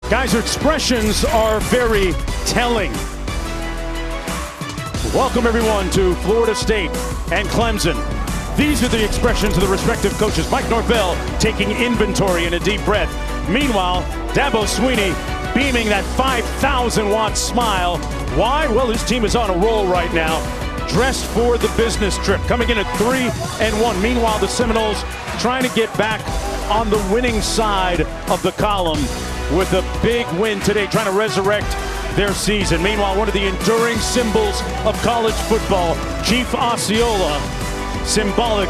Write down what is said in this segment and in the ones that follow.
Guys, your expressions are very telling. Welcome, everyone, to Florida State and Clemson. These are the expressions of the respective coaches. Mike Norvell taking inventory and a deep breath. Meanwhile, Dabo Swinney beaming that 5,000-watt smile. Why? Well, his team is on a roll right now, dressed for the business trip, coming in at 3-1. Meanwhile, the Seminoles trying to get back on the winning side of the column with a big win today, trying to resurrect their season. Meanwhile, one of the enduring symbols of college football, Chief Osceola, symbolic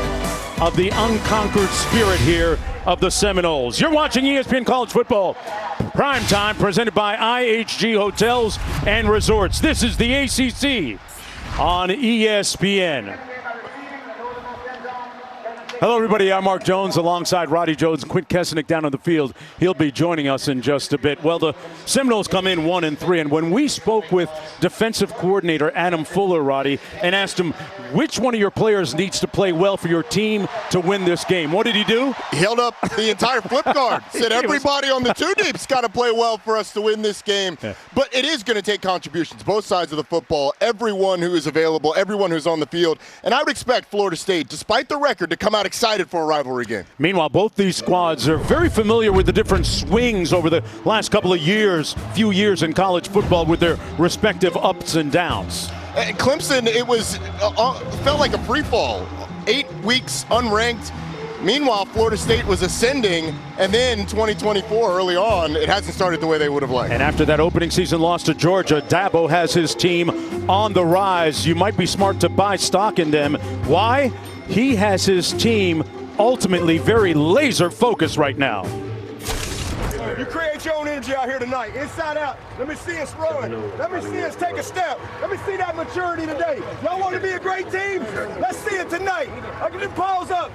of the unconquered spirit here of the Seminoles. You're watching ESPN College Football Prime Time, presented by IHG Hotels and Resorts. This is the ACC on ESPN. Hello, everybody. I'm Mark Jones alongside Roddy Jones and Quint Kesenick down on the field. He'll be joining us in just a bit. Well, the Seminoles come in 1-3, and when we spoke with defensive coordinator Adam Fuller, Roddy, and asked him which one of your players needs to play well for your team to win this game, what did he do? He held up the entire flip guard. Said everybody on the two deep's got to play well for us to win this game. Yeah. But it is going to take contributions, both sides of the football, everyone who is available, everyone who's on the field. And I would expect Florida State, despite the record, to come out excited for a rivalry game. Meanwhile, both these squads are very familiar with the different swings over the last couple of years, few years in college football, with their respective ups and downs. Clemson, it was felt like a free fall. 8 weeks unranked. Meanwhile, Florida State was ascending, and then 2024 early on, it hasn't started the way they would have liked. And after that opening season loss to Georgia, Dabo has his team on the rise. You might be smart to buy stock in them. Why? He has his team ultimately very laser focused right now. You create your own energy out here tonight, inside out. Let me see us run. Let me see us take a step. Let me see that maturity today. Y'all want to be a great team? Let's see it tonight. I can do pause up.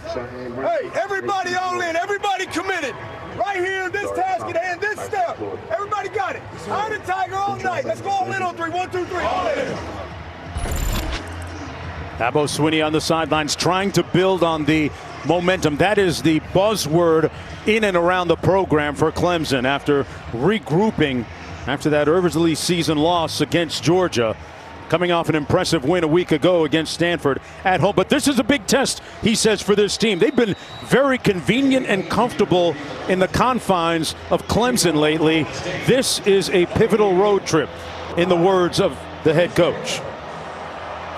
Hey, everybody all in, everybody committed. Right here, this task at hand, this step. Everybody got it. I'm the Tiger all night. Let's go all in on 3. 1, 2, 3, all in. Dabo Swinney on the sidelines trying to build on the momentum. That is the buzzword in and around the program for Clemson after regrouping after that early season loss against Georgia, coming off an impressive win a week ago against Stanford at home. But this is a big test, he says, for this team. They've been very convenient and comfortable in the confines of Clemson lately. This is a pivotal road trip, in the words of the head coach.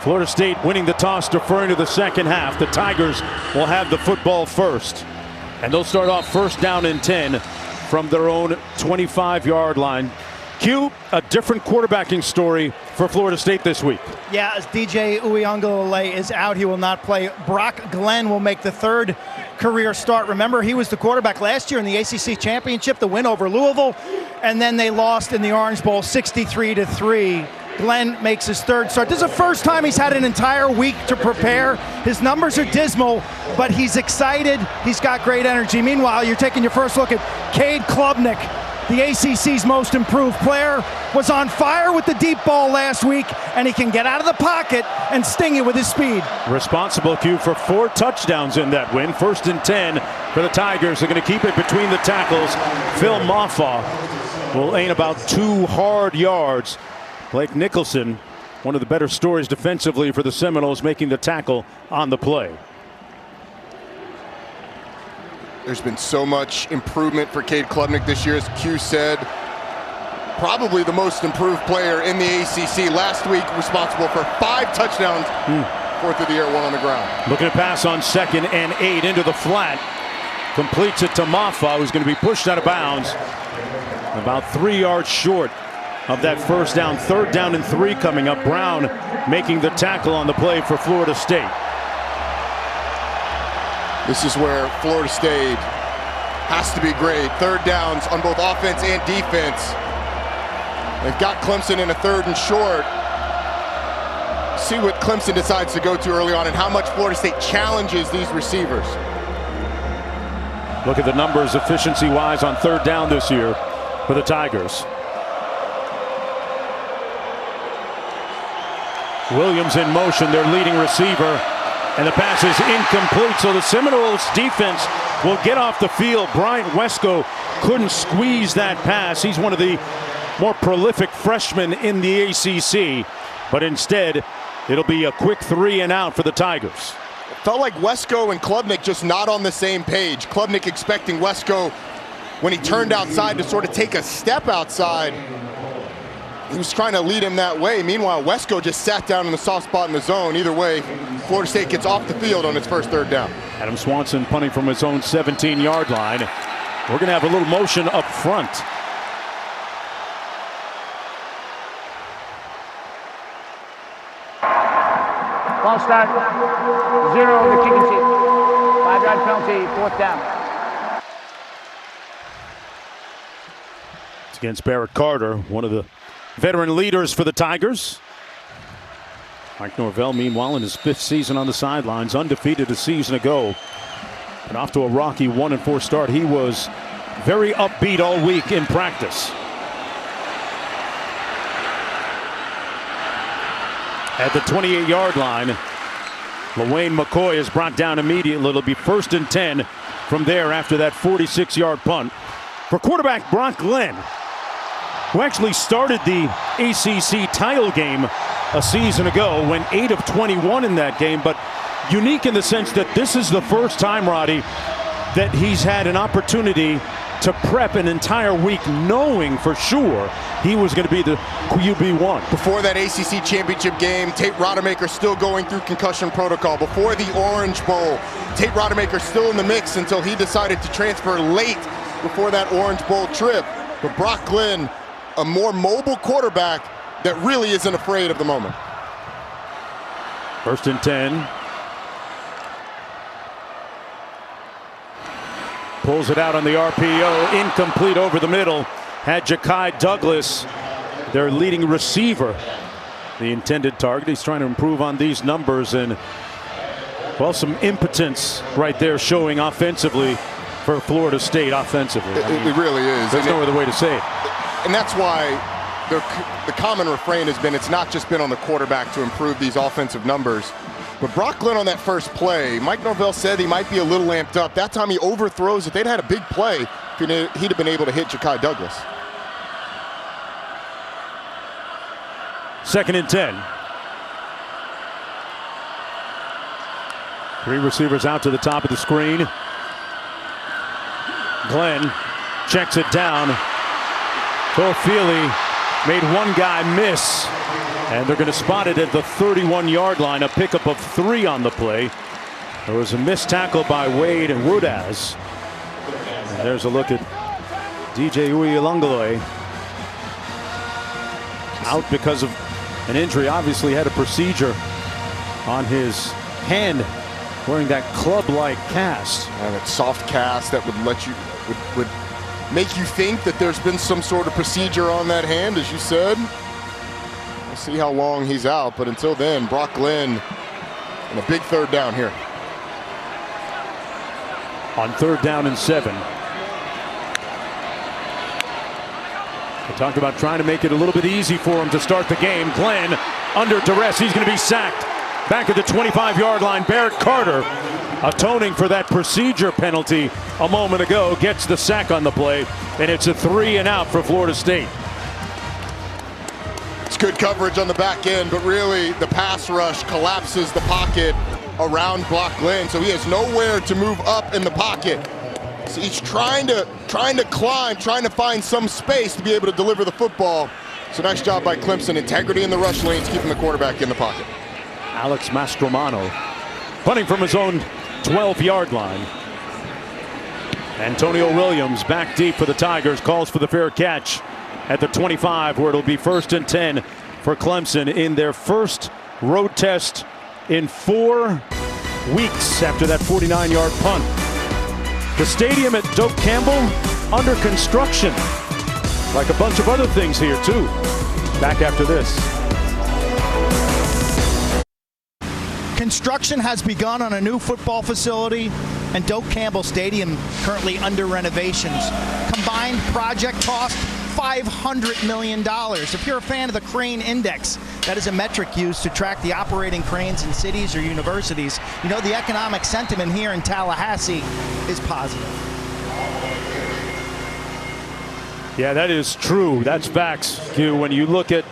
Florida State winning the toss, deferring to the second half. The Tigers will have the football first, and they'll start off first down and 10 from their own 25-yard line. Q, a different quarterbacking story for Florida State this week. Yeah, as DJ Uiagalelei is out, he will not play. Brock Glenn will make the third career start. Remember, he was the quarterback last year in the ACC Championship, the win over Louisville, and then they lost in the Orange Bowl 63-3. Glenn makes his third start. This is the first time he's had an entire week to prepare. His numbers are dismal, but he's excited. He's got great energy. Meanwhile, you're taking your first look at Cade Klubnik, the ACC's most improved player, was on fire with the deep ball last week, and he can get out of the pocket and sting you with his speed. Responsible, Q, for 4 touchdowns in that win. First and 10 for the Tigers. They're going to keep it between the tackles. Phil Maffa will aim about 2 hard yards. Blake Nicholson, one of the better stories defensively for the Seminoles, making the tackle on the play. There's been so much improvement for Cade Klubnik this year, as Q said. Probably the most improved player in the ACC. Last week, responsible for 5 touchdowns. 4th of the year, 1 on the ground. Looking to pass on 2nd and 8 into the flat. Completes it to Maffa, who's going to be pushed out of bounds. About 3 yards short of that first down. 3rd down and 3 coming up. Brown making the tackle on the play for Florida State. This is where Florida State has to be great. 3rd downs on both offense and defense. They've got Clemson in a 3rd and short. See what Clemson decides to go to early on and how much Florida State challenges these receivers. Look at the numbers efficiency-wise on 3rd down this year for the Tigers. Williams in motion, their leading receiver, and the pass is incomplete. So the Seminoles defense will get off the field. Bryant Wesco couldn't squeeze that pass. He's one of the more prolific freshmen in the ACC, but instead it'll be a quick 3 and out for the Tigers. Felt like Wesco and Klubnik just not on the same page. Klubnik expecting Wesco, when he turned outside, to sort of take a step outside. He was trying to lead him that way. Meanwhile, Wesco just sat down in the soft spot in the zone. Either way, Florida State gets off the field on its first 3rd down. Adam Swanson punting from his own 17-yard line. We're going to have a little motion up front. Ball start. 0 on the kicking team. 5-yard penalty, 4th down. It's against Barrett Carter, one of the veteran leaders for the Tigers. Mike Norvell, meanwhile, in his 5th season on the sidelines, undefeated a season ago. And off to a rocky 1-4 start. He was very upbeat all week in practice. At the 28-yard line, LaWayne McCoy is brought down immediately. It'll be 1st and 10 from there after that 46-yard punt. For quarterback Brock Glenn, who actually started the ACC title game a season ago, went 8 of 21 in that game, but unique in the sense that this is the first time, Roddy, that he's had an opportunity to prep an entire week knowing for sure he was going to be the QB1. Before that ACC championship game, Tate Rodemaker still going through concussion protocol. Before the Orange Bowl, Tate Rodemaker still in the mix until he decided to transfer late before that Orange Bowl trip. But Brock Glenn, a more mobile quarterback that really isn't afraid of the moment. 1st and 10. Pulls it out on the RPO, incomplete over the middle. Had Ja'Kai Douglas, their leading receiver, the intended target. He's trying to improve on these numbers, and well, some impotence right there showing offensively for Florida State offensively. It really is. There's no other way to say it. And that's why the common refrain has been, it's not just been on the quarterback to improve these offensive numbers. But Brock Glenn on that first play, Mike Norvell said he might be a little amped up. That time he overthrows it. They'd had a big play if he'd have been able to hit Ja'Kai Douglas. 2nd and 10. 3 receivers out to the top of the screen. Glenn checks it down. Phil Feely made one guy miss, and they're going to spot it at the 31-yard line. A pickup of 3 on the play. There was a missed tackle by Wade and Woodaz. And there's a look at DJ Uiagalelei, out because of an injury. Obviously had a procedure on his hand, wearing that club-like cast. And that soft cast that would let you would make you think that there's been some sort of procedure on that hand, as you said. We'll see how long he's out, but until then, Brock Glenn and a big 3rd down here. On 3rd down and 7. We talked about trying to make it a little bit easy for him to start the game. Glenn under duress. He's going to be sacked. Back at the 25-yard line, Barrett Carter, atoning for that procedure penalty a moment ago, gets the sack on the play, and it's a 3 and out for Florida State. It's good coverage on the back end, but really the pass rush collapses the pocket around Brock Glenn, so he has nowhere to move up in the pocket. So he's trying to climb, trying to find some space to be able to deliver the football. So nice job by Clemson. Integrity in the rush lanes, keeping the quarterback in the pocket. Alex Mastromano punting from his own 12-yard line. Antonio Williams back deep for the Tigers, calls for the fair catch at the 25, where it'll be 1st and 10 for Clemson in their first road test in 4 weeks after that 49-yard punt. The stadium at Doak Campbell under construction, like a bunch of other things here too. Back after this. Construction has begun on a new football facility, and Doak Campbell Stadium currently under renovations. Combined project cost $500 million. If you're a fan of the Crane Index, That is a metric used to track the operating cranes in cities or universities. You know, the economic sentiment here in Tallahassee is positive. Yeah, that is true. That's facts, Q. When you look at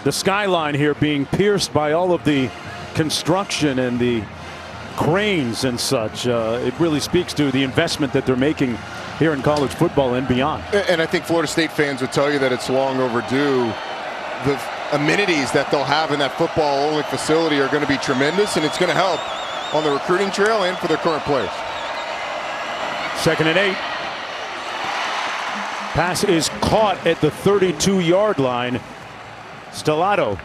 the skyline here being pierced by all of the construction and the cranes and such, it really speaks to the investment that they're making here in college football and beyond. And I think Florida State fans would tell you that it's long overdue. The amenities that they'll have in that football-only facility are going to be tremendous, and it's going to help on the recruiting trail and for their current players. 2nd and 8. Pass is caught at the 32-yard line. Stellato.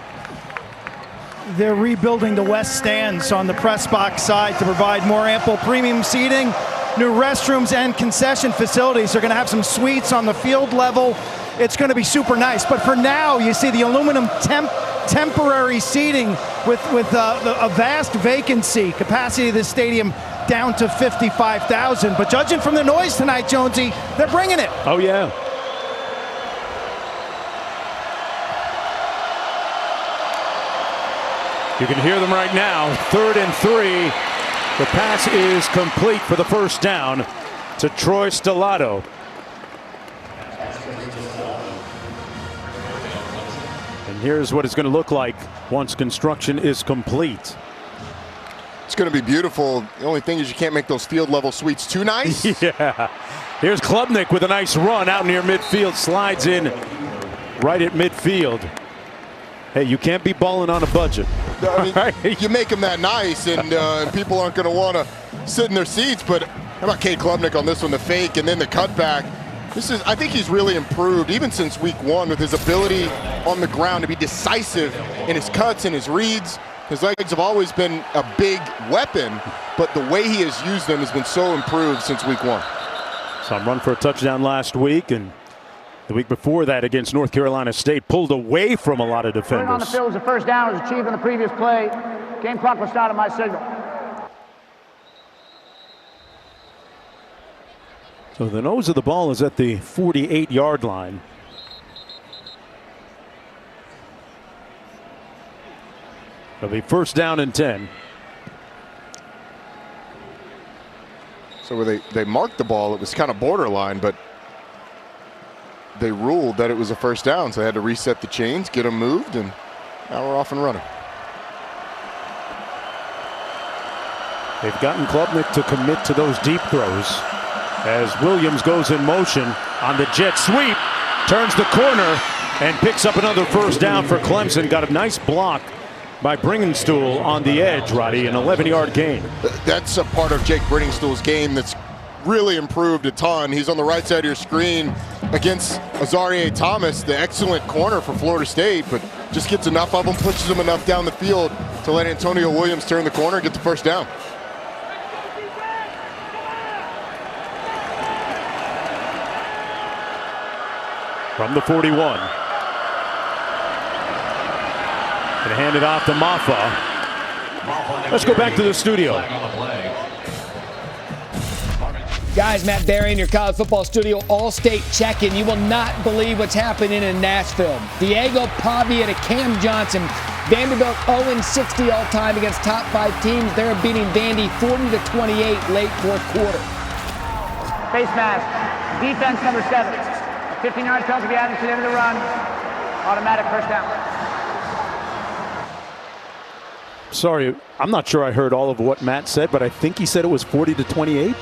They're rebuilding the west stands on the press box side to provide more ample premium seating. New restrooms and concession facilities. They're going to have some suites on the field level. It's going to be super nice. But for now, you see the aluminum temporary seating with a vast vacancy. Capacity of the stadium down to 55,000. But judging from the noise tonight, Jonesy, they're bringing it. Oh, yeah. You can hear them right now. 3rd and 3. The pass is complete for the first down to Troy Stellato. And here's what it's going to look like once construction is complete. It's going to be beautiful. The only thing is you can't make those field level suites too nice. Yeah. Here's Klubnik with a nice run out near midfield. Slides in right at midfield. Hey, you can't be balling on a budget. I mean, right? You make them that nice, and people aren't going to want to sit in their seats. But how about Cade Klubnik on this one, the fake and then the cutback? I think he's really improved, even since week 1, with his ability on the ground to be decisive in his cuts and his reads. His legs have always been a big weapon, but the way he has used them has been so improved since week 1. Saw him run for a touchdown last week, and the week before that against North Carolina State, pulled away from a lot of defenders. On the field was a first down, was achieved on the previous play. Game clock will start at my signal. So the nose of the ball is at the 48-yard line. It'll be first down and 10. So where they marked the ball, it was kind of borderline, but they ruled that it was a first down, so they had to reset the chains, get them moved, and now we're off and running. They've gotten Klubnik to commit to those deep throws as Williams goes in motion on the jet sweep, turns the corner, and picks up another first down for Clemson. Got a nice block by Bringingstool on the edge, Roddy, an 11-yard gain. That's a part of Jake Bringingstool's game that's really improved a ton. He's on the right side of your screen against Azarie Thomas, the excellent corner for Florida State, but just gets enough of them, pushes them enough down the field to let Antonio Williams turn the corner and get the first down. From the 41. Gonna hand it off to Maffa. Let's go back to the studio. Guys, Matt Barry in your college football studio, all-state check-in. You will not believe what's happening in Nashville. Diego Pavia to Cam Johnson. Vanderbilt 0-60 all-time against top 5 teams. They're beating Vandy 40-28 late fourth quarter. Face mask. Defense number 7. A 15-yard penalty to be added to the end of the run. Automatic first down. Sorry, I'm not sure I heard all of what Matt said, but I think he said it was 40-28.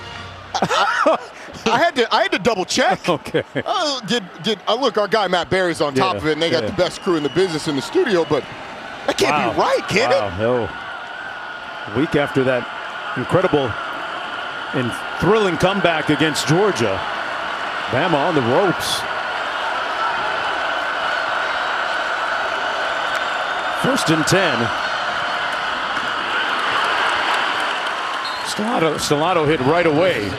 I had to double check. Okay. Look, our guy Matt Barry's on top of it, and they got the best crew in the business in the studio, but that can't be right, can it? No. A week after that incredible and thrilling comeback against Georgia, Bama on the ropes. First and 10. Stellato hit right away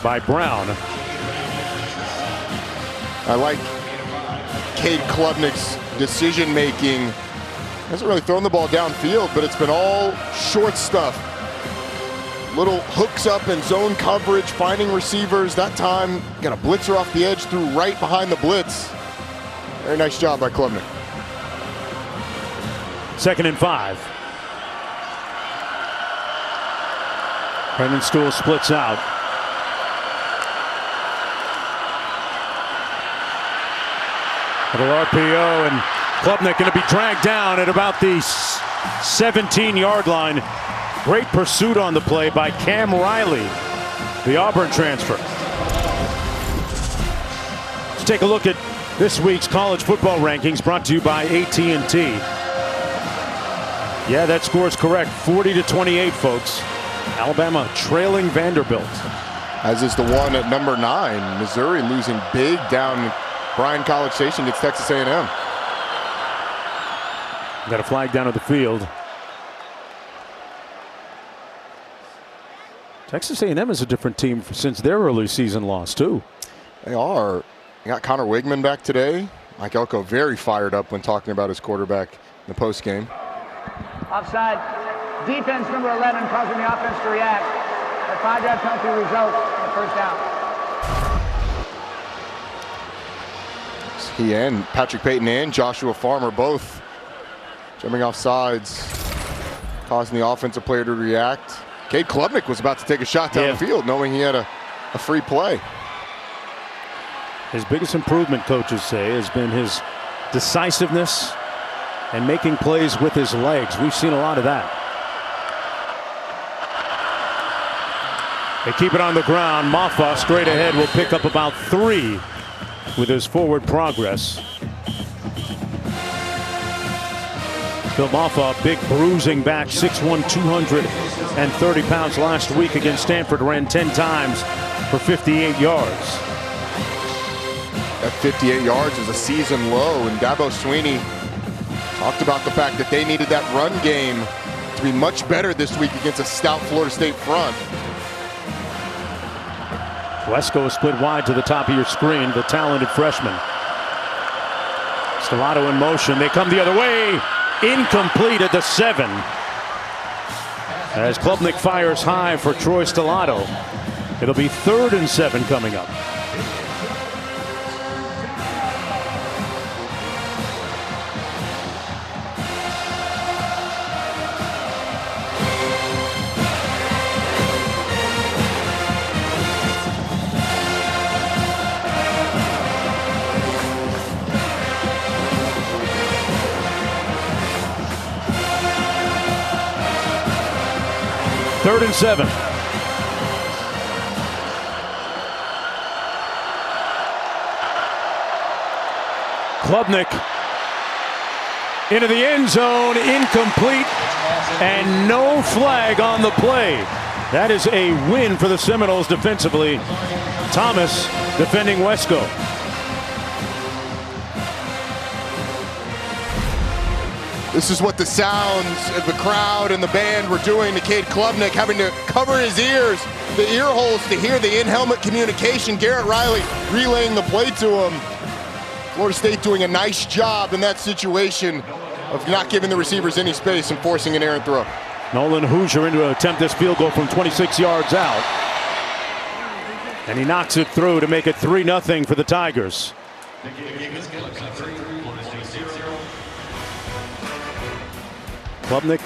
by Brown. I like Cade Klubnik's decision making. Hasn't really thrown the ball downfield, but it's been all short stuff. Little hooks up and zone coverage, finding receivers. That time, got a blitzer off the edge, threw right behind the blitz. Very nice job by Klubnik. 2nd and 5. Brendan Stool splits out. Little RPO, and Klubnik going to be dragged down at about the 17-yard line. Great pursuit on the play by Cam Riley, the Auburn transfer. Let's take a look at this week's college football rankings, brought to you by AT&T. Yeah, that score is correct. 40-28, folks. Alabama trailing Vanderbilt. As is the one at number 9. Missouri losing big down Bryan College Station gets Texas A&M. Got a flag down at the field. Texas A&M is a different team since their early season loss, too. They are. You got Connor Wigman back today. Mike Elko very fired up when talking about his quarterback in the post game. Offside. Defense number 11 causing the offense to react. A 5-yard penalty results in the first down. He and Patrick Payton and Joshua Farmer both jumping off sides, causing the offensive player to react. Cade Klubnik was about to take a shot down the field, knowing he had a free play. His biggest improvement, coaches say, has been his decisiveness and making plays with his legs. We've seen a lot of that. They keep it on the ground. Maffa straight ahead will pick up about 3 with his forward progress. Phil Maffa, big bruising back, 6'1", 230 pounds last week against Stanford, ran 10 times for 58 yards. That 58 yards is a season low, and Dabo Swinney talked about the fact that they needed that run game to be much better this week against a stout Florida State front. Wesco is split wide to the top of your screen, the talented freshman. Stellato in motion. They come the other way. Incomplete at the 7. As Klubnik fires high for Troy Stellato. It'll be 3rd and 7 coming up. Third and 7. Klubnik into the end zone, incomplete, and no flag on the play. That is a win for the Seminoles defensively. Thomas defending Wesco. This is what the sounds of the crowd and the band were doing to Cade Klubnik, having to cover his ears, the ear holes, to hear the in-helmet communication. Garrett Riley relaying the play to him. Florida State doing a nice job in that situation of not giving the receivers any space and forcing an errant throw. Nolan Hoosier into to attempt this field goal from 26 yards out. And he knocks it through to make it 3-0 for the Tigers. Klubnik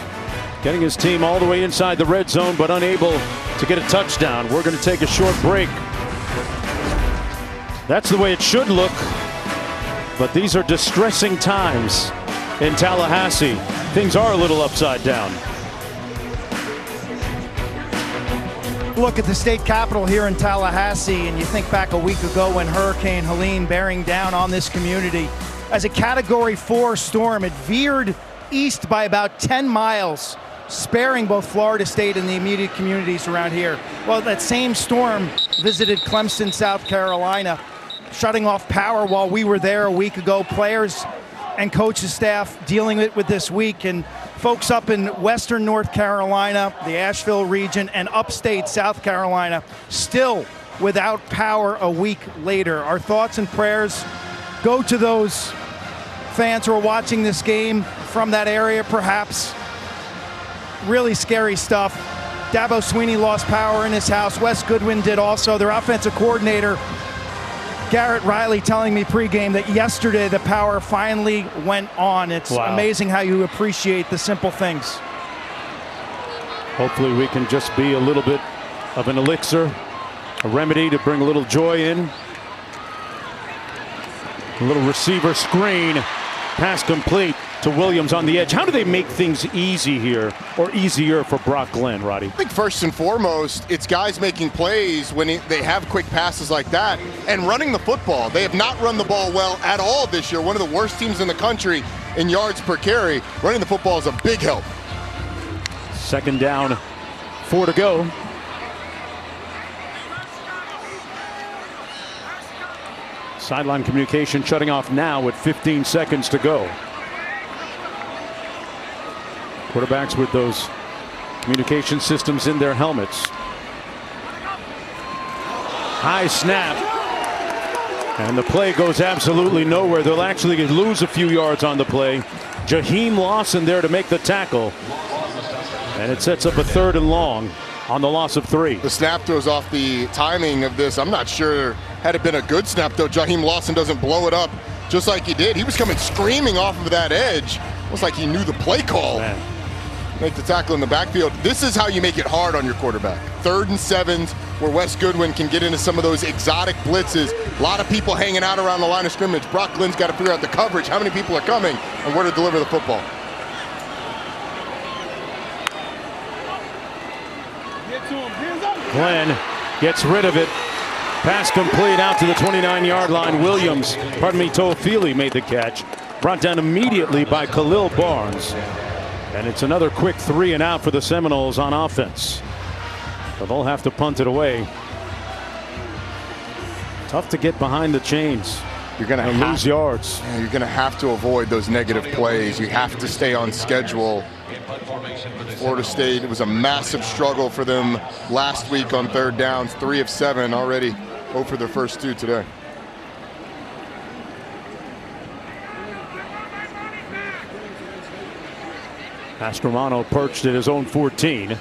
getting his team all the way inside the red zone, but unable to get a touchdown. We're going to take a short break. That's the way it should look, but these are distressing times in Tallahassee. Things are a little upside down. Look at the state capitol here in Tallahassee, and you think back a week ago when Hurricane Helene bearing down on this community. As a Category 4 storm, it veered east by about 10 miles, sparing both Florida State and the immediate communities around here. Well, that same storm visited Clemson, South Carolina, shutting off power while we were there a week ago. Players and coaching staff dealing with this week, and folks up in western North Carolina, the Asheville region, and upstate South Carolina still without power a week later. Our thoughts and prayers go to those fans who are watching this game from that area, perhaps. Really scary stuff. Dabo Swinney lost power in his house. Wes Goodwin did also. Their offensive coordinator Garrett Riley telling me pregame that yesterday the power finally went on. It's amazing how you appreciate the simple things. Hopefully we can just be a little bit of an elixir, a remedy to bring a little joy in. A little receiver screen, pass complete to Williams on the edge. How do they make things easy here, or easier for Brock Glenn, Roddy? I think first and foremost, it's guys making plays when they have quick passes like that and running the football. They have not run the ball well at all this year. One of the worst teams in the country in yards per carry. Running the football is a big help. Second down, 4 to go. Sideline communication shutting off now with 15 seconds to go. Quarterbacks with those communication systems in their helmets. High snap. And the play goes absolutely nowhere. They'll actually lose a few yards on the play. Jaheim Lawson there to make the tackle. And it sets up a 3rd and long on the loss of 3. The snap throws off the timing of this. I'm not sure had it been a good snap, though. Jaheim Lawson doesn't blow it up just like he did. He was coming screaming off of that edge. Almost like he knew the play call. Man. Make the tackle in the backfield. This is how you make it hard on your quarterback. 3rd and 7s where Wes Goodwin can get into some of those exotic blitzes. A lot of people hanging out around the line of scrimmage. Brock Glenn's got to figure out the coverage, how many people are coming, and where to deliver the football. Glenn gets rid of it. Pass complete out to the 29-yard line. Williams, Toafili made the catch. Brought down immediately by Khalil Barnes. And it's another quick 3 and out for the Seminoles on offense. But they'll have to punt it away. Tough to get behind the chains. You're going to lose yards. You're going to have to avoid those negative plays. You have to stay on schedule. Florida State, it was a massive struggle for them last week on 3rd downs. 3 of 7 already. Go for their first 2 today. Astromono perched at his own 14.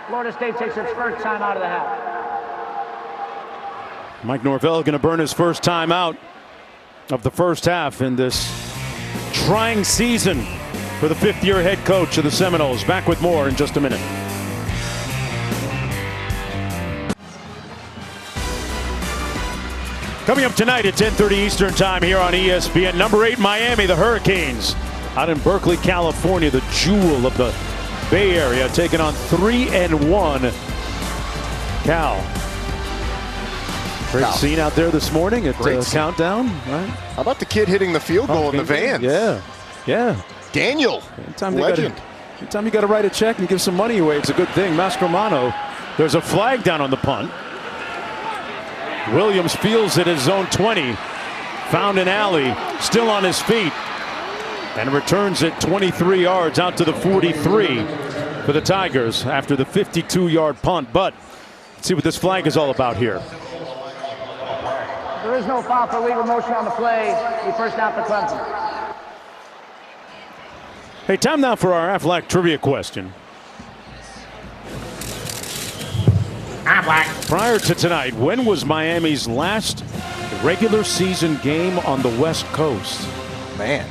Florida State takes its first time out of the half. Mike Norvell going to burn his first time out of the first half in this trying season for the 5th-year head coach of the Seminoles. Back with more in just a minute. Coming up tonight at 10:30 Eastern Time here on ESPN. Number 8 Miami, the Hurricanes, out in Berkeley, California, the jewel of the Bay Area, taking on 3-1 Cal. Great scene out there this morning at Countdown. Right? How about the kid hitting the field goal in the van? Yeah. Daniel, legend. Anytime you got to write a check and give some money away, it's a good thing. Maschermano, there's a flag down on the punt. Williams fields it at his own 20. Found an alley, still on his feet. And returns it 23 yards out to the 43 for the Tigers after the 52-yard punt. But let's see what this flag is all about here. There is no foul for legal motion on the play. The first down for Clemson. Hey, time now for our Aflac trivia question. Prior to tonight, when was Miami's last regular season game on the West Coast? Man.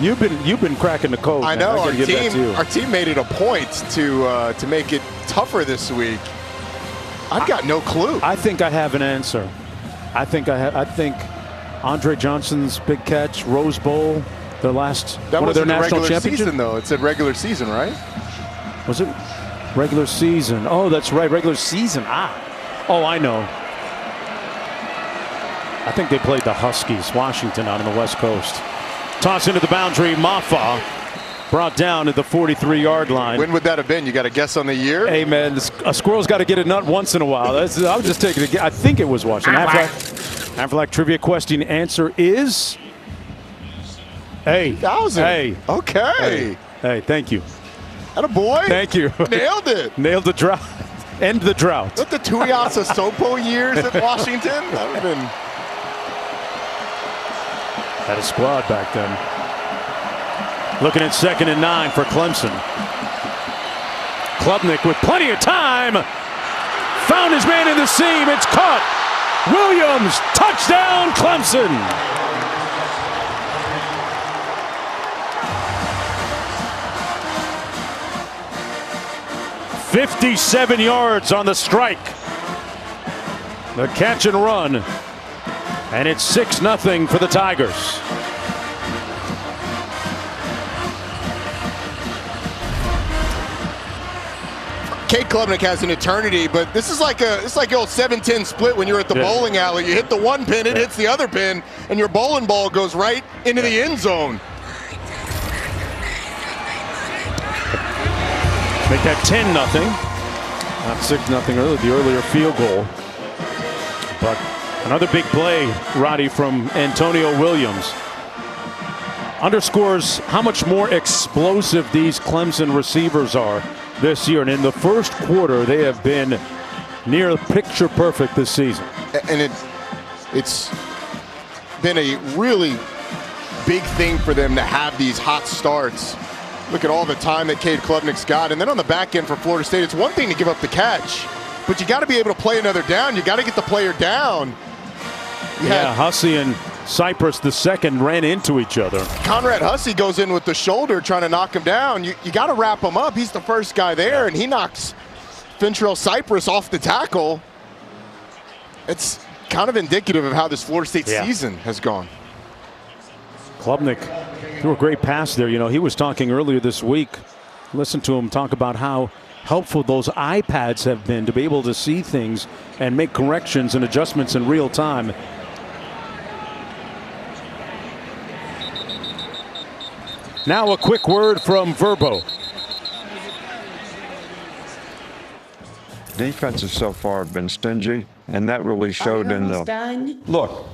You've been cracking the code. I know. Our team made it a point to make it tougher this week. I've got no clue. I think I have an answer. I think Andre Johnson's big catch, Rose Bowl, their last one of their national championship. Season, though. It said regular season, right? Was it regular season? Oh, that's right, regular season. Oh, I know. I think they played the Huskies, Washington, out on the West Coast. Toss into the boundary, Maffa brought down at the 43-yard line. When would that have been? You got a guess on the year? Hey, man, a squirrel's got to get a nut once in a while. I was just taking a guess. I think it was Washington. Aflac trivia question answer is 8,000. Hey. Okay. Hey, thank you. Attaboy. Thank you. Nailed it. Nailed the drought. End the drought. What the Tuiasa Sopo years at Washington? That would have been. Had a squad back then. Looking at 2nd and 9 for Clemson. Klubnik with plenty of time. Found his man in the seam. It's caught. Williams, touchdown Clemson. "57 yards on the strike." The catch and run. And it's 6-0 for the Tigers. Cade Klubnik has an eternity, but this is like it's like the old 7-10 split when you're at the bowling alley. You hit the one pin, it hits the other pin, and your bowling ball goes right into the end zone. Make that 10-0. Not 6-0 early, the earlier field goal. But another big play, Roddy, from Antonio Williams. Underscores how much more explosive these Clemson receivers are this year. And in the first quarter, they have been near picture perfect this season. And it's been a really big thing for them to have these hot starts. Look at all the time that Cade Klubnik's got. And then on the back end for Florida State, it's one thing to give up the catch, but you got to be able to play another down. You got to get the player down. Yeah, Hussey and Cypress II ran into each other. Conrad Hussey goes in with the shoulder trying to knock him down. You got to wrap him up. He's the first guy there, and he knocks Fintrell Cypress off the tackle. It's kind of indicative of how this Florida State season has gone. Klubnik threw a great pass there. You know, he was talking earlier this week. Listen to him talk about how helpful those iPads have been to be able to see things and make corrections and adjustments in real time. Now a quick word from Verbo. Defenses so far have been stingy, and that really showed in the... Look,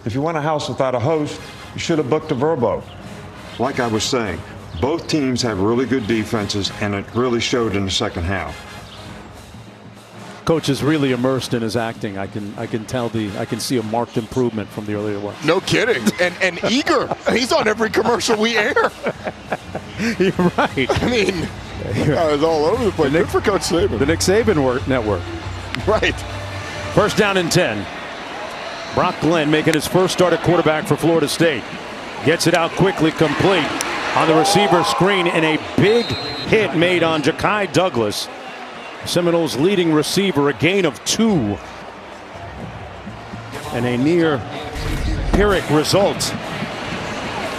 if you want a house without a host, you should have booked a Verbo. Like I was saying, both teams have really good defenses, and it really showed in the second half. Coach is really immersed in his acting. I can tell I can see a marked improvement from the earlier one. No kidding, and eager. He's on every commercial we air. You're right. I mean, it's all over the place. Good for Coach Saban. The Nick Saban network. Right. First down and 10. Brock Glenn making his first start at quarterback for Florida State. Gets it out quickly, complete on the receiver screen, and a big hit made on Ja'Kai Douglas, Seminoles' leading receiver, a gain of 2. And a near Pyrrhic result.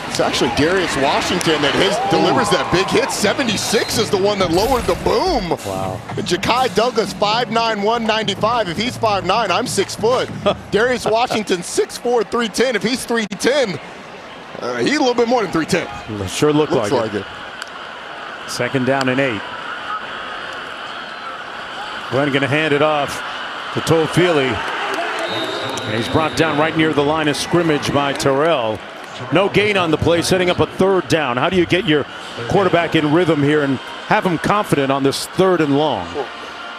It's actually Darius Washington that delivers that big hit. 76 is the one that lowered the boom. Wow. Ja'Kai Douglas, 5'9", 195. If he's 5'9", I'm 6 foot. Darius Washington, 6'4", 310. If he's 310, he's a little bit more than 310. Sure looks like it. Second down and 8. Glenn going to hand it off to Toafili. And he's brought down right near the line of scrimmage by Terrell. No gain on the play, setting up a third down. How do you get your quarterback in rhythm here and have him confident on this 3rd and long? Well,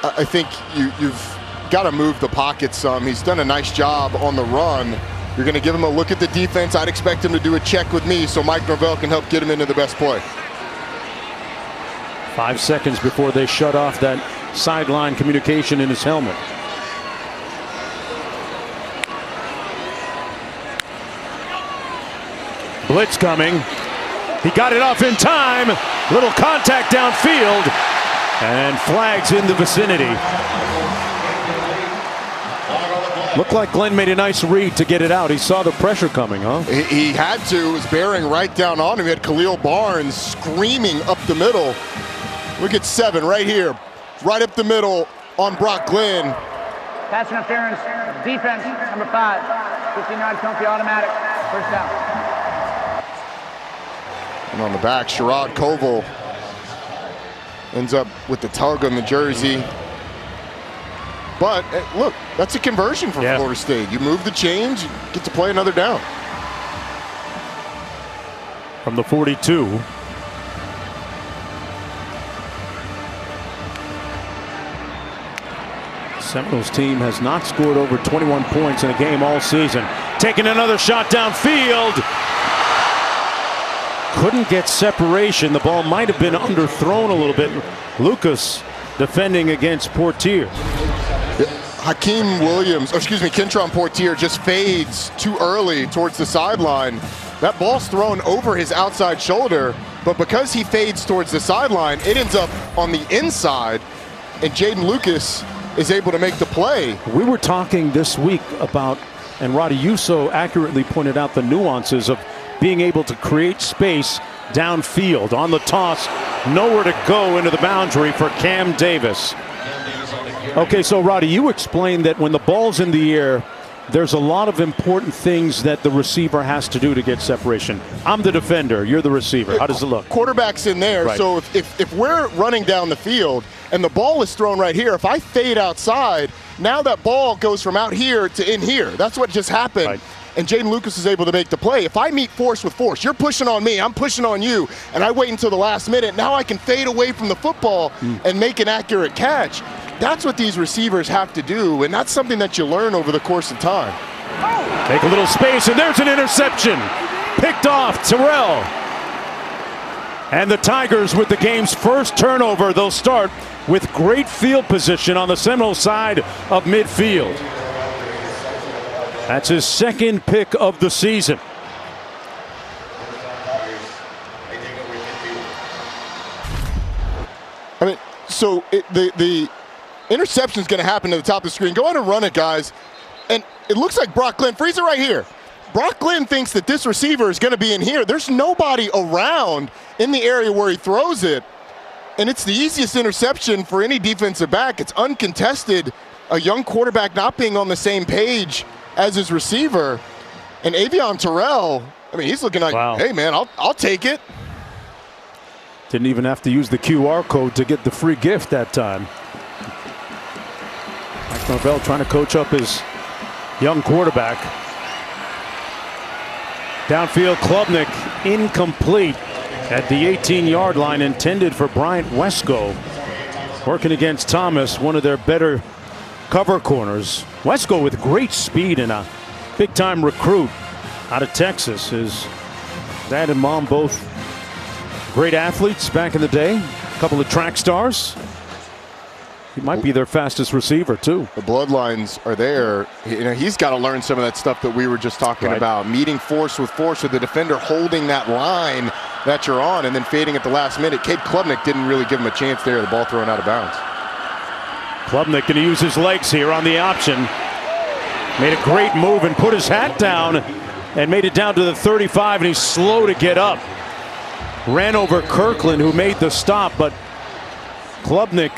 I think you've got to move the pocket some. He's done a nice job on the run. You're going to give him a look at the defense. I'd expect him to do a check with me so Mike Norvell can help get him into the best play. 5 seconds before they shut off that sideline communication in his helmet. Blitz coming. He got it off in time. Little contact downfield. And flags in the vicinity. Looked like Glenn made a nice read to get it out. He saw the pressure coming, huh? He had to. It was bearing right down on him. He had Khalil Barnes screaming up the middle. Look at 7 right here. Right up the middle on Brock Glenn. Pass interference, defense, number 5. 15-yard penalty automatic, first down. And on the back, Sherrod Koval ends up with the tug on the jersey. But look, that's a conversion for Florida State. You move the chains, you get to play another down. From the 42. Seminoles team has not scored over 21 points in a game all season. Taking another shot downfield. Couldn't get separation. The ball might have been underthrown a little bit. Lucas defending against Portier. Kentron Portier just fades too early towards the sideline. That ball's thrown over his outside shoulder, but because he fades towards the sideline, it ends up on the inside, and Jaden Lucas is able to make the play. We were talking this week about, and Roddy, you so accurately pointed out the nuances of being able to create space downfield on the toss, nowhere to go into the boundary for Cam Davis. Okay, so Roddy, you explained that when the ball's in the air, there's a lot of important things that the receiver has to do to get separation. I'm the defender, you're the receiver. How does it look? Quarterback's in there, right. So if we're running down the field and the ball is thrown right here, if I fade outside, now that ball goes from out here to in here. That's what just happened. Right. And Jaden Lucas is able to make the play. If I meet force with force, you're pushing on me, I'm pushing on you, and I wait until the last minute, now I can fade away from the football and make an accurate catch. That's what these receivers have to do, and that's something that you learn over the course of time. Take a little space, and there's an interception. Picked off, Terrell. And the Tigers with the game's first turnover. They'll start with great field position on the Seminole side of midfield. That's his second pick of the season. I mean, so the interception is going to happen to the top of the screen. Go ahead and run it, guys. And it looks like Brock Glenn. Freeze it right here. Brock Glenn thinks that this receiver is going to be in here. There's nobody around in the area where he throws it. And it's the easiest interception for any defensive back. It's uncontested. A young quarterback not being on the same page as his receiver. And Avion Terrell, I mean, he's looking like, wow. Hey, man, I'll take it. Didn't even have to use the QR code to get the free gift that time. Mike Norvell trying to coach up his young quarterback. Downfield, Klubnik incomplete at the 18-yard line, intended for Bryant Wesco. Working against Thomas, one of their better cover corners. Wesco with great speed and a big-time recruit out of Texas. His dad and mom both great athletes back in the day. A couple of track stars. He might be their fastest receiver, too. The bloodlines are there. He's got to learn some of that stuff that we were just talking about. Meeting force with the defender holding that line that you're on and then fading at the last minute. Cade Klubnik didn't really give him a chance there. The ball thrown out of bounds. Klubnik going to use his legs here on the option. Made a great move and put his hat down and made it down to the 35, and he's slow to get up. Ran over Kirkland, who made the stop, but Klubnik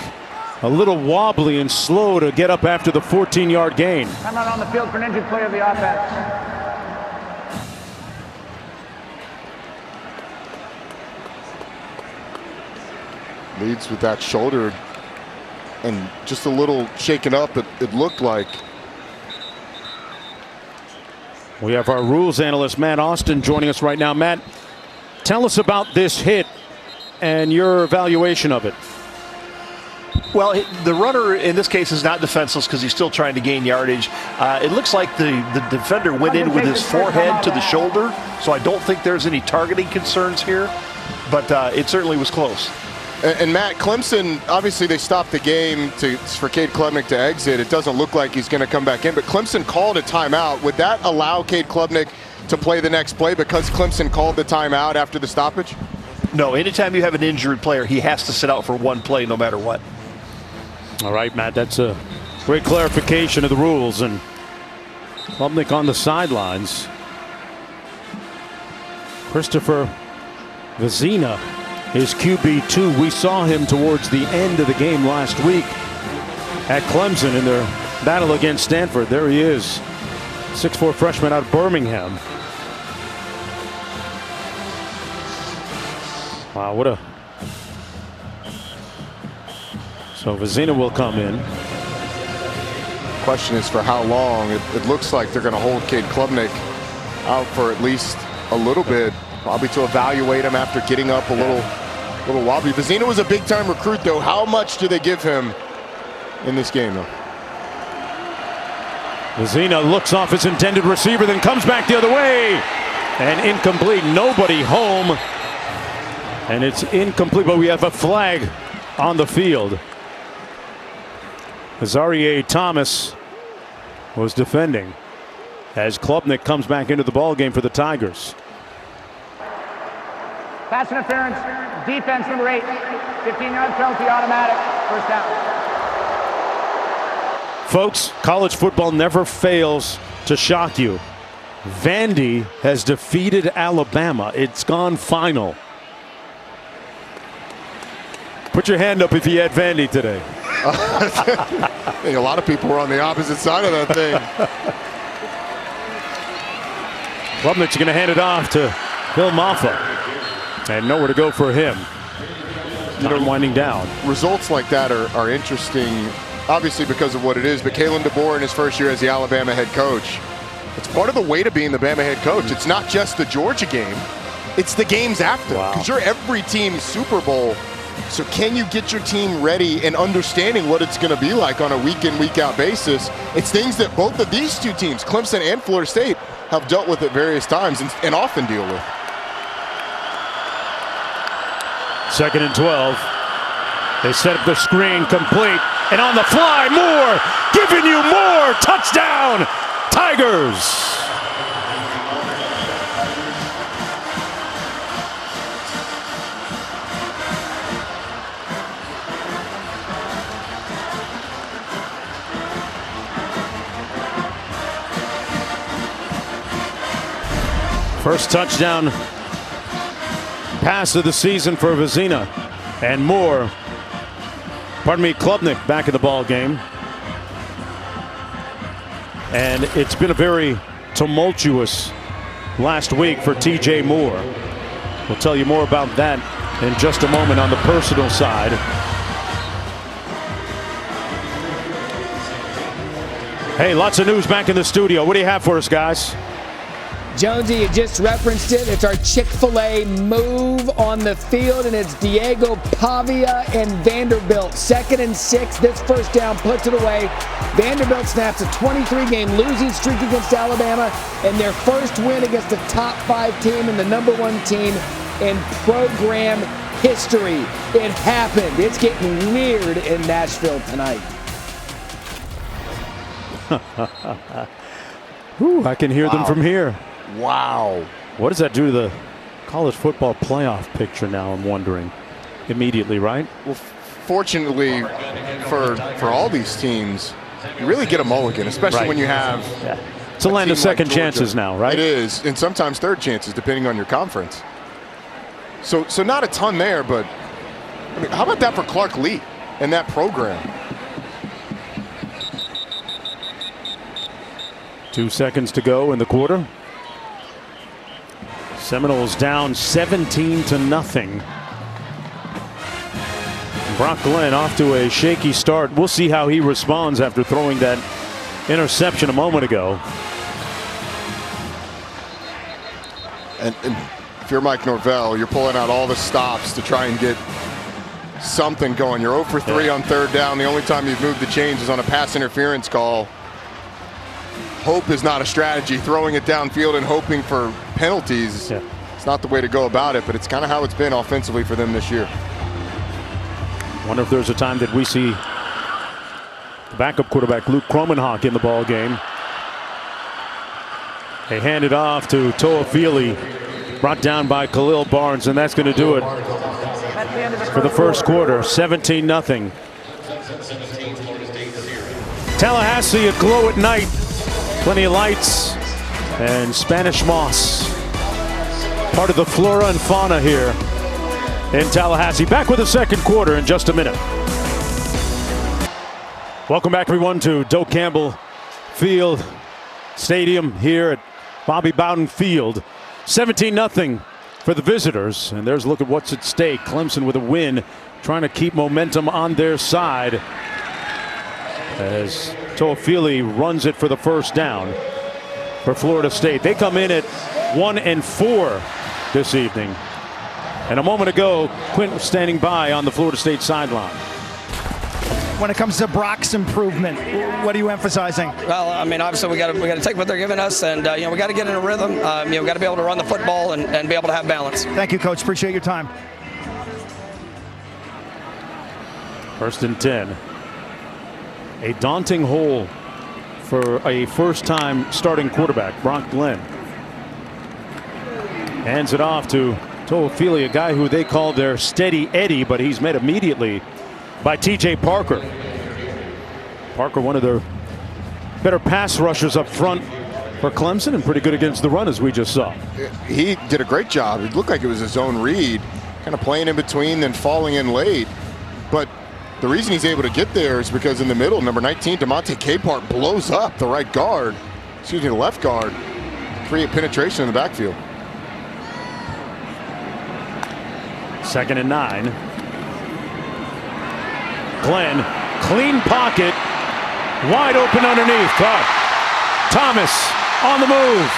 a little wobbly and slow to get up after the 14-yard gain. Come out on the field for an injured player of the offense. Leads with that shoulder and just a little shaken up, it looked like. We have our rules analyst, Matt Austin, joining us right now. Matt, tell us about this hit and your evaluation of it. Well, the runner in this case is not defenseless because he's still trying to gain yardage. It looks like the defender went in with his forehead to the shoulder, so I don't think there's any targeting concerns here, but it certainly was close. And Matt, Clemson, obviously they stopped the game for Cade Klubnik to exit. It doesn't look like he's going to come back in, but Clemson called a timeout. Would that allow Cade Klubnik to play the next play because Clemson called the timeout after the stoppage? No, anytime you have an injured player, he has to sit out for one play no matter what. All right, Matt, that's a great clarification of the rules. And Klubnik on the sidelines. Christopher Vezina is QB2. We saw him towards the end of the game last week at Clemson in their battle against Stanford. There he is, 6'4" freshman out of Birmingham. Wow, what a... So Vezina will come in. Question is for how long. It looks like they're going to hold Cade Klubnik out for at least a little bit, probably to evaluate him after getting up a little wobbly. Vezina was a big-time recruit, though. How much do they give him in this game, though? Vezina looks off his intended receiver, then comes back the other way. And incomplete. Nobody home. And it's incomplete, but we have a flag on the field. Azarie Thomas was defending as Klubnik comes back into the ball game for the Tigers. Pass interference, defense number 8, 15-yard penalty, automatic, first down. Folks, college football never fails to shock you. Vandy has defeated Alabama. It's gone final. Put your hand up if you had Vandy today. I think a lot of people were on the opposite side of that thing. Klubnik's going to hand it off to Bill Maffa. And nowhere to go for him. Time winding down. Results like that are interesting, obviously because of what it is, but Kalen DeBoer in his first year as the Alabama head coach, it's part of the way to being the Bama head coach. It's not just the Georgia game, it's the games after. Because you're every team's Super Bowl. So can you get your team ready and understanding what it's going to be like on a week in, week out basis? It's things that both of these two teams, Clemson and Florida State, have dealt with at various times and often deal with. 2nd and 12. They set up the screen, complete, and on the fly, Moore, giving you more. Touchdown, Tigers. First touchdown pass of the season for Vezina. And Moore, Klubnik back in the ball game. And it's been a very tumultuous last week for TJ Moore. We'll tell you more about that in just a moment on the personal side. Hey, lots of news back in the studio. What do you have for us, guys? Jonesy, you just referenced it. It's our Chick-fil-A move on the field, and it's Diego Pavia and Vanderbilt. 2nd and 6. This first down puts it away. Vanderbilt snaps a 23-game losing streak against Alabama, and their first win against the top 5 team and the number 1 team in program history. It happened. It's getting weird in Nashville tonight. Ooh, I can hear them from here. Wow. What does that do to the college football playoff picture now, I'm wondering? Immediately, right? Well, fortunately for all these teams, you really get a mulligan, especially when you have It's a land of second chances now, right? It is, and sometimes third chances, depending on your conference. So not a ton there, but I mean, how about that for Clark Lee and that program? 2 seconds to go in the quarter. Seminoles down 17-0. Brock Glenn off to a shaky start. We'll see how he responds after throwing that interception a moment ago. And if you're Mike Norvell, you're pulling out all the stops to try and get something going. You're 0 for 3 on 3rd down. The only time you've moved the chains is on a pass interference call. Hope is not a strategy. Throwing it downfield and hoping for penalties, it's not the way to go about it, but it's kind of how it's been offensively for them this year. Wonder if there's a time that we see the backup quarterback Luke Kromenhoek in the ball game. They hand it off to Toafili, brought down by Khalil Barnes, and that's going to do it for the first quarter. 17-0. Tallahassee aglow at night. Plenty of lights and Spanish moss. Part of the flora and fauna here in Tallahassee. Back with the second quarter in just a minute. Welcome back, everyone, to Doak Campbell Field Stadium here at Bobby Bowden Field. 17-0 for the visitors. And there's a look at what's at stake. Clemson with a win, trying to keep momentum on their side as Toafili runs it for the first down for Florida State. They come in at 1-4 this evening. And a moment ago, Quint was standing by on the Florida State sideline. When it comes to Brock's improvement, what are you emphasizing? Well, I mean, obviously we got to take what they're giving us, and we got to get in a rhythm. We got to be able to run the football and be able to have balance. Thank you, Coach. Appreciate your time. 1st and 10. A daunting hole for a first-time starting quarterback, Brock Glenn. Hands it off to Toafili, a guy who they call their steady Eddie, but he's met immediately by T.J. Parker. Parker, one of their better pass rushers up front for Clemson, and pretty good against the run, as we just saw. He did a great job. It looked like it was his own read, kind of playing in between, then falling in late. But the reason he's able to get there is because in the middle, number 19, Demonte Capehart blows up the right guard, excuse me, the left guard, create penetration in the backfield. 2nd and 9. Glenn, clean pocket, wide open underneath. Thomas on the move,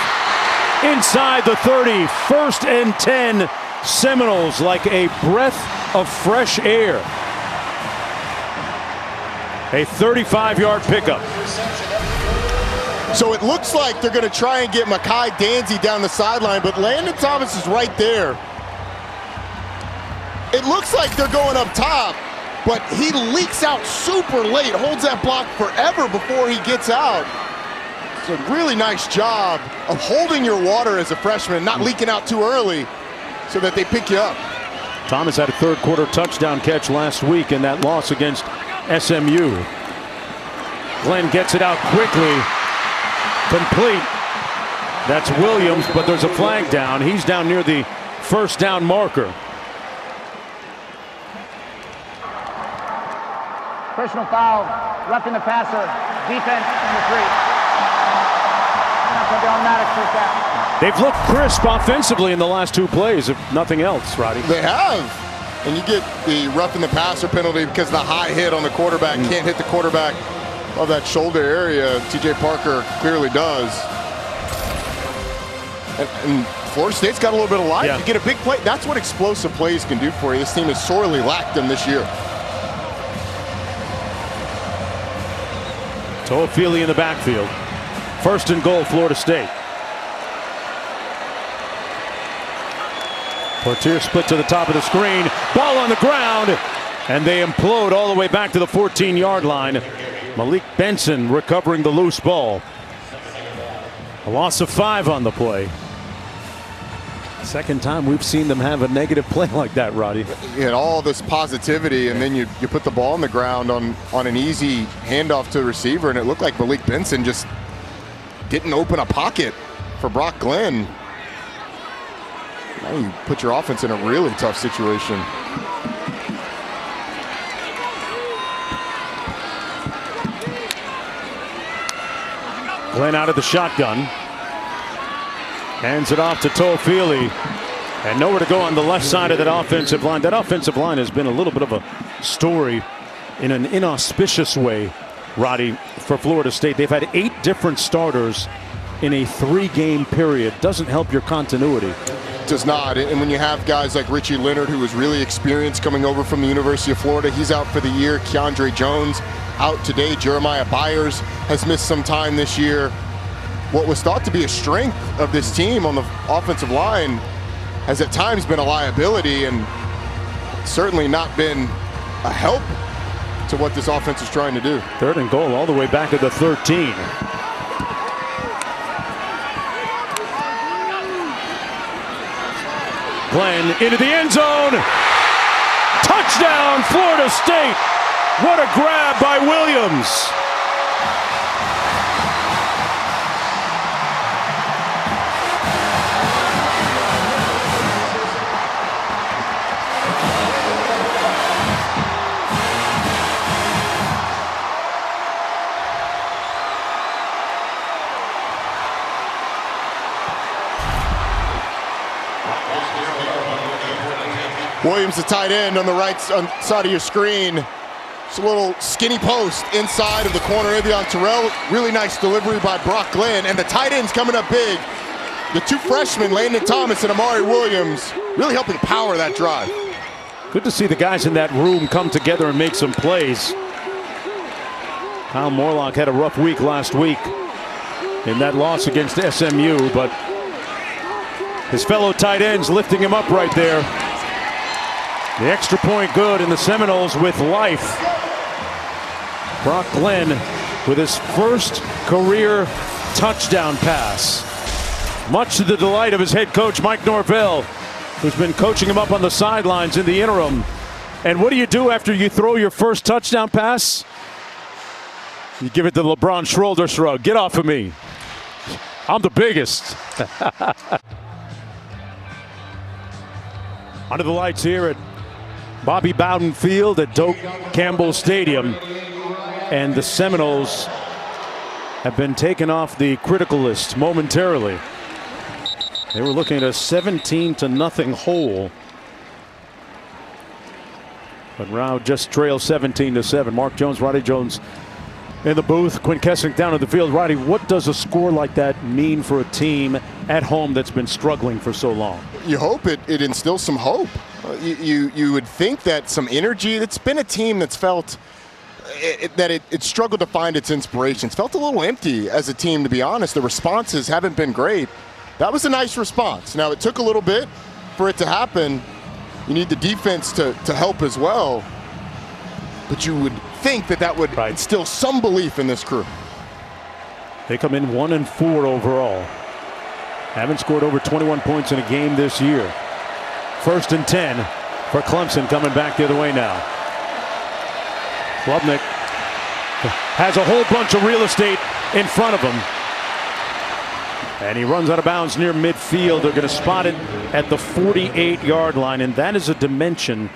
inside the 30. 1st and 10. Seminoles like a breath of fresh air. A 35-yard pickup. So it looks like they're going to try and get Mekhi Danzy down the sideline, but Landon Thomas is right there. It looks like they're going up top, but he leaks out super late, holds that block forever before he gets out. It's a really nice job of holding your water as a freshman, not leaking out too early so that they pick you up. Thomas had a 3rd quarter touchdown catch last week in that loss against SMU. Glenn gets it out quickly, complete. That's Williams, but there's a flag down. He's down near the 1st down marker. Personal foul, roughing the passer, defense number 3. That's going to be automatic first down. They've looked crisp offensively in the last 2 plays, if nothing else, Roddy. They have. And you get the roughing the passer penalty because the high hit on the quarterback can't hit the quarterback of that shoulder area. T.J. Parker clearly does. And Florida State's got a little bit of life. Yeah. You get a big play. That's what explosive plays can do for you. This team has sorely lacked them this year. Toafili in the backfield. 1st and goal, Florida State. Portier split to the top of the screen. Ball on the ground. And they implode all the way back to the 14-yard line. Malik Benson recovering the loose ball. A loss of 5 on the play. 2nd time we've seen them have a negative play like that, Roddy. You had all this positivity, and then you put the ball on the ground on an easy handoff to the receiver, and it looked like Malik Benson just didn't open a pocket for Brock Glenn. Now you put your offense in a really tough situation. Glenn out of the shotgun. Hands it off to Toafili. And nowhere to go on the left side of that offensive line. That offensive line has been a little bit of a story in an inauspicious way, Roddy, for Florida State. They've had 8 different starters in a 3-game period. Doesn't help your continuity. Does not. And when you have guys like Richie Leonard, who was really experienced coming over from the University of Florida, he's out for the year. Keandre Jones out today. Jeremiah Byers has missed some time this year. What was thought to be a strength of this team on the offensive line has at times been a liability, and certainly not been a help to what this offense is trying to do. 3rd and goal all the way back at the 13. Glenn into the end zone. Touchdown, Florida State. What a grab by Williams. Williams, the tight end, on the right side of your screen. It's a little skinny post inside of the corner. Avion Terrell. Really nice delivery by Brock Glenn. And the tight end's coming up big. The 2 freshmen, Landon Thomas and Amari Williams, really helping power that drive. Good to see the guys in that room come together and make some plays. Kyle Morlock had a rough week last week in that loss against SMU, but his fellow tight ends lifting him up right there. The extra point good, and the Seminoles with life. Brock Glenn with his first career touchdown pass. Much to the delight of his head coach, Mike Norvell, who's been coaching him up on the sidelines in the interim. And what do you do after you throw your first touchdown pass? You give it the LeBron shoulder shrug. Get off of me. I'm the biggest. Under the lights here at Bobby Bowden Field at Doak Campbell Stadium. And the Seminoles have been taken off the critical list momentarily. They were looking at a 17-0 hole. But Rao just trails 17-7. Mark Jones, Roddy Jones in the booth. Quinn Kessing down at the field. Roddy, what does a score like that mean for a team at home that's been struggling for so long? You hope it instills some hope. You would think that some energy. It's been a team that's felt that it struggled to find its inspiration. It's felt a little empty as a team, to be honest. The responses haven't been great. That was a nice response. Now, it took a little bit for it to happen. You need the defense to help as well. But you would think that would instill some belief in this crew. They come in 1-4 overall. Haven't scored over 21 points in a game this year. 1st and 10 for Clemson, coming back the other way now. Klubnik has a whole bunch of real estate in front of him. And he runs out of bounds near midfield. They're going to spot it at the 48-yard line. And that is a dimension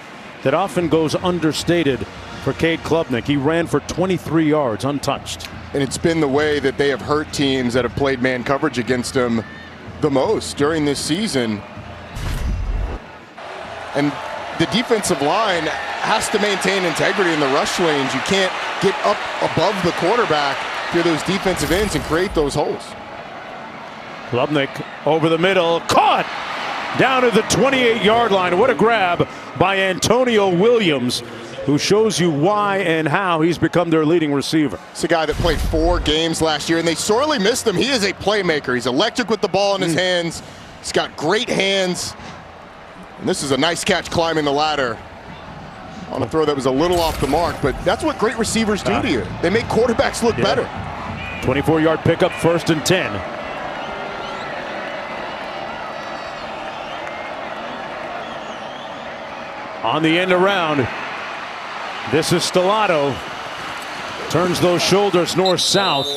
that often goes understated for Cade Klubnik. He ran for 23 yards untouched. And it's been the way that they have hurt teams that have played man coverage against him the most during this season. And the defensive line has to maintain integrity in the rush lanes. You can't get up above the quarterback through those defensive ends and create those holes. Klubnik over the middle, caught down to the 28-yard line. What a grab by Antonio Williams, who shows you why and how he's become their leading receiver. It's a guy that played 4 games last year, and they sorely missed him. He is a playmaker. He's electric with the ball in his hands. He's got great hands. And this is a nice catch climbing the ladder on a throw that was a little off the mark, but that's what great receivers do to you. They make quarterbacks look better. 24-yard pickup, 1st and 10. On the end around, this is Stellato. Turns those shoulders north-south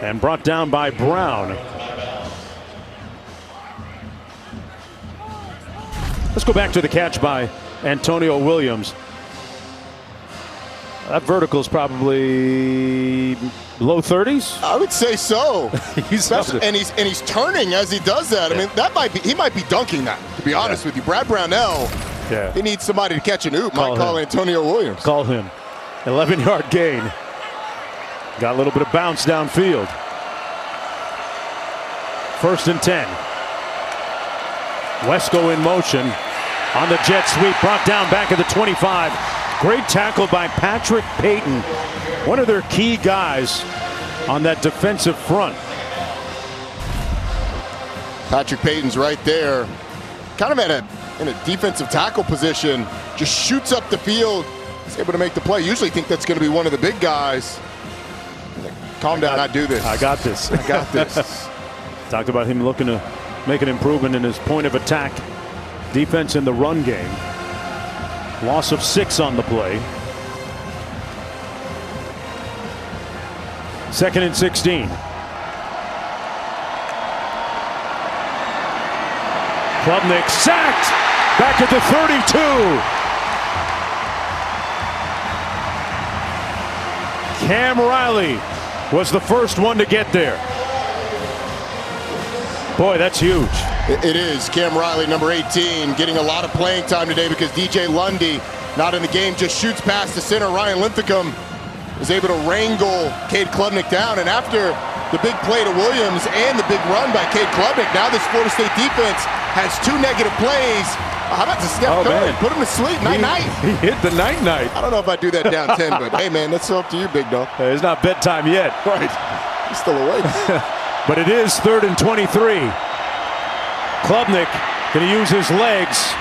and brought down by Brown. Let's go back to the catch by Antonio Williams. That vertical is probably low 30s. I would say so. and he's turning as he does that. I mean, he might be dunking that, to be honest with you. Brad Brownell, he needs somebody to catch an oop. Might call Antonio Williams. Call him. 11-yard gain. Got a little bit of bounce downfield. 1st and 10. Wesco in motion on the jet sweep, brought down back at the 25. Great tackle by Patrick Payton, one of their key guys on that defensive front. Patrick Payton's right there, kind of in a defensive tackle position, just shoots up the field. He's able to make the play. Usually think that's going to be one of the big guys. Calm down, I do this. I got this. I got this. Talked about him looking to make an improvement in his point of attack defense in the run game. Loss of 6 on the play. 2nd and 16. Klubnik sacked back at the 32. Cam Riley was the first one to get there. Boy, that's huge. It is. Cam Riley, number 18, getting a lot of playing time today because DJ Lundy, not in the game, just shoots past the center. Ryan Linthicum is able to wrangle Cade Klubnik down. And after the big play to Williams and the big run by Cade Klubnik, now this Florida State defense has 2 negative plays. How about the Steph Curry? Man. Put him to sleep. Night-night. He hit the night-night. I don't know if I do that down 10, but hey, man, that's up to you, big dog. It's not bedtime yet. Right. He's still awake. But it is 3rd and 23. Klubnik going to use his legs.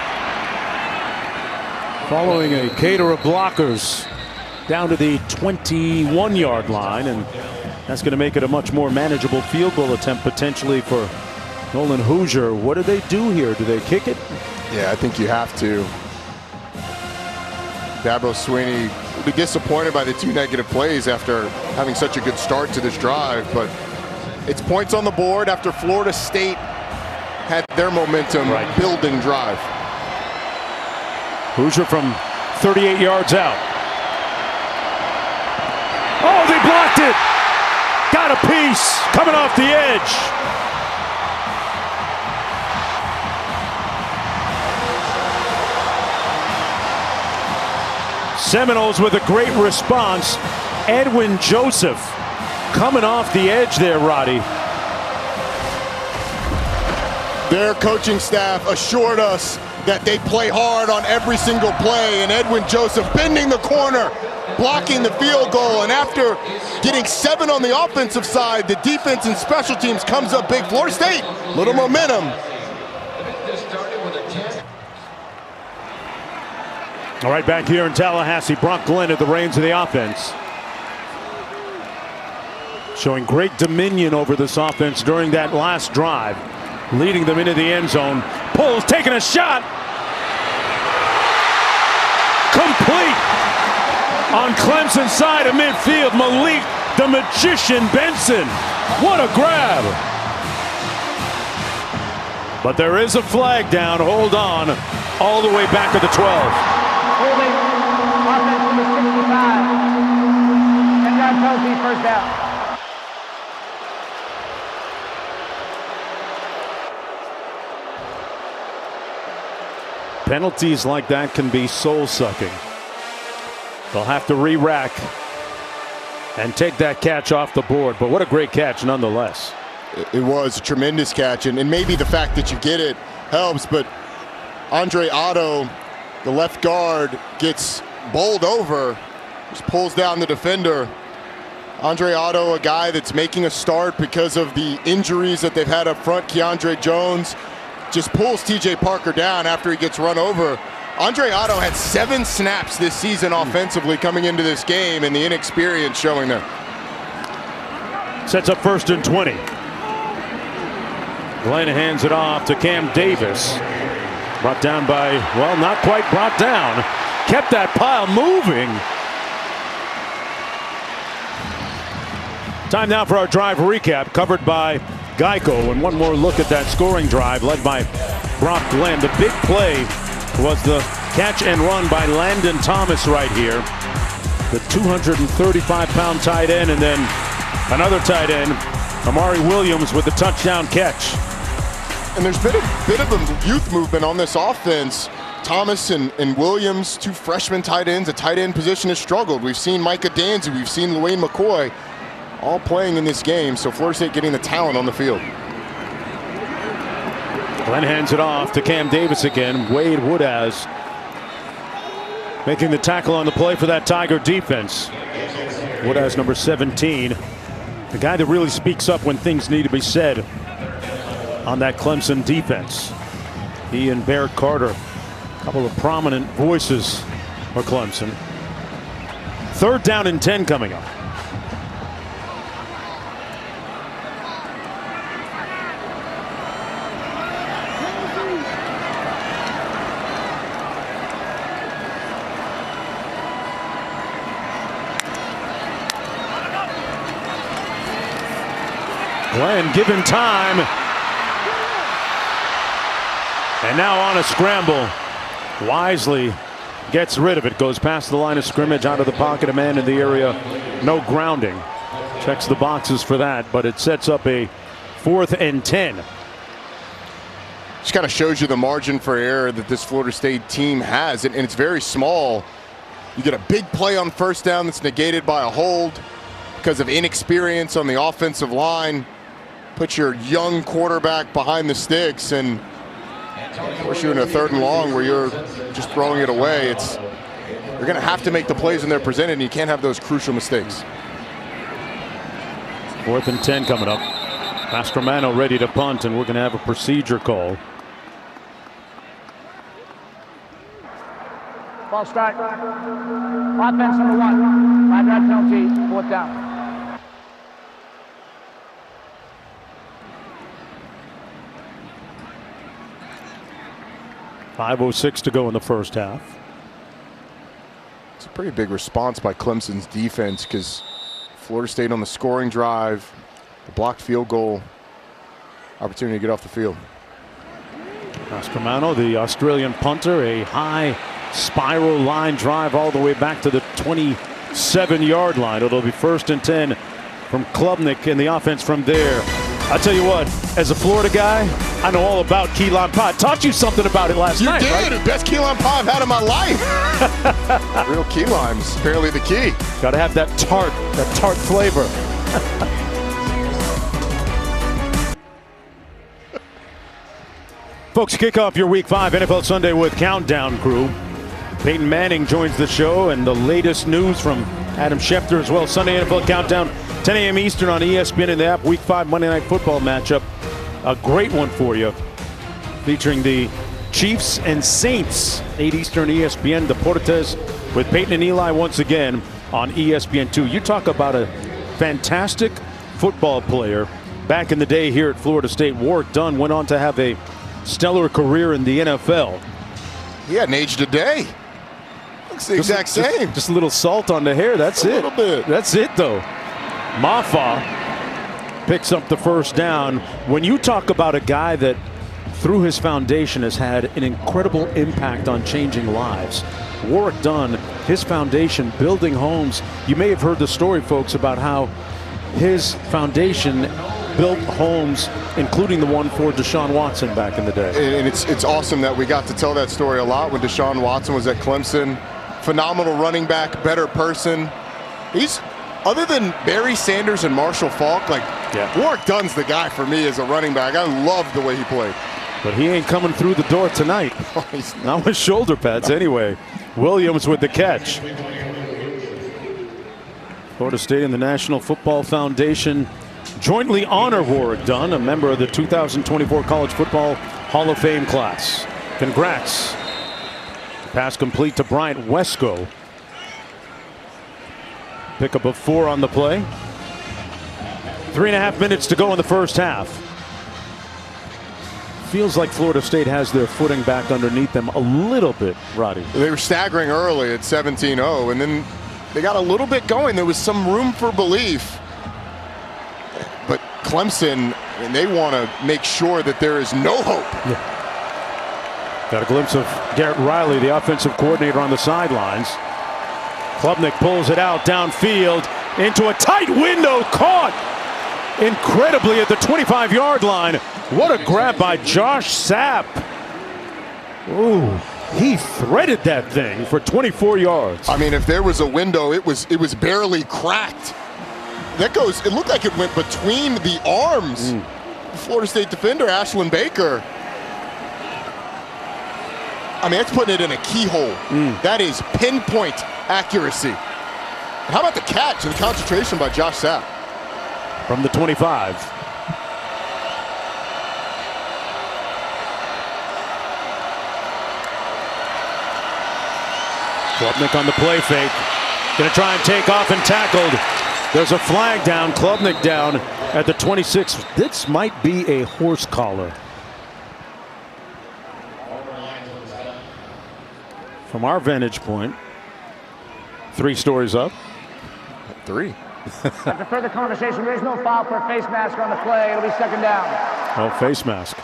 Following a cater of blockers down to the 21-yard line, and that's going to make it a much more manageable field goal attempt potentially for Nolan Hoosier. What do they do here? Do they kick it? Yeah, I think you have to. Dabo Swinney will be disappointed by the 2 negative plays after having such a good start to this drive, but it's points on the board after Florida State had their momentum building drive. Hoosier from 38 yards out. Oh, they blocked it! Got a piece coming off the edge. Seminoles with a great response. Edwin Joseph coming off the edge there, Roddy. Their coaching staff assured us that they play hard on every single play, and Edwin Joseph bending the corner, blocking the field goal, and after getting 7 on the offensive side, the defense and special teams comes up big. Florida State, little momentum. All right, back here in Tallahassee, Brock Glenn at the reins of the offense. Showing great dominion over this offense during that last drive. Leading them into the end zone. Pulls, taking a shot. Complete. On Clemson's side of midfield, Malik the Magician Benson. What a grab. But there is a flag down. Hold on. All the way back at the 12. Holding, offense number 65. 10-yard penalty, first down. Penalties like that can be soul-sucking. They'll have to re-rack and take that catch off the board. But what a great catch nonetheless. It was a tremendous catch, and maybe the fact that you get it helps, but Andre Otto, the left guard, gets bowled over, just pulls down the defender. Andre Otto, a guy that's making a start because of the injuries that they've had up front. Keandre Jones just pulls TJ Parker down after he gets run over. Andre Otto had 7 snaps this season offensively coming into this game, and the inexperience showing there. Sets up 1st and 20. Glenn hands it off to Cam Davis. Brought down by, well, not quite brought down. Kept that pile moving. Time now for our drive recap, covered by Geico. And one more look at that scoring drive led by Brock Glenn. The big play was the catch and run by Landon Thomas right here. The 235-pound tight end, and then another tight end, Amari Williams, with the touchdown catch. And there's been a bit of a youth movement on this offense. Thomas and Williams, 2 freshman tight ends. The tight end position has struggled. We've seen Micah Danzy, we've seen Luane McCoy, all playing in this game. So Florida State getting the talent on the field. Glenn hands it off to Cam Davis again. Wade Woodaz making the tackle on the play for that Tiger defense. Woodaz, number 17. The guy that really speaks up when things need to be said on that Clemson defense. He and Barrett Carter, a couple of prominent voices for Clemson. 3rd down and 10 coming up. Glenn given time. And now on a scramble. Wisely gets rid of it. Goes past the line of scrimmage, out of the pocket, a man in the area. No grounding. Checks the boxes for that, but it sets up a 4th and 10. Just kind of shows you the margin for error that this Florida State team has, and it's very small. You get a big play on 1st down that's negated by a hold because of inexperience on the offensive line. Put your young quarterback behind the sticks, and Of course, you're in a 3rd and long where you're just throwing it away. You're going to have to make the plays when they're presented, and you can't have those crucial mistakes. 4th and 10 coming up. Mastromano ready to punt, and we're going to have a procedure call. Ball start. Offense number 1. 5-yard penalty. 4th down. .506 to go in the first half. It's a pretty big response by Clemson's defense because Florida State on the scoring drive, the blocked field goal, opportunity to get off the field. Mastromano, the Australian punter, a high spiral line drive all the way back to the 27-yard line. It'll be 1st and 10 from Klubnik and the offense from there. I'll tell you what, as a Florida guy, I know all about key lime pie. Taught you something about it last night. You did. Right? Best key lime pie I've had in my life. Real key lime's apparently the key. Got to have that tart flavor. Folks, kick off your Week 5 NFL Sunday with Countdown Crew. Peyton Manning joins the show, and the latest news from Adam Schefter as well. Sunday NFL Countdown, 10 a.m. Eastern on ESPN and the app. Week 5 Monday Night Football matchup. A great one for you, featuring the Chiefs and Saints. 8 Eastern ESPN. Deportes with Peyton and Eli once again on ESPN2. You talk about a fantastic football player back in the day here at Florida State. Warwick Dunn went on to have a stellar career in the NFL. He hadn't aged a day. Looks the exact same. Just a little salt on the hair. That's it. A little bit. That's it, though. Mafa picks up the first down. When you talk about a guy that, through his foundation, has had an incredible impact on changing lives, Warwick Dunn, his foundation, building homes. You may have heard the story, folks, about how his foundation built homes, including the one for Deshaun Watson back in the day. And it's awesome that we got to tell that story a lot when Deshaun Watson was at Clemson. Phenomenal running back, better person. He's, other than Barry Sanders and Marshall Faulk, Warwick Dunn's the guy for me as a running back. I love the way he played. But he ain't coming through the door tonight. Not with shoulder pads anyway. Williams with the catch. Florida State and the National Football Foundation jointly honor Warwick Dunn, a member of the 2024 College Football Hall of Fame class. Congrats. Pass complete to Bryant Wesco. Pickup of 4 on the play. 3.5 minutes to go in the first half. Feels like Florida State has their footing back underneath them a little bit, Roddy. They were staggering early at 17-0, and then they got a little bit going. There was some room for belief. But Clemson, and they want to make sure that there is no hope. Yeah. Got a glimpse of Garrett Riley, the offensive coordinator, on the sidelines. Klubnik pulls it out downfield into a tight window, caught incredibly at the 25-yard line. What a grab by Josh Sapp. Ooh, he threaded that thing for 24 yards. I mean, if there was a window, it was barely cracked. That goes, it looked like it went between the arms. The Florida State defender, Ashlyn Baker. I mean, that's putting it in a keyhole. That is pinpoint accuracy. And how about the catch and the concentration by Josh Sapp? From the 25. Klubnik on the play fake. Gonna try and take off and tackled. There's a flag down. Klubnik down at the 26. This might be a horse collar. From our vantage point, 3 stories up. 3. After further conversation, there is no foul for a face mask on the play. It'll be 2nd down. Oh, face mask.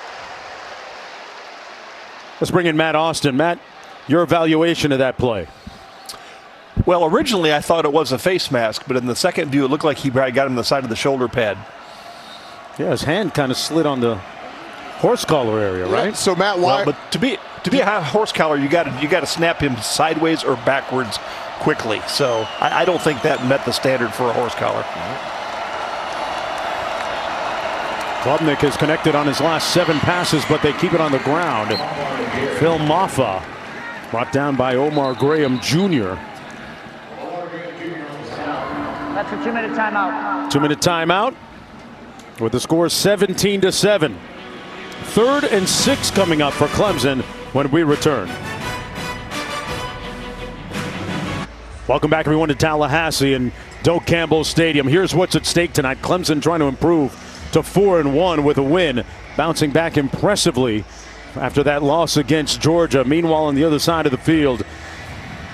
Let's bring in Matt Austin. Matt, your evaluation of that play. Well, originally I thought it was a face mask, but in the second view, it looked like he probably got him on the side of the shoulder pad. Yeah, his hand kind of slid on the horse collar area, right? Yeah, so Matt, why? Well, but to be a horse collar, you got to snap him sideways or backwards quickly. So I don't think that met the standard for a horse collar. Klubnik has connected on his last 7 passes, but they keep it on the ground. Phil Maffa brought down by Omar Graham Jr. That's a 2-minute timeout. 2-minute timeout with the score 17-7. 3rd and 6 coming up for Clemson when we return. Welcome back, everyone, to Tallahassee and Doak Campbell Stadium. Here's what's at stake tonight. Clemson trying to improve to 4-1 with a win, bouncing back impressively after that loss against Georgia. Meanwhile, on the other side of the field,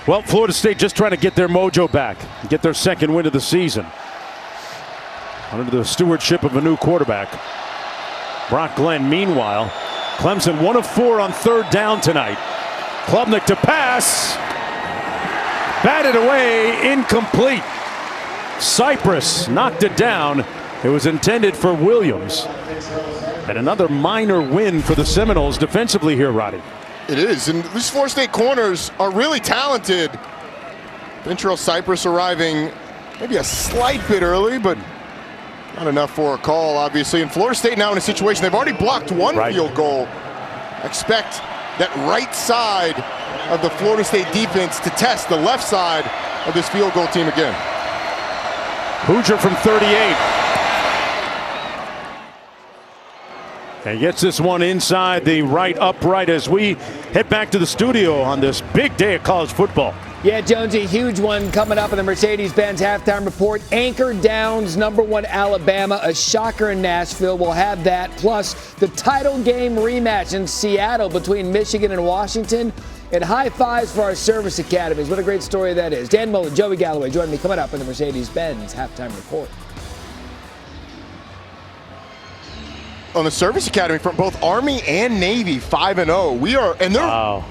well, Florida State just trying to get their mojo back, get their 2nd win of the season under the stewardship of a new quarterback, Brock Glenn. Meanwhile, Clemson 1 of 4 on 3rd down tonight. Klubnik to pass. Batted away, incomplete. Cypress knocked it down. It was intended for Williams. And another minor win for the Seminoles defensively here, Roddy. It is, and these Florida State corners are really talented. Ventrell Cypress arriving maybe a slight bit early, but not enough for a call, obviously. And Florida State now in a situation they've already blocked one field goal. Expect that right side of the Florida State defense to test the left side of this field goal team again. Hoosier from 38. And gets this one inside the right upright as we head back to the studio on this big day of college football. Yeah, Jonesy, huge one coming up in the Mercedes-Benz halftime report. Anchor Downs, #1 Alabama, a shocker in Nashville. We'll have that. Plus the title game rematch in Seattle between Michigan and Washington. And high fives for our service academies. What a great story that is. Dan Mullen, Joey Galloway join me coming up in the Mercedes-Benz halftime report. On the service academy from both Army and Navy, 5-0. We are, and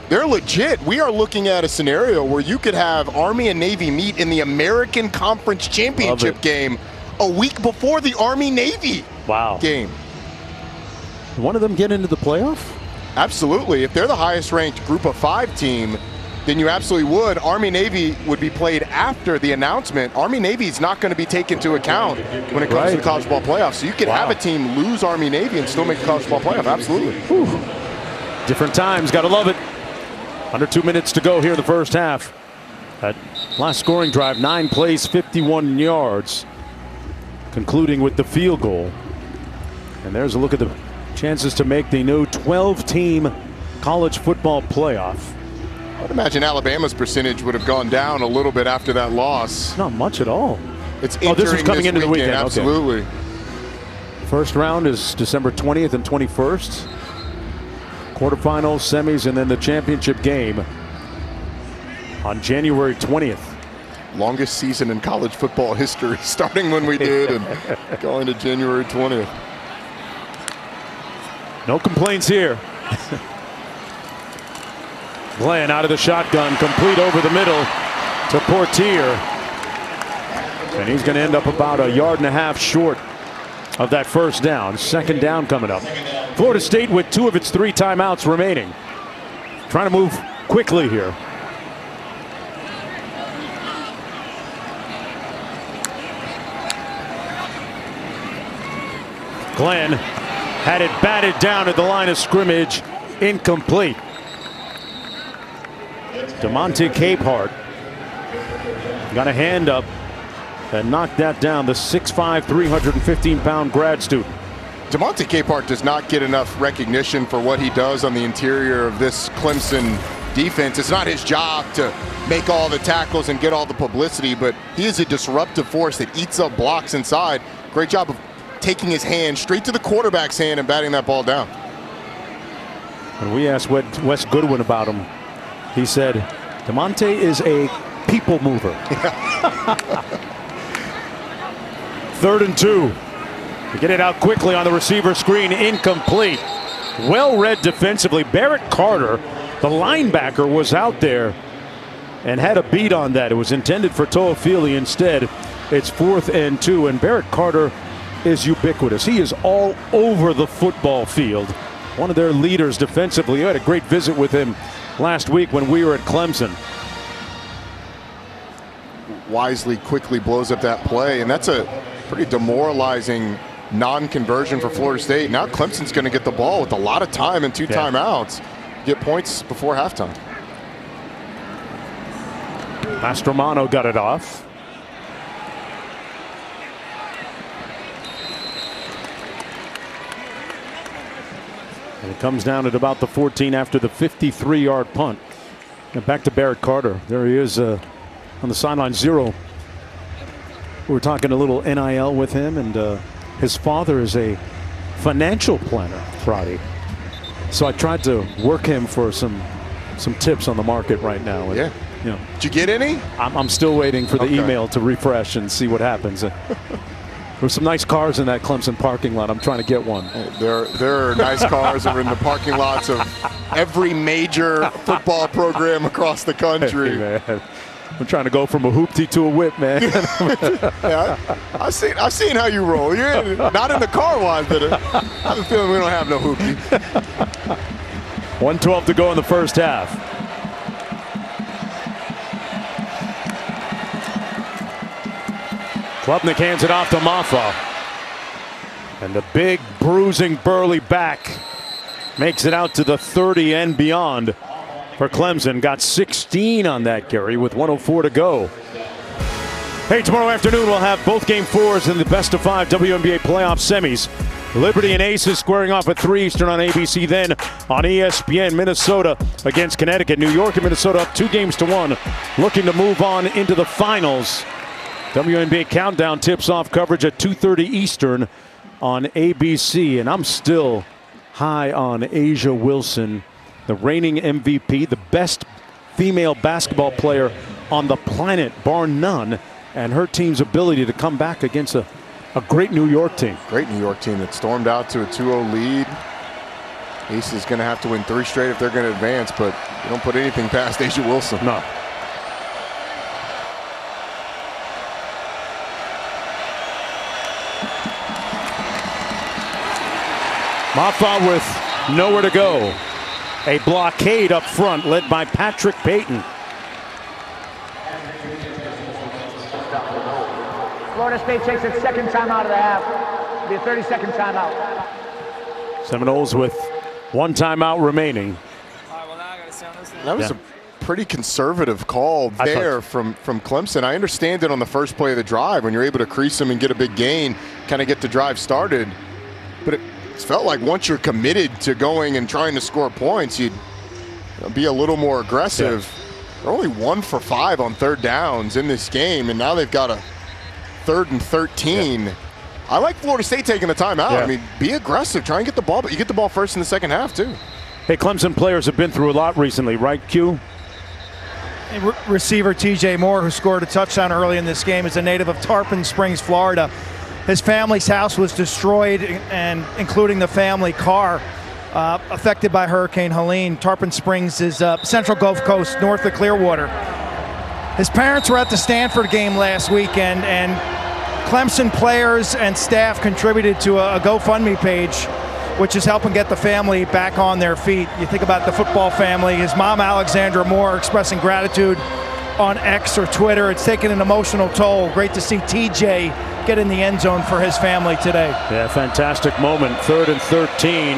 they're legit. We are looking at a scenario where you could have Army and Navy meet in the American Conference Championship game a week before the Army-Navy game. One of them get into the playoff? Absolutely. If they're the highest ranked group of 5 team, then you absolutely would. Army-Navy would be played after the announcement. Army-Navy is not going to be taken into account when it comes to the college football playoff. So you could have a team lose Army-Navy and still make the college football playoff. Absolutely. Whew. Different times. Got to love it. Under 2 minutes to go here in the first half. That last scoring drive, 9 plays, 51 yards, concluding with the field goal. And there's a look at the chances to make the new 12-team college football playoff. I'd imagine Alabama's percentage would have gone down a little bit after that loss. Not much at all. It's this is coming into the weekend. Absolutely. Okay. First round is December 20th and 21st. Quarterfinals, semis, and then the championship game on January 20th. Longest season in college football history, starting when we did and going to January 20th. No complaints here. Glenn out of the shotgun, complete over the middle to Portier. And he's going to end up about 1.5 yards short of that first down. 2nd down coming up. Florida State with 2 of its 3 timeouts remaining. Trying to move quickly here. Glenn had it batted down at the line of scrimmage. Incomplete. DeMonte Capehart got a hand up and knocked that down. The 6'5", 315-pound grad student. DeMonte Capehart does not get enough recognition for what he does on the interior of this Clemson defense. It's not his job to make all the tackles and get all the publicity, but he is a disruptive force that eats up blocks inside. Great job of taking his hand straight to the quarterback's hand and batting that ball down. When we asked Wes Goodwin about him, he said, DeMonte is a people mover. 3rd and 2. To get it out quickly on the receiver screen, incomplete. Well read defensively. Barrett Carter, the linebacker, was out there and had a beat on that. It was intended for Toafili. Instead, it's 4th and 2, and Barrett Carter is ubiquitous. He is all over the football field. One of their leaders defensively. I had a great visit with him last week when we were at Clemson. Wisely quickly blows up that play, and that's a pretty demoralizing non-conversion for Florida State. Now Clemson's going to get the ball with a lot of time and 2 timeouts. Get points before halftime. Mastromano got it off. And it comes down at about the 14 after the 53-yard punt. And back to Barrett Carter. There he is on the sideline, 0. We were talking a little NIL with him, and his father is a financial planner, Friday. So I tried to work him for some tips on the market right now. And, yeah. You know, did you get any? I'm still waiting for the email to refresh and see what happens. There's some nice cars in that Clemson parking lot. I'm trying to get one. There are nice cars that are in the parking lots of every major football program across the country. Hey, man. I'm trying to go from a hoopty to a whip, man. Yeah, I've seen how you roll. You're not in the car wise, but I have a feeling we don't have no hoopty. 1:12 to go in the first half. Klubnik hands it off to Maffa. And the big, bruising, burly back makes it out to the 30 and beyond for Clemson. Got 16 on that carry with 1:04 to go. Hey, tomorrow afternoon we'll have both game 4s in the best-of-5 WNBA playoff semis. Liberty and Aces squaring off at 3 Eastern on ABC. Then on ESPN, Minnesota against Connecticut. New York and Minnesota up 2-1, looking to move on into the finals. WNBA Countdown tips off coverage at 2:30 Eastern on ABC. And I'm still high on Asia Wilson, the reigning MVP, the best female basketball player on the planet, bar none, and her team's ability to come back against a great New York team. Great New York team that stormed out to a 2-0 lead. Ace is going to have to win 3 straight if they're going to advance, but you don't put anything past Asia Wilson. No. Maffa with nowhere to go. A blockade up front led by Patrick Payton. Florida State takes its second timeout of the half. It'll be a 30-second timeout. Seminoles with 1 timeout remaining. That was a pretty conservative call there from Clemson. I understand it on the first play of the drive when you're able to crease them and get a big gain, kind of get the drive started. But it felt like once you're committed to going and trying to score points, you'd be a little more aggressive. Yeah. They're only 1 for 5 on 3rd downs in this game, and now they've got a 3rd and 13. Yeah. I like Florida State taking the timeout. Yeah. I mean, be aggressive, try and get the ball, but you get the ball first in the second half too. Hey, Clemson players have been through a lot recently, right, Q? Receiver TJ Moore, who scored a touchdown early in this game, is a native of Tarpon Springs, Florida. His family's house was destroyed, and including the family car, affected by Hurricane Helene. Tarpon Springs is central Gulf Coast, north of Clearwater. His parents were at the Stanford game last weekend, and Clemson players and staff contributed to a GoFundMe page, which is helping get the family back on their feet. You think about the football family. His mom, Alexandra Moore, expressing gratitude on X or Twitter. It's taken an emotional toll. Great to see TJ get in the end zone for his family today. Yeah, fantastic moment. 3rd and 13.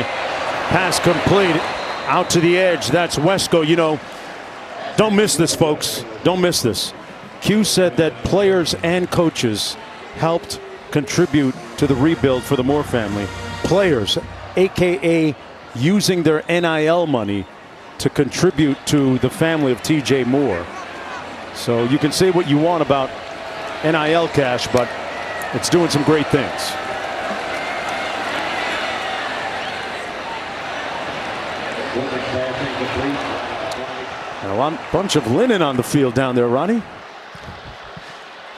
Pass complete. Out to the edge. That's Wesco. You know, don't miss this, folks. Don't miss this. Q said that players and coaches helped contribute to the rebuild for the Moore family. Players, a.k.a. using their NIL money to contribute to the family of TJ Moore. So you can say what you want about NIL cash, but it's doing some great things. And a bunch of linen on the field down there, Ronnie.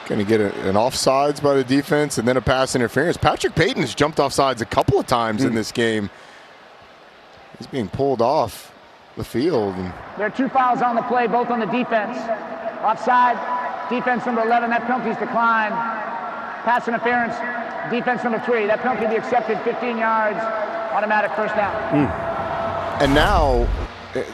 Going to get an offsides by the defense and then a pass interference. Patrick Payton has jumped offsides a couple of times in this game. He's being pulled off the field. There are 2 fouls on the play, both on the defense. Offside, defense number 11, that penalty's declined. Pass interference, defense number 3, that penalty will be accepted, 15 yards, automatic first down. And now,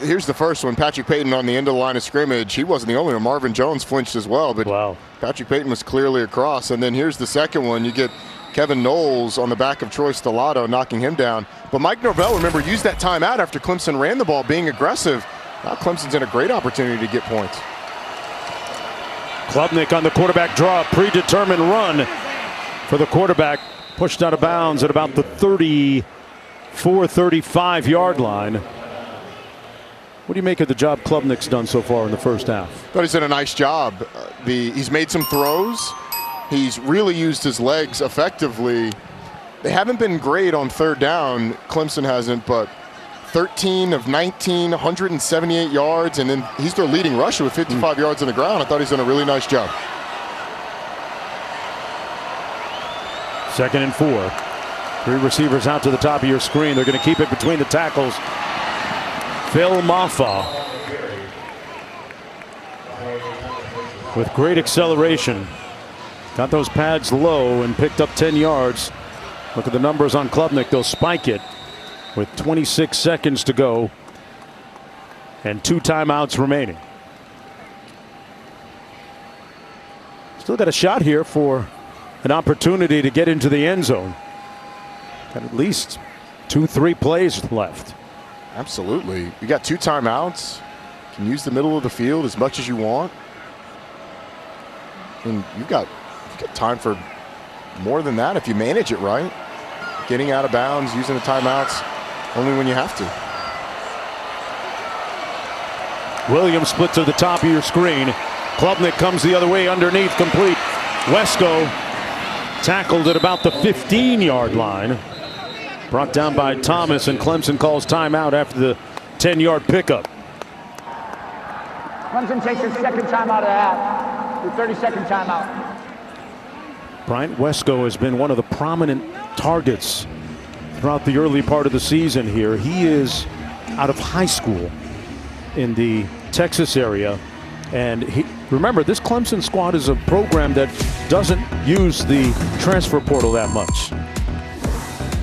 here's the first one. Patrick Payton on the end of the line of scrimmage. He wasn't the only one. Marvin Jones flinched as well, but wow. Patrick Payton was clearly across. And then here's the second one. You get Kevin Knowles on the back of Troy Stellato, knocking him down. But Mike Norvell, remember, used that timeout after Clemson ran the ball, being aggressive. Now Clemson's in a great opportunity to get points. Klubnik on the quarterback draw, predetermined run for the quarterback, pushed out of bounds at about the 34-35 yard line. What do you make of the job Klubnik's done so far in the first half? Thought he's done a nice job. He's made some throws. He's really used his legs effectively. They haven't been great on third down. Clemson hasn't, but 13 of 19, 178 yards, and then he's their leading rusher with 55 yards on the ground. I thought he's done a really nice job. 2nd and 4. 3 receivers out to the top of your screen. They're going to keep it between the tackles. Phil Maffa with great acceleration. Got those pads low and picked up 10 yards. Look at the numbers on Klubnik. They'll spike it with 26 seconds to go and 2 timeouts remaining. Still got a shot here for an opportunity to get into the end zone. Got at least 2-3 plays left. Absolutely. You got 2 timeouts. You can use the middle of the field as much as you want. And you've got time for more than that if you manage it right. Getting out of bounds, using the timeouts only when you have to. Williams split to the top of your screen. Klubnik comes the other way underneath, complete. Wesco tackled at about the 15-yard line. Brought down by Thomas, and Clemson calls timeout after the 10-yard pickup. Clemson takes its second timeout of the half. The 30-second timeout. Bryant Wesco has been one of the prominent targets throughout the early part of the season here. He is out of high school in the Texas area. And remember, this Clemson squad is a program that doesn't use the transfer portal that much.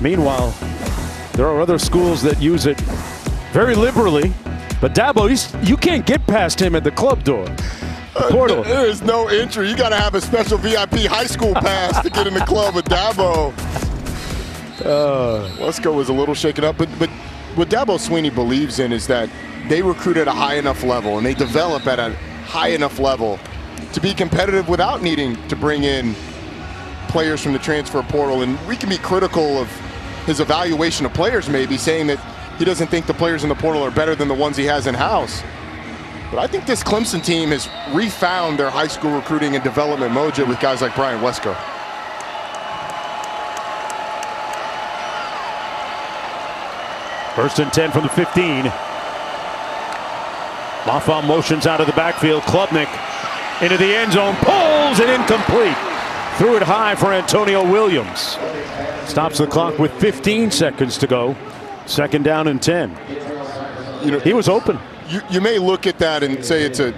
Meanwhile, there are other schools that use it very liberally. But Dabo, you can't get past him at the club door. Portal. There is no entry. You got to have a special VIP high school pass to get in the club with Dabo. Wesco was a little shaken up, but what Dabo Swinney believes in is that they recruit at a high enough level and they develop at a high enough level to be competitive without needing to bring in players from the transfer portal. And we can be critical of his evaluation of players, maybe saying that he doesn't think the players in the portal are better than the ones he has in-house. But I think this Clemson team has refound their high school recruiting and development mojo with guys like Bryant Wesco. First and 10 from the 15. Maffa motions out of the backfield. Klubnik into the end zone, pulls it incomplete. Threw it high for Antonio Williams. Stops the clock with 15 seconds to go. 2nd down and 10. You know, he was open. You may look at that and say it's a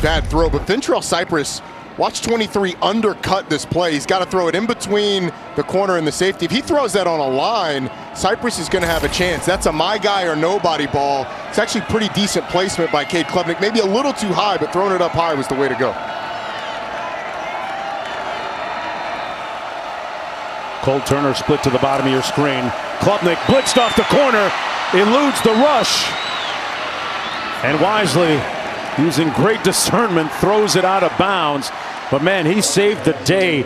bad throw, but Ventrell Cypress, watch 23 undercut this play. He's got to throw it in between the corner and the safety. If he throws that on a line, Cypress is going to have a chance. That's a my guy or nobody ball. It's actually pretty decent placement by Cade Klubnik. Maybe a little too high, but throwing it up high was the way to go. Cole Turner split to the bottom of your screen. Klubnik blitzed off the corner, eludes the rush. And wisely, using great discernment, throws it out of bounds. But man, he saved the day.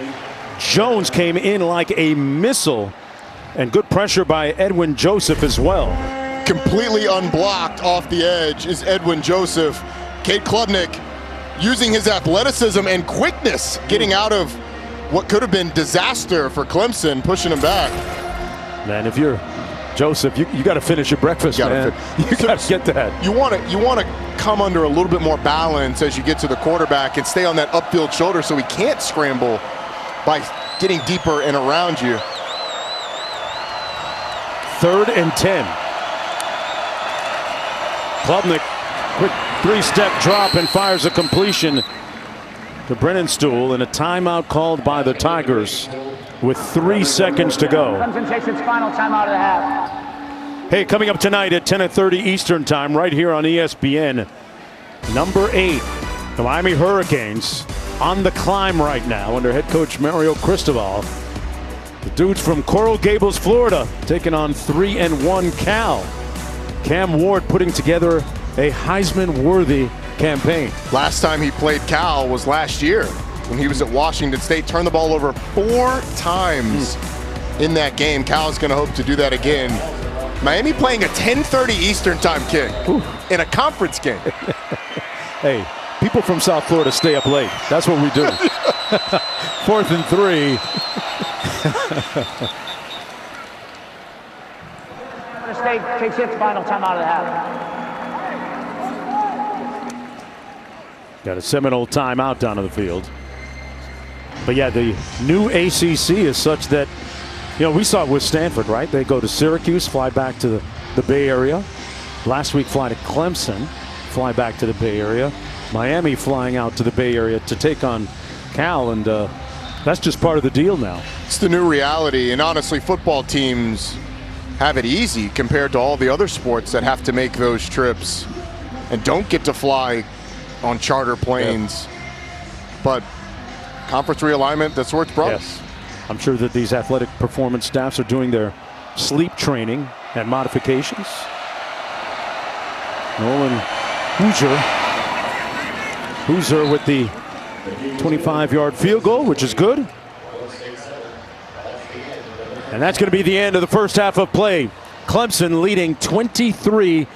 Jones came in like a missile. And good pressure by Edwin Joseph as well. Completely unblocked off the edge is Edwin Joseph. Cade Klubnik using his athleticism and quickness, getting out of what could have been disaster for Clemson, pushing him back. Man, if you're Joseph, you got to finish your breakfast, man. You got to get that. You want to come under a little bit more balance as you get to the quarterback and stay on that upfield shoulder so he can't scramble by getting deeper and around you. 3rd and 10. Klubnik, quick 3-step drop and fires a completion to Brennan Stool, and a timeout called by the Tigers with 3 seconds to go. Clemson takes its final timeout of the half. Hey, coming up tonight at 10:30 Eastern Time, right here on ESPN, number 8, the Miami Hurricanes on the climb right now under head coach Mario Cristobal. The dudes from Coral Gables, Florida, taking on 3-1 Cal. Cam Ward putting together a Heisman-worthy campaign. Last time he played Cal was last year when he was at Washington State. Turned the ball over 4 times in that game. Cal is going to hope to do that again. Miami playing a 10:30 Eastern time kick in a conference game. Hey, people from South Florida stay up late. That's what we do. 4th and 3. The state takes its final time out of the half. Got a Seminole timeout down on the field. But yeah, the new ACC is such that, you know, we saw it with Stanford, right? They go to Syracuse, fly back to the Bay Area. Last week, fly to Clemson, fly back to the Bay Area. Miami flying out to the Bay Area to take on Cal, and that's just part of the deal now. It's the new reality, and honestly, football teams have it easy compared to all the other sports that have to make those trips and don't get to fly on charter planes. But conference realignment, that's where it's brought us. I'm sure that these athletic performance staffs are doing their sleep training and modifications. Nolan Hoosier with the 25-yard field goal, which is good. And that's going to be the end of the first half of play. Clemson leading 23-7,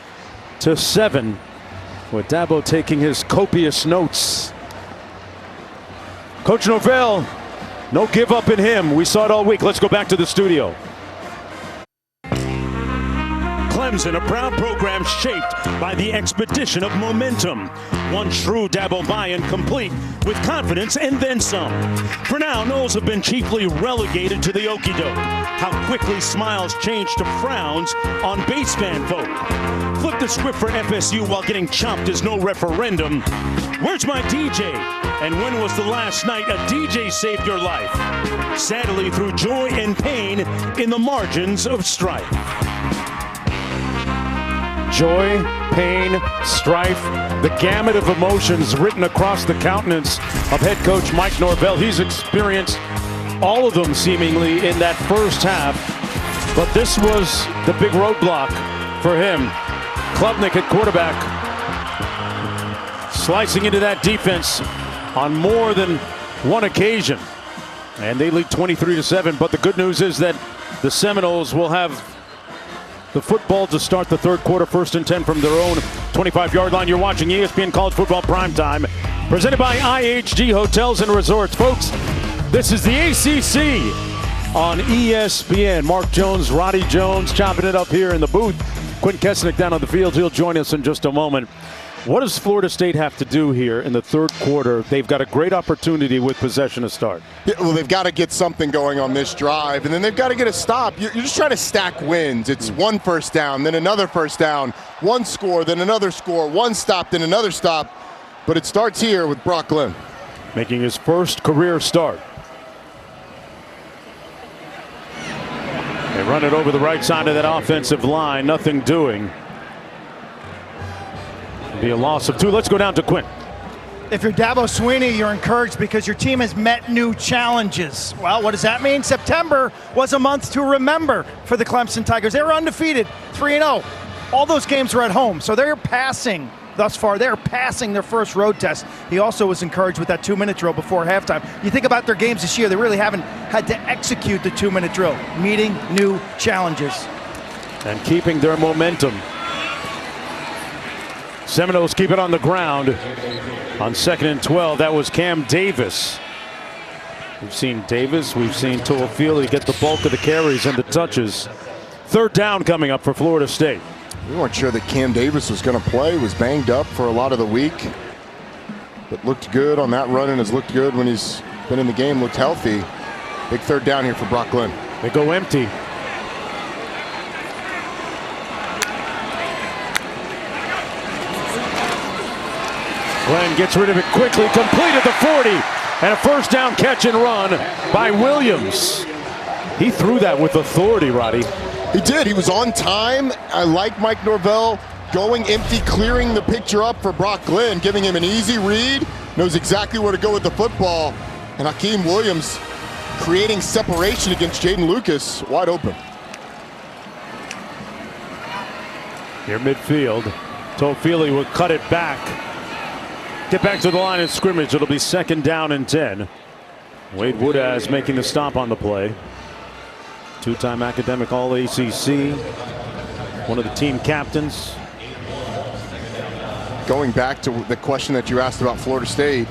with Dabo taking his copious notes. Coach Norvell, no give up in him. We saw it all week. Let's go back to the studio. Clemson, a proud program shaped by the expedition of momentum. One true Dabo buy-in complete with confidence and then some. For now, Noles have been chiefly relegated to the okie-doke. How quickly smiles change to frowns on base fan vote. Flip the script for FSU while getting chopped is no referendum. Where's my DJ? And when was the last night a DJ saved your life? Sadly, through joy and pain in the margins of strife. Joy, pain, strife, the gamut of emotions written across the countenance of head coach Mike Norvell. He's experienced all of them seemingly in that first half, but this was the big roadblock for him. Klubnik at quarterback, slicing into that defense on more than one occasion. And they lead 23-7, but the good news is that the Seminoles will have the football to start the third quarter, 1st and 10 from their own 25-yard line. You're watching ESPN College Football Primetime, presented by IHG Hotels and Resorts. Folks, this is the ACC on ESPN. Mark Jones, Roddy Jones chopping it up here in the booth. Quinn Kesnick down on the field. He'll join us in just a moment. What does Florida State have to do here in the third quarter? They've got a great opportunity with possession to start. Yeah, well, they've got to get something going on this drive, and then they've got to get a stop. You're just trying to stack wins. It's one first down, then another first down, one score, then another score, one stop, then another stop. But it starts here with Brock Glenn. Making his first career start. They run it over the right side of that offensive line. Nothing doing. Be a loss of 2. Let's go down to Quinn. If you're Dabo Swinney, you're encouraged because your team has met new challenges. Well, what does that mean? September was a month to remember for the Clemson Tigers. They were undefeated, 3-0. All those games were at home, so they're passing thus far. They're passing their first road test. He also was encouraged with that 2-minute drill before halftime. You think about their games this year, they really haven't had to execute the 2-minute drill, meeting new challenges. And keeping their momentum. Seminoles keep it on the ground on 2nd and 12. That was Cam Davis. We've seen Davis, we've seen Toafili get the bulk of the carries and the touches. 3rd down coming up for Florida State. We weren't sure that Cam Davis was going to play. Was banged up for a lot of the week, but looked good on that run and has looked good when he's been in the game, looked healthy. Big 3rd down here for Brock Glenn. They go empty. Glenn gets rid of it quickly, complete at the 40, and a 1st down catch and run by Williams. He threw that with authority, Roddy. He did. He was on time. I like Mike Norvell going empty, clearing the picture up for Brock Glenn, giving him an easy read, knows exactly where to go with the football. And Hakeem Williams creating separation against Jaden Lucas, wide open. Here midfield, Toafili will cut it back. Get back to the line of scrimmage. It'll be 2nd down and 10. Wade Woodaz making the stop on the play. Two-time academic All-ACC. One of the team captains. Going back to the question that you asked about Florida State,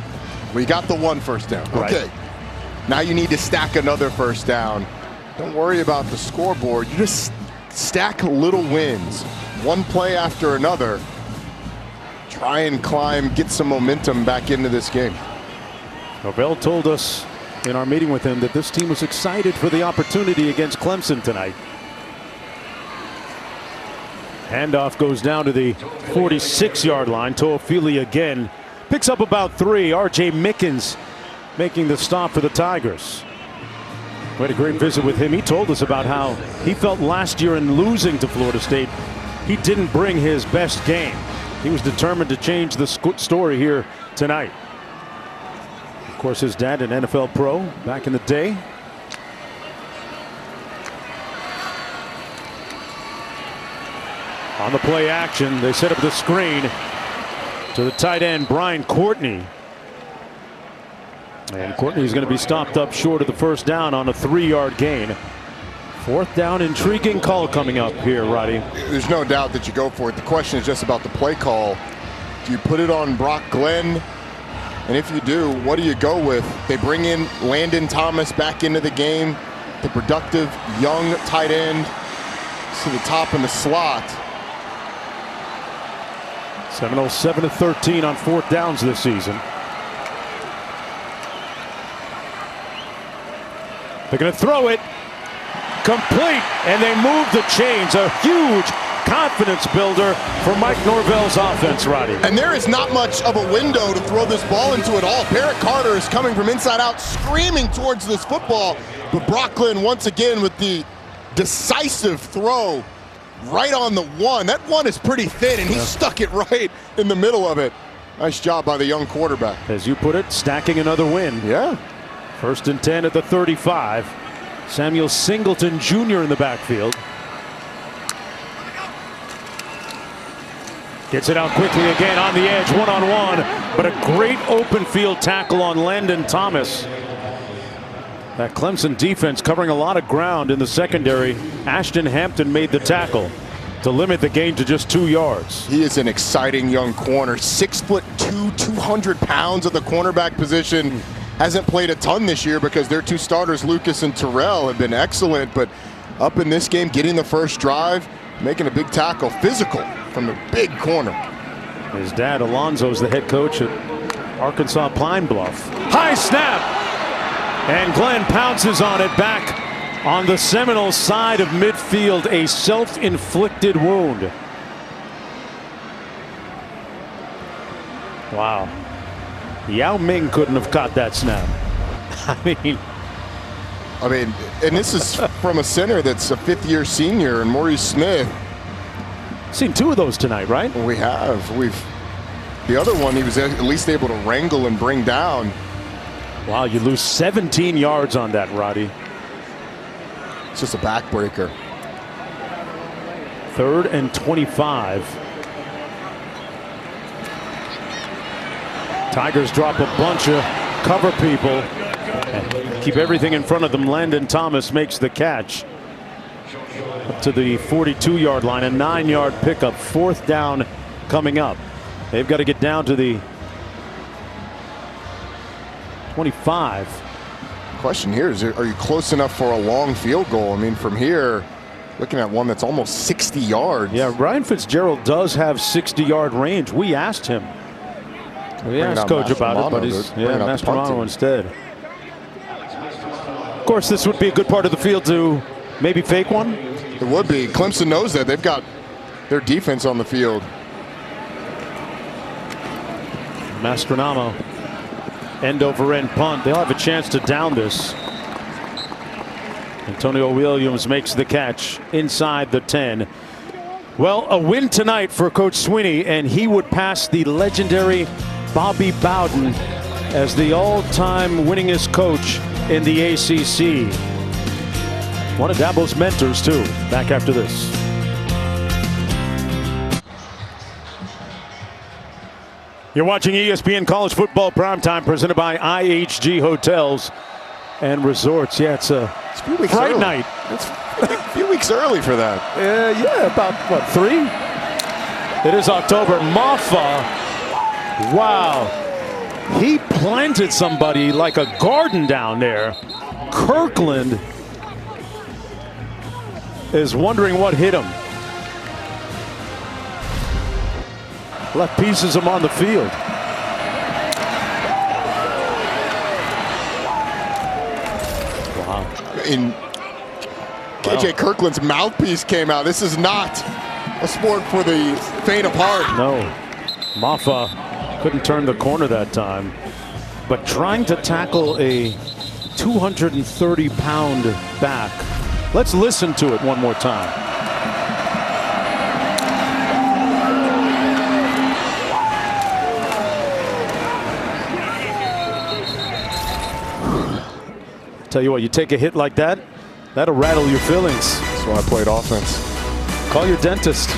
we got the 1 first down. Right. Okay. Now you need to stack another first down. Don't worry about the scoreboard. You just stack little wins, one play after another. Try and climb, get some momentum back into this game. Norvell told us in our meeting with him that this team was excited for the opportunity against Clemson tonight. Handoff goes down to the 46-yard line. Toafili again picks up about 3. R.J. Mickens making the stop for the Tigers. We had a great visit with him. He told us about how he felt last year in losing to Florida State. He didn't bring his best game. He was determined to change the story here tonight. Of course, his dad, an NFL pro back in the day. On the play action, they set up the screen to the tight end, Brian Courtney. And Courtney's going to be stopped up short of the first down on a 3-yard gain. 4th down, intriguing call coming up here, Roddy. There's no doubt that you go for it. The question is just about the play call. Do you put it on Brock Glenn? And if you do, what do you go with? They bring in Landon Thomas back into the game, the productive young tight end to the top in the slot. Seminoles 7-13 on 4th downs this season. They're going to throw it. Complete, and they move the chains. A huge confidence builder for Mike Norvell's offense, Roddy. And there is not much of a window to throw this ball into at all. Barrett Carter is coming from inside out, screaming towards this football. But Brock Glenn once again with the decisive throw right on the 1. That 1 is pretty thin, and he stuck it right in the middle of it. Nice job by the young quarterback. As you put it, stacking another win. Yeah. 1st and 10 at the 35. Samuel Singleton Jr. in the backfield. Gets it out quickly again on the edge, one-on-one, but a great open field tackle on Landon Thomas. That Clemson defense covering a lot of ground in the secondary. Ashton Hampton made the tackle to limit the gain to just 2 yards. He is an exciting young corner. 6'2", 200 pounds at the cornerback position. Hasn't played a ton this year because their 2 starters, Lucas and Terrell, have been excellent. But up in this game, getting the first drive, making a big tackle, physical from the big corner. His dad, Alonzo, is the head coach at Arkansas Pine Bluff. High snap! And Glenn pounces on it back on the Seminoles side of midfield. A self-inflicted wound. Wow. Yao Ming couldn't have caught that snap. I mean, and this is from a center that's a 5th-year senior, and Maurice Smith. Seen 2 of those tonight, right? We have. The other one he was at least able to wrangle and bring down. Wow, you lose 17 yards on that, Roddy. It's just a backbreaker. 3rd and 25. Tigers drop a bunch of cover people and keep everything in front of them. Landon Thomas makes the catch up to the 42-yard line. A 9-yard pickup. 4th down coming up. They've got to get down to the 25. Question here is, are you close enough for a long field goal? I mean, from here, looking at one that's almost 60 yards. Yeah, Ryan Fitzgerald does have 60-yard range. We asked him. We asked Coach about it, but he's Mastromano instead. Of course, this would be a good part of the field to maybe fake one. It would be. Clemson knows that. They've got their defense on the field. Mastromano, end over end punt. They'll have a chance to down this. Antonio Williams makes the catch inside the 10. Well, a win tonight for Coach Sweeney, and he would pass the legendary Bobby Bowden as the all-time winningest coach in the ACC. One of Dabo's mentors, too. Back after this. You're watching ESPN College Football Primetime, presented by IHG Hotels and Resorts. Yeah, it's a Fright night. It's a few weeks early for that. Yeah, about, what, 3? It is October. Maffa, wow. He planted somebody like a garden down there. Kirkland is wondering what hit him. Left pieces him on the field. Wow. In KJ Kirkland's mouthpiece came out. This is not a sport for the faint of heart. No. Maffa couldn't turn the corner that time. But trying to tackle a 230-pound back. Let's listen to it one more time. Tell you what, you take a hit like that, that'll rattle your feelings. That's why I played offense. Call your dentist.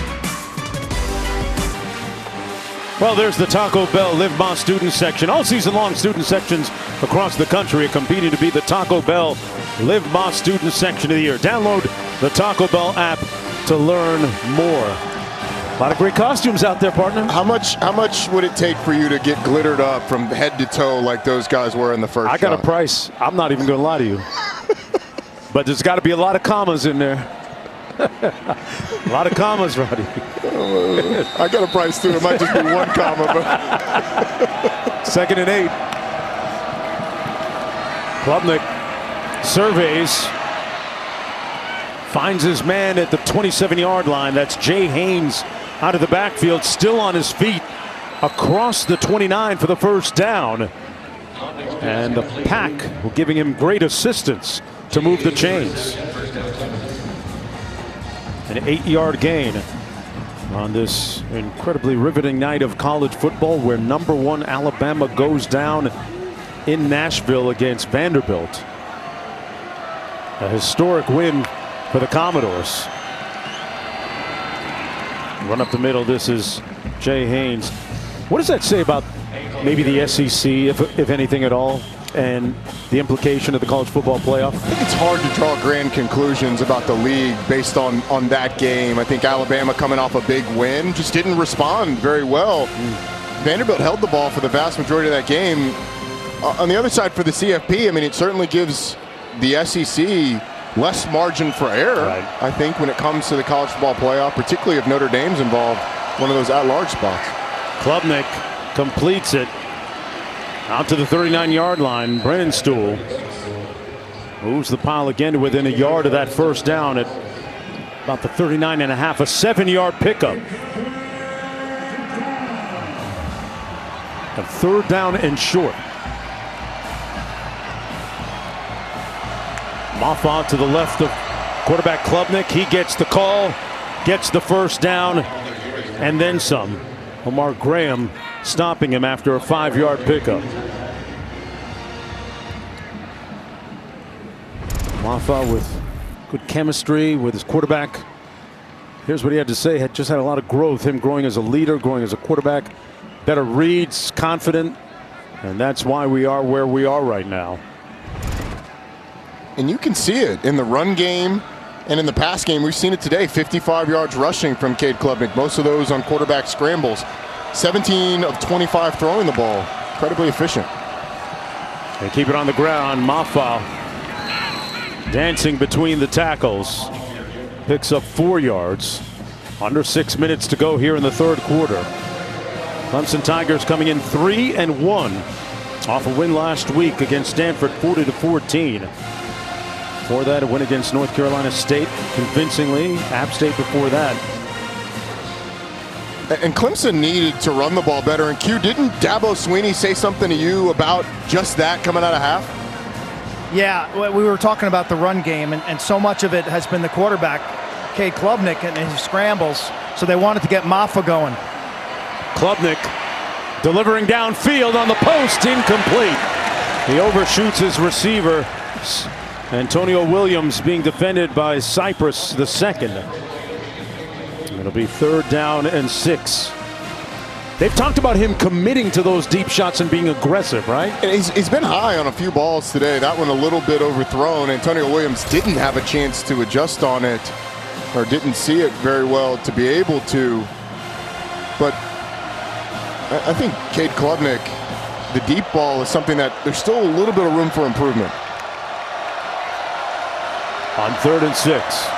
Well, there's the Taco Bell Live Más student section. All season long, student sections across the country are competing to be the Taco Bell Live Más student section of the year. Download the Taco Bell app to learn more. A lot of great costumes out there, partner. How much would it take for you to get glittered up from head to toe like those guys were in the first I got shot? a price. I'm not even going to lie to you. But there's got to be a lot of commas in there. A lot of commas, Roddy. I got a price too. It might just be one comma, but 2nd and 8. Klubnik surveys. Finds his man at the 27-yard line. That's Jay Haynes out of the backfield, still on his feet across the 29 for the first down. And the pack were giving him great assistance to move the chains. An 8-yard gain on this incredibly riveting night of college football, where #1 Alabama goes down in Nashville against Vanderbilt. A historic win for the Commodores. Run up the middle. This is Jay Haynes. What does that say about maybe the SEC, if anything at all, and the implication of the college football playoff? I think it's hard to draw grand conclusions about the league based on that game. I think Alabama, coming off a big win, just didn't respond very well. Vanderbilt held the ball for the vast majority of that game. On the other side, for the CFP, I mean, it certainly gives the SEC less margin for error, right, I think, when it comes to the college football playoff, particularly if Notre Dame's involved, one of those at-large spots. Klubnik completes it out to the 39-yard line. Brennan Stool moves the pile again to within a yard of that first down at about the 39.5, a 7-yard pickup. A 3rd down and short. Maffa to the left of quarterback Klubnik. He gets the call, gets the first down, and then some. Omar Graham stopping him after a 5-yard pickup. Maffa with good chemistry with his quarterback. Here's what he had to say. Had just had a lot of growth. Him growing as a leader, growing as a quarterback. Better reads, confident. And that's why we are where we are right now. And you can see it in the run game and in the pass game. We've seen it today. 55 yards rushing from Cade Klubnik. Most of those on quarterback scrambles. 17 of 25 throwing the ball. Incredibly efficient. They keep it on the ground. Maffa dancing between the tackles. Picks up 4 yards. Under 6 minutes to go here in the 3rd quarter. Clemson Tigers coming in 3-1 off a win last week against Stanford, 40-14. Before that, a win against North Carolina State convincingly. App State before that. And Clemson needed to run the ball better. And Q, didn't Dabo Swinney say something to you about just that coming out of half? Yeah, we were talking about the run game, and so much of it has been the quarterback, Cade Klubnik, and his scrambles. So they wanted to get Maffa going. Klubnik delivering downfield on the post, incomplete. He overshoots his receiver Antonio Williams being defended by Cypress the second. It'll be 3rd down and 6. They've talked about him committing to those deep shots and being aggressive, right? And he's been high on a few balls today. That one a little bit overthrown. Antonio Williams didn't have a chance to adjust on it, or didn't see it very well to be able to. But I think Cade Klubnik, the deep ball is something that there's still a little bit of room for improvement. On 3rd and 6.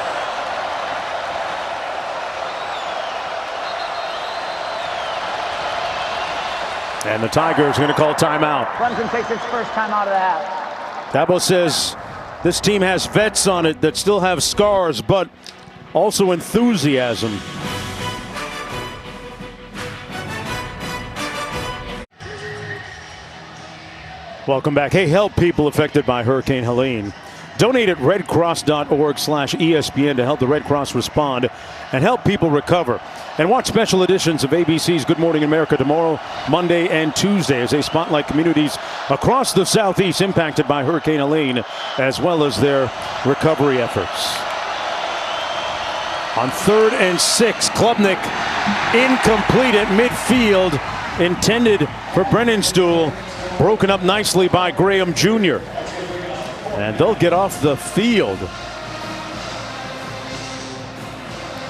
And the Tigers are going to call timeout. Clemson takes its first timeout of the half. Dabo says this team has vets on it that still have scars, but also enthusiasm. Welcome back. Hey, help people affected by Hurricane Helene. Donate at redcross.org/ESPN to help the Red Cross respond and help people recover. And watch special editions of ABC's Good Morning America tomorrow, Monday, and Tuesday as they spotlight communities across the Southeast impacted by Hurricane Helene, as well as their recovery efforts. On 3rd and 6, Klubnik incomplete at midfield, intended for Brennan Stool, broken up nicely by Graham Jr. And they'll get off the field.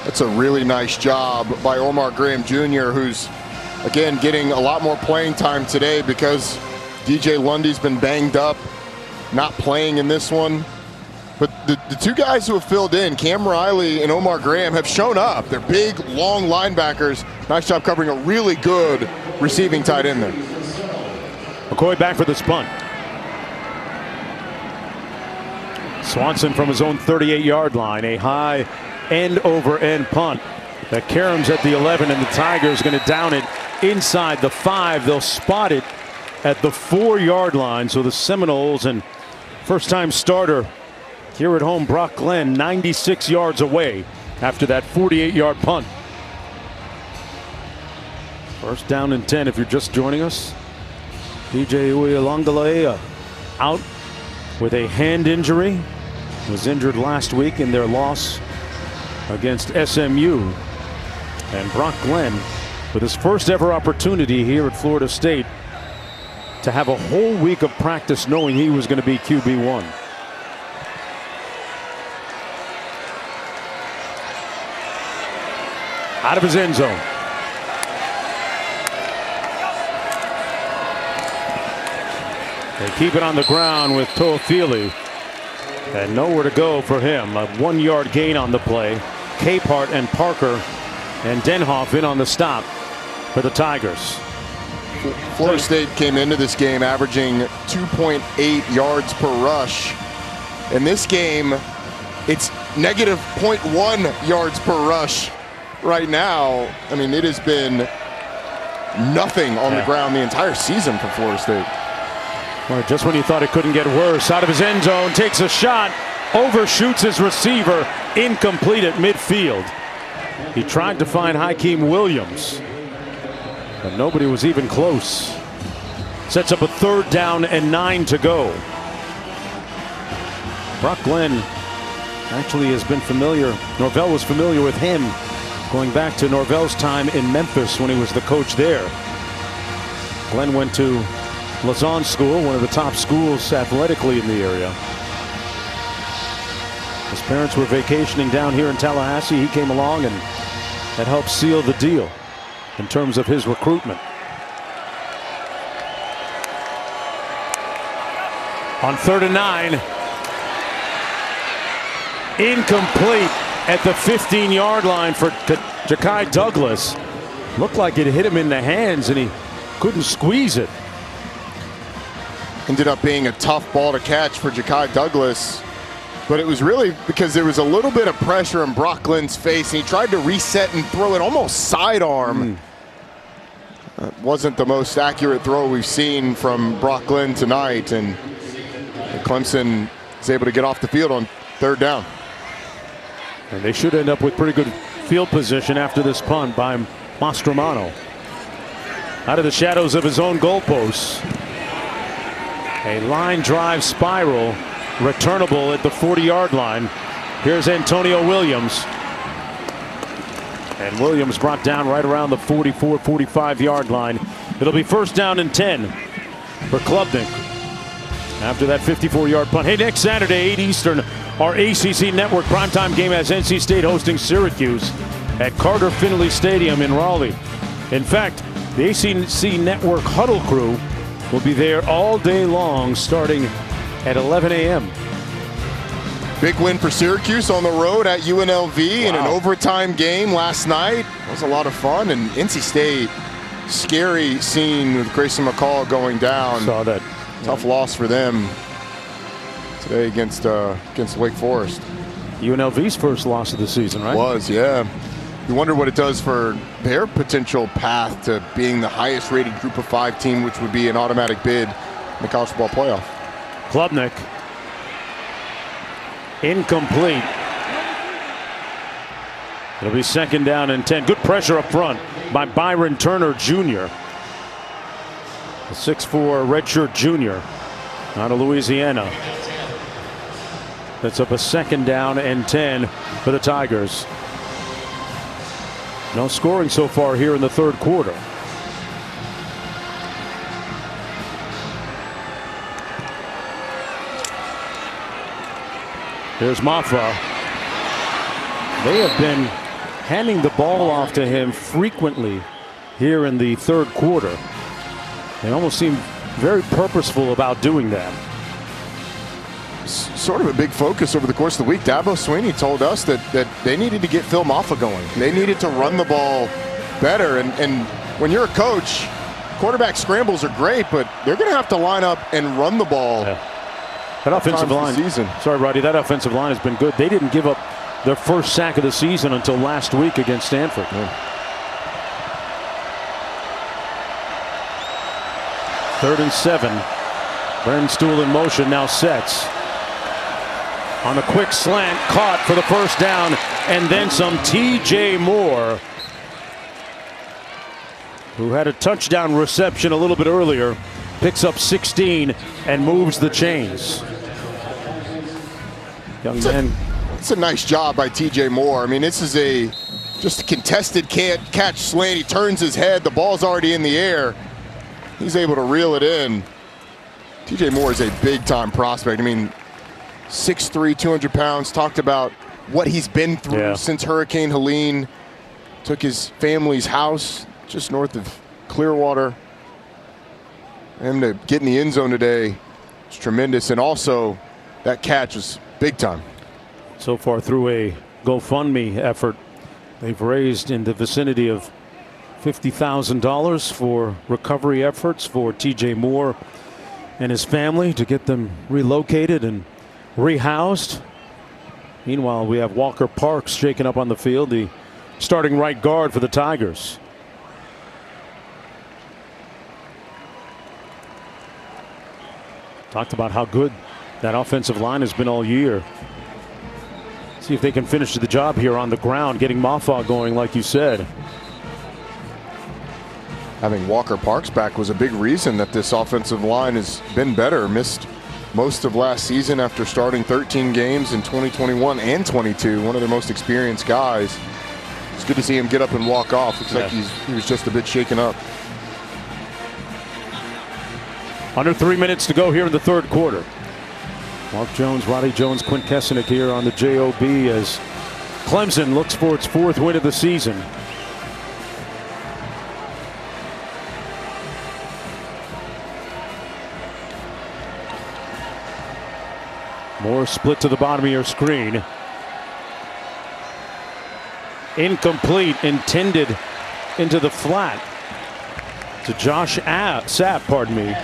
That's a really nice job by Omar Graham Jr., who's, again, getting a lot more playing time today because DJ Lundy's been banged up, not playing in this one. But the two guys who have filled in, Cam Riley and Omar Graham, have shown up. They're big, long linebackers. Nice job covering a really good receiving tight end there. McCoy back for the punt. Swanson from his own 38-yard line, a high end-over-end punt. The Karams at the 11, and the Tigers going to down it inside the 5. They'll spot it at the 4-yard line. So the Seminoles and first-time starter here at home, Brock Glenn, 96 yards away after that 48-yard punt. First down and 10 if you're just joining us. DJ Uiagalelei out with a hand injury. Was injured last week in their loss against SMU. And Brock Glenn with his first ever opportunity here at Florida State to have a whole week of practice knowing he was going to be QB1. Out of his end zone. They keep it on the ground with Toafili. And nowhere to go for him. A 1-yard gain on the play. Capehart and Parker and Denhoff in on the stop for the Tigers. Florida State came into this game averaging 2.8 yards per rush. In this game, it's negative 0.1 yards per rush right now. I mean, it has been nothing on the ground the entire season for Florida State. Well, just when you thought it couldn't get worse, out of his end zone, takes a shot, overshoots his receiver, incomplete at midfield. He tried to find Hakeem Williams, but nobody was even close. Sets up a 3rd down and 9 to go. Brock Glenn actually has been familiar. Norvell was familiar with him going back to Norvell's time in Memphis when he was the coach there. Glenn went to Lausanne School, one of the top schools athletically in the area. His parents were vacationing down here in Tallahassee. He came along and that helped seal the deal in terms of his recruitment. On 3rd and 9. Incomplete at the 15-yard line for Ja'Kai Douglas. Looked like it hit him in the hands and he couldn't squeeze it. Ended up being a tough ball to catch for Ja'Kai Douglas, but it was really because there was a little bit of pressure in Brock Glenn's face, and he tried to reset and throw it almost sidearm. Wasn't the most accurate throw we've seen from Brock Glenn tonight, and Clemson is able to get off the field on 3rd down. And they should end up with pretty good field position after this punt by Mastromano. Out of the shadows of his own goalposts. A line drive spiral returnable at the 40-yard line. Here's Antonio Williams. And Williams brought down right around the 44, 45-yard line. It'll be first down and 10 for Klubnik after that 54-yard punt. Hey, next Saturday, 8 Eastern, our ACC Network primetime game has NC State hosting Syracuse at Carter Finley Stadium in Raleigh. In fact, the ACC Network huddle crew will be there all day long starting at 11 a.m. Big win for Syracuse on the road at UNLV in an overtime game last night. It was a lot of fun. And NC State, scary scene with Grayson McCall going down. Saw that. Tough loss for them today against Wake Forest. UNLV's first loss of the season, right? Was, yeah. You wonder what it does for their potential path to being the highest rated Group of 5 team, which would be an automatic bid in the college football playoff. Klubnik. Incomplete. It'll be second down and 10. Good pressure up front by Byron Turner Jr. The 6'4" redshirt junior out of Louisiana. That's up a second down and 10 for the Tigers. No scoring so far here in the third quarter. Here's Maffa. They have been handing the ball off to him frequently here in the third quarter. They almost seem very purposeful about doing that. Sort of a big focus over the course of the week. Dabo Swinney told us that they needed to get Phil Maffa going. They needed to run the ball better. And when you're a coach, quarterback scrambles are great, but they're going to have to line up and run the ball. Yeah. That offensive line, sorry, Roddy, that offensive line has been good. They didn't give up their first sack of the season until last week against Stanford. Yeah. Third and 7. Brennan Stool in motion, now sets. On a quick slant, caught for the first down, and then some. T.J. Moore, who had a touchdown reception a little bit earlier, picks up 16 and moves the chains. Young man. It's a nice job by T.J. Moore. I mean, this is just a contested catch slant. He turns his head. The ball's already in the air. He's able to reel it in. T.J. Moore is a big-time prospect. I mean, 6'3", 200 pounds. Talked about what he's been through since Hurricane Helene. Took his family's house just north of Clearwater. Him to get in the end zone today is tremendous. And also, that catch was big time. So far through a GoFundMe effort, they've raised in the vicinity of $50,000 for recovery efforts for T.J. Moore and his family to get them relocated and rehoused. Meanwhile, we have Walker Parks shaken up on the field, the starting right guard for the Tigers. Talked about how good that offensive line has been all year. See if they can finish the job here on the ground, getting Maffa going, like you said. Having Walker Parks back was a big reason that this offensive line has been better. Missed most of last season after starting 13 games in 2021 and 22. One of their most experienced guys. It's good to see him get up and walk off. Looks like he was just a bit shaken up. Under 3 minutes to go here in the third quarter. Mark Jones, Roddy Jones, Quint Kessenich here on the JOB as Clemson looks for its 4th win of the season. More split to the bottom of your screen. Incomplete, intended into the flat to Josh Sapp, pardon me.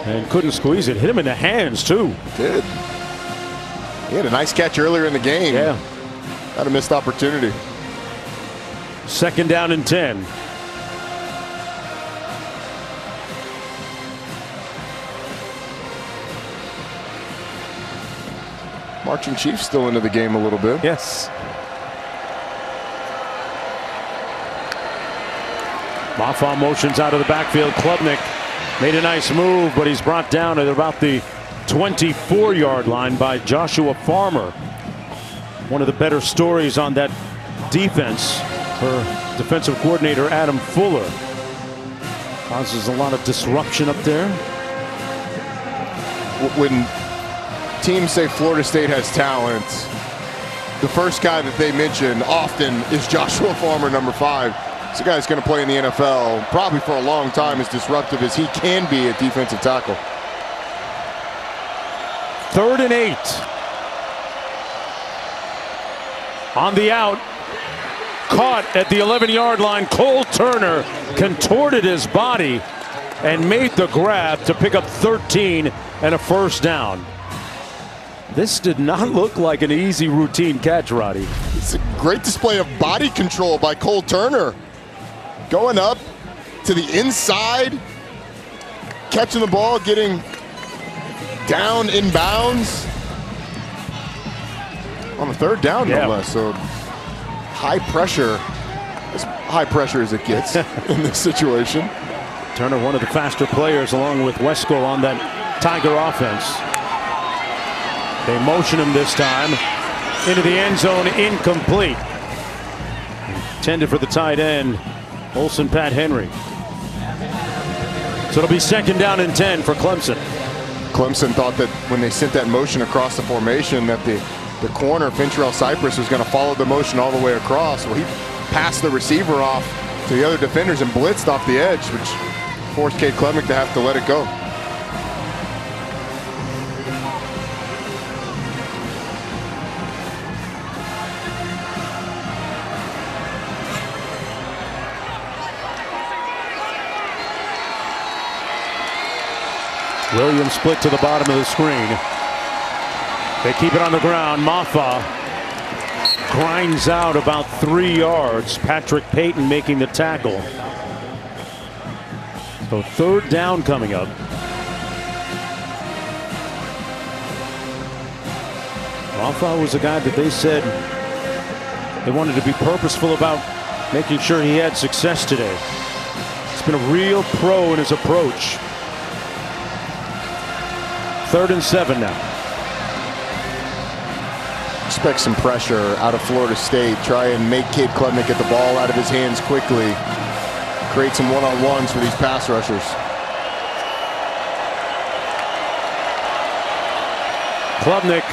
And couldn't squeeze it. Hit him in the hands, too. Did. He had a nice catch earlier in the game. Yeah. Had a missed opportunity. Second down and 10. Marching Chiefs still into the game a little bit. Yes. Maffa motions out of the backfield. Klubnik made a nice move, but he's brought down at about the 24-yard line by Joshua Farmer. One of the better stories on that defense for defensive coordinator Adam Fuller. Causes a lot of disruption up there. When teams say Florida State has talent, the first guy that they mention often is Joshua Farmer, number 5. This guy's going to play in the NFL probably for a long time, as disruptive as he can be at defensive tackle. 3rd and 8. On the out. Caught at the 11-yard line. Cole Turner contorted his body and made the grab to pick up 13 and a first down. This did not look like an easy routine catch, Roddy. It's a great display of body control by Cole Turner. Going up to the inside, catching the ball, getting down in bounds on the 3rd down, no less. So high pressure, as high pressure as it gets in this situation. Turner, one of the faster players, along with Wesco on that Tiger offense. They motion him this time into the end zone, incomplete. Intended for the tight end, Olsen Pat Henry. So it'll be 2nd down and 10 for Clemson. Clemson thought that when they sent that motion across the formation that the corner, Fintrell Cypress, was going to follow the motion all the way across. Well, he passed the receiver off to the other defenders and blitzed off the edge, which forced Cade Klubnik to have to let it go. Williams split to the bottom of the screen. They keep it on the ground. Maffa grinds out about 3 yards. Patrick Payton making the tackle. So 3rd down coming up. Maffa was a guy that they said they wanted to be purposeful about making sure he had success today. He's been a real pro in his approach. 3rd and 7 now. Expect some pressure out of Florida State. Try and make Cade Klubnik get the ball out of his hands quickly. Create some one-on-ones for these pass rushers. Klubnik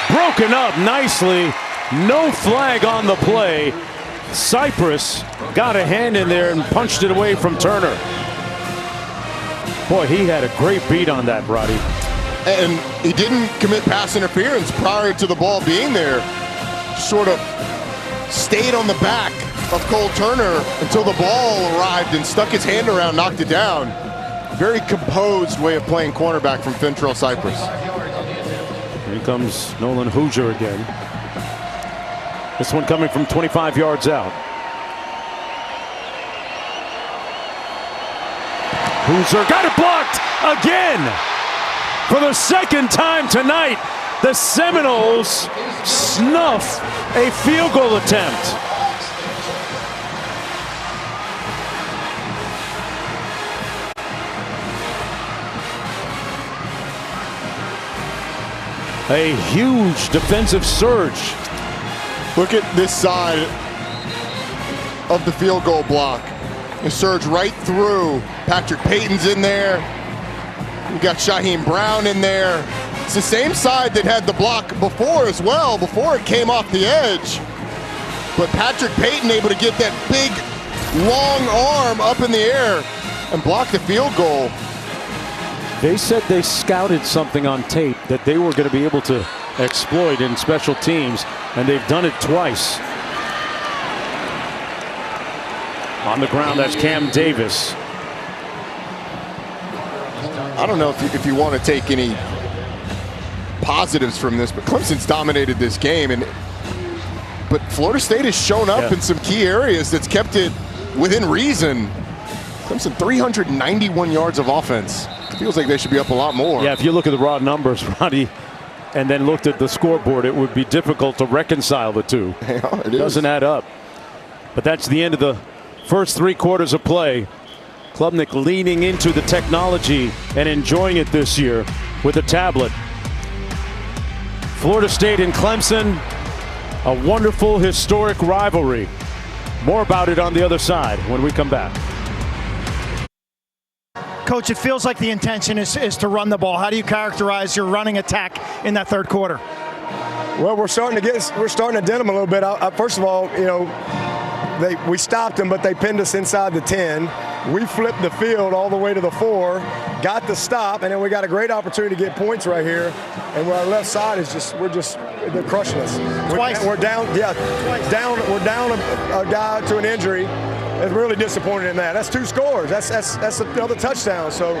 broken up nicely. No flag on the play. Cypress got a hand in there and punched it away from Turner. Boy, he had a great beat on that, Roddy. And he didn't commit pass interference prior to the ball being there. Sort of stayed on the back of Cole Turner until the ball arrived and stuck his hand around, knocked it down. Very composed way of playing cornerback from Fintrell Cypress. Here comes Nolan Hoosier again. This one coming from 25 yards out. Hoosier got it blocked again. For the 2nd time tonight, the Seminoles snuff a field goal attempt. A huge defensive surge. Look at this side of the field goal block. A surge right through. Patrick Payton's in there. We got Shaheem Brown in there. It's the same side that had the block before as well, before it came off the edge. But Patrick Payton able to get that big, long arm up in the air and block the field goal. They said they scouted something on tape that they were going to be able to exploit in special teams, and they've done it twice. On the ground, that's Cam Davis. I don't know if you want to take any positives from this, but Clemson's dominated this game, but Florida State has shown up in some key areas that's kept it within reason. Clemson 391 yards of offense. Feels like they should be up a lot more. Yeah, if you look at the raw numbers, Roddy, and then looked at the scoreboard, it would be difficult to reconcile the two. Yeah, it doesn't add up. But that's the end of the first 3 quarters of play. Klubnik leaning into the technology and enjoying it this year. with a tablet. Florida State and Clemson, a wonderful historic rivalry. More about it on the other side when we come back. Coach, it feels like the intention is to run the ball. How do you characterize your running attack in that third quarter? Well, we're starting to dent them a little bit. First of all, you know, we stopped them, but they pinned us inside the 10. We flipped the field all the way to the 4, got the stop, and then we got a great opportunity to get points right here. And where our left side is they're crushing us. Twice. We're down a guy to an injury. It's really disappointed in that. That's 2 scores. That's another touchdown. So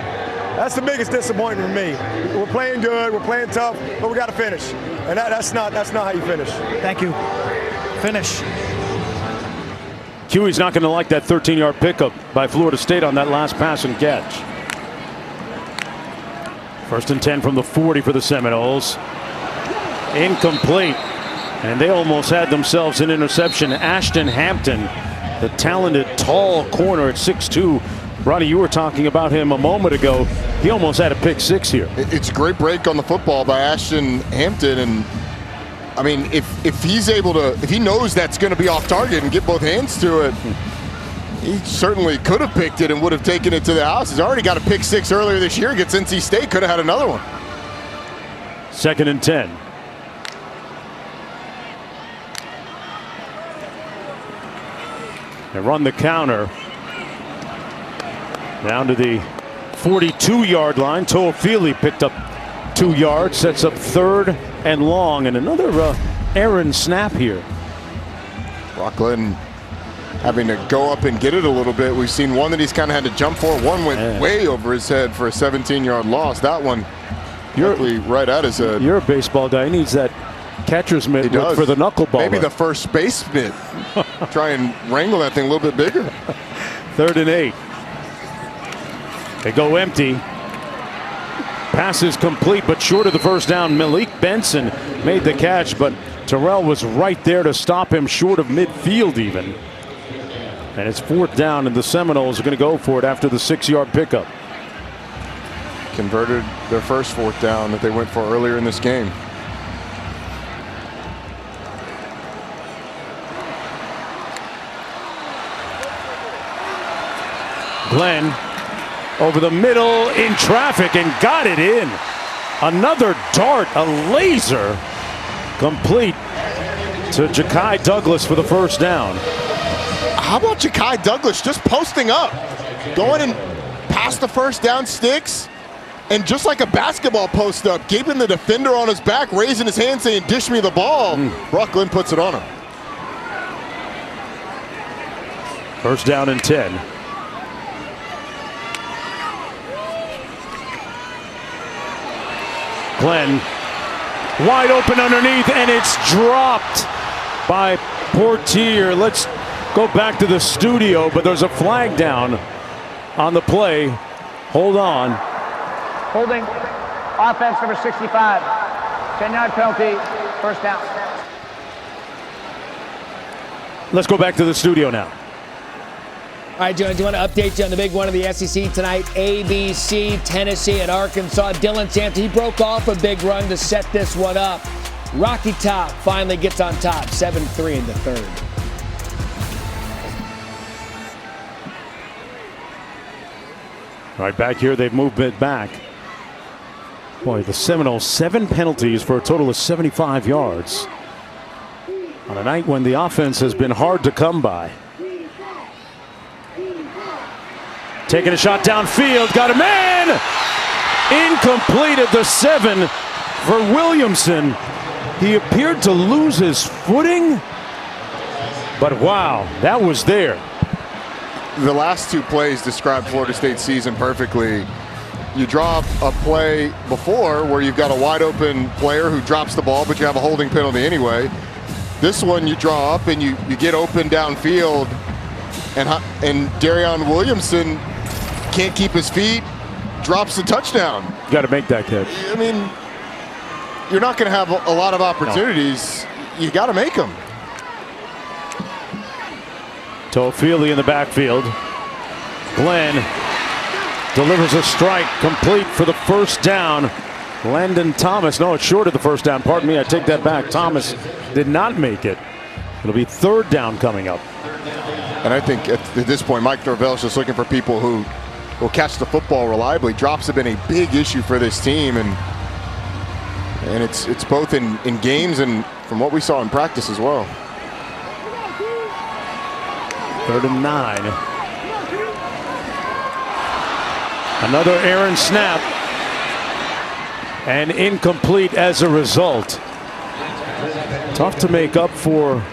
that's the biggest disappointment for me. We're playing good, we're playing tough, but we got to finish. And that's not how you finish. Thank you. Finish. Huey's not going to like that 13-yard pickup by Florida State on that last pass and catch. 1st and 10 from the 40 for the Seminoles. Incomplete. And they almost had themselves an interception. Ashton Hampton, the talented tall corner at 6'2". Ronnie, you were talking about him a moment ago. He almost had a pick 6 here. It's a great break on the football by Ashton Hampton, and I mean, if he knows that's going to be off target and get both hands to it, he certainly could have picked it and would have taken it to the house. He's already got a pick 6 earlier this year against NC State. Could have had another one. 2nd and 10. They run the counter down to the 42-yard line. Toafili picked up 2 yards, sets up 3rd and long, and another errant snap here. Brock Glenn having to go up and get it a little bit. We've seen one that he's kind of had to jump for. One went way over his head for a 17-yard loss. That one directly right at his head. You're a baseball guy. He needs that catcher's mitt for the knuckleball. Maybe the first base mitt. Try and wrangle that thing a little bit bigger. 3rd and 8. They go empty. Pass is complete, but short of the first down. Malik Benson made the catch, but Terrell was right there to stop him short of midfield even. And it's 4th down, and the Seminoles are going to go for it after the 6-yard pickup. Converted their first 4th down that they went for earlier in this game. Glenn over the middle in traffic and got it in. Another dart, a laser, complete to Ja'Kai Douglas for the 1st down. How about Ja'Kai Douglas just posting up, going and past the 1st down sticks, and just like a basketball post up, keeping the defender on his back, raising his hand saying, "Dish me the ball." Brock Glenn puts it on him. 1st down and 10. Glenn wide open underneath, and it's dropped by Portier. Let's go back to the studio, but there's a flag down on the play. Hold on. Holding. Offense number 65. 10-yard penalty. 1st down. Let's go back to the studio now. All right, Jonah, do you want to update you on the big one of the SEC tonight? ABC, Tennessee, and Arkansas. Dylan Sampson, he broke off a big run to set this one up. Rocky Top finally gets on top, 7-3 in the 3rd. All right, back here, they've moved it back. Boy, the Seminoles, 7 penalties for a total of 75 yards. On a night when the offense has been hard to come by. Taking a shot downfield, got a man! Incomplete at the 7 for Williamson. He appeared to lose his footing, but wow, that was there. The last 2 plays describe Florida State's season perfectly. You draw a play before where you've got a wide open player who drops the ball, but you have a holding penalty anyway. This one you draw up and you get open downfield, and Darion Williamson can't keep his feet, drops the touchdown. You got to make that catch. I mean, you're not going to have a lot of opportunities. No. You got to make them. Toafili in the backfield. Glenn delivers a strike complete for the 1st down Landon Thomas, no, it's short of the first down. Pardon me, I take that back. Thomas did not make it. It'll be third down coming up. And I think at this point, Mike Norvell is just looking for people who will catch the football reliably. Drops have been a big issue for this team, and it's both in games and from what we saw in practice as well. 3rd and 9. Another errant snap, and incomplete as a result. Tough to make up for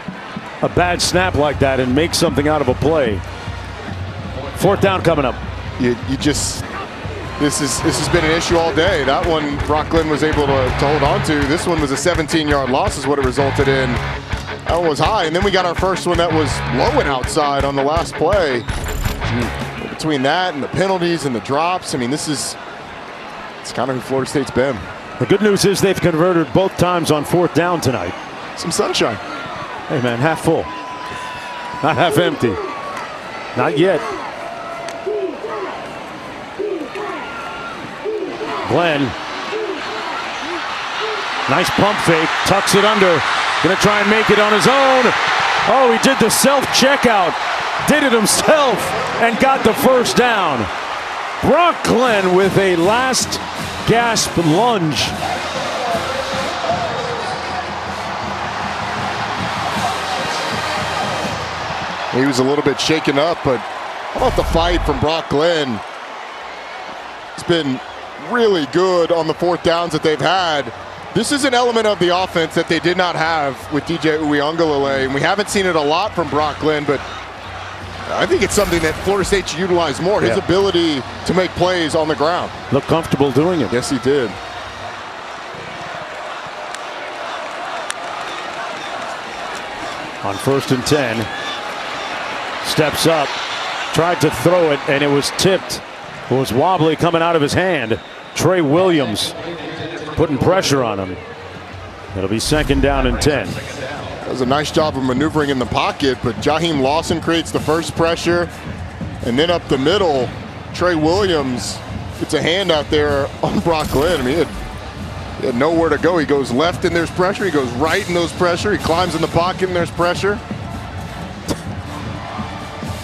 a bad snap like that and make something out of a play. 4th down coming up. This has been an issue all day. That one Brock Glenn was able to hold on to. This one was a 17-yard loss is what it resulted in. That one was high, and then we got our first one that was low and outside on the last play. Between that and the penalties and the drops, I mean, it's kind of who Florida State's been. The good news is they've converted both times on 4th down tonight. Some sunshine. Hey man, half full, not half empty. Not yet. Glenn, nice pump fake, tucks it under, gonna try and make it on his own. Oh, he did the self-checkout, did it himself, and got the first down. Brock Glenn with a last gasp lunge. He was a little bit shaken up, but how about the fight from Brock Glenn? It's been really good on the 4th downs that they've had. This is an element of the offense that they did not have with DJ Uiagalelei, and we haven't seen it a lot from Brock Glenn, but I think it's something that Florida State should utilize more, his ability to make plays on the ground. Looked comfortable doing it. Yes, he did. On 1st and 10, steps up, tried to throw it, and it was tipped. It was wobbly coming out of his hand. Trey Williams putting pressure on him. It'll be 2nd down and 10. Does a nice job of maneuvering in the pocket, but Jaheim Lawson creates the first pressure, and then up the middle, Trey Williams gets a hand out there on Brock Glenn. I mean, he had nowhere to go. He goes left and there's pressure. He goes right and there's pressure. He climbs in the pocket and there's pressure.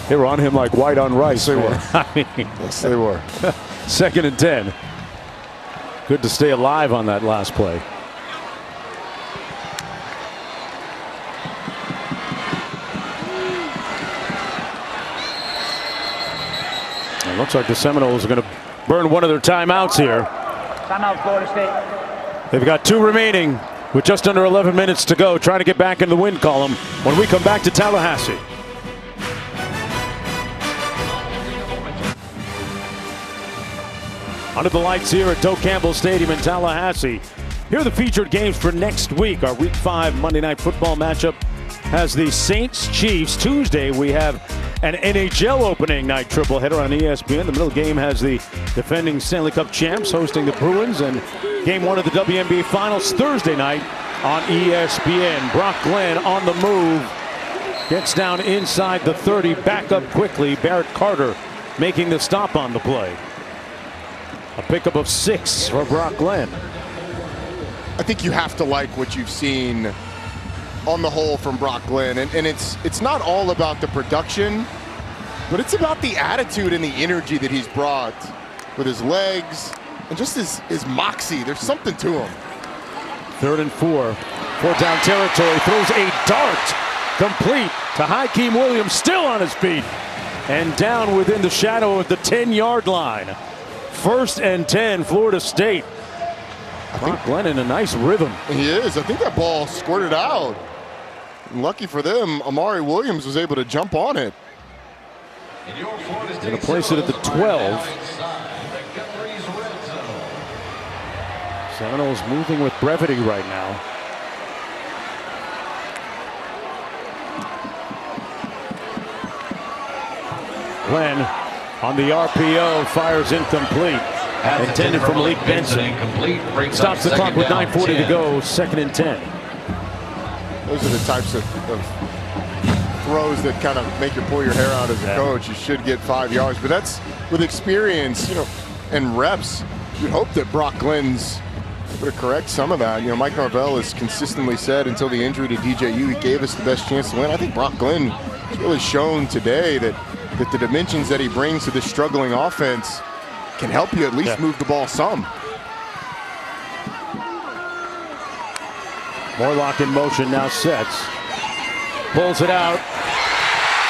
They were on him like white on rice. Yes, they were. I mean, yes, they were. 2nd and 10. Good to stay alive on that last play. It looks like the Seminoles are going to burn one of their timeouts here. Timeout, Florida State. They've got 2 remaining with just under 11 minutes to go, trying to get back in the win column when we come back to Tallahassee. Under the lights here at Doak Campbell Stadium in Tallahassee. Here are the featured games for next week. Our Week 5 Monday Night Football matchup has the Saints-Chiefs. Tuesday, we have an NHL opening night tripleheader on ESPN. The middle game has the defending Stanley Cup champs hosting the Bruins, and Game 1 of the WNBA Finals Thursday night on ESPN. Brock Glenn on the move. Gets down inside the 30, back up quickly. Barrett Carter making the stop on the play. A pickup of 6 for Brock Glenn. I think you have to like what you've seen on the whole from Brock Glenn, and it's not all about the production, but it's about the attitude and the energy that he's brought with his legs and just his moxie. There's something to him. 3rd and 4. 4th down territory. Throws a dart complete to Hakeem Williams, still on his feet and down within the shadow of the 10-yard line. 1st and 10, Florida State. Brock Glenn in a nice rhythm. He is. I think that ball squirted out. And lucky for them, Amari Williams was able to jump on it. Going to place it at the 12. Seminoles moving with brevity right now. Glenn on the RPO, fires incomplete. Intended for Malik Benson. Stops the clock with 9:40 to go, 2nd and 10. Those are the types of throws that kind of make you pull your hair out as a coach. You should get 5 yards, but that's with experience, and reps. You'd hope that Brock Glenn's to correct some of that. Mike Norvell has consistently said until the injury to DJU, he gave us the best chance to win. I think Brock Glenn has really shown today that the dimensions that he brings to this struggling offense can help you at least move the ball some. Morlock in motion now sets. Pulls it out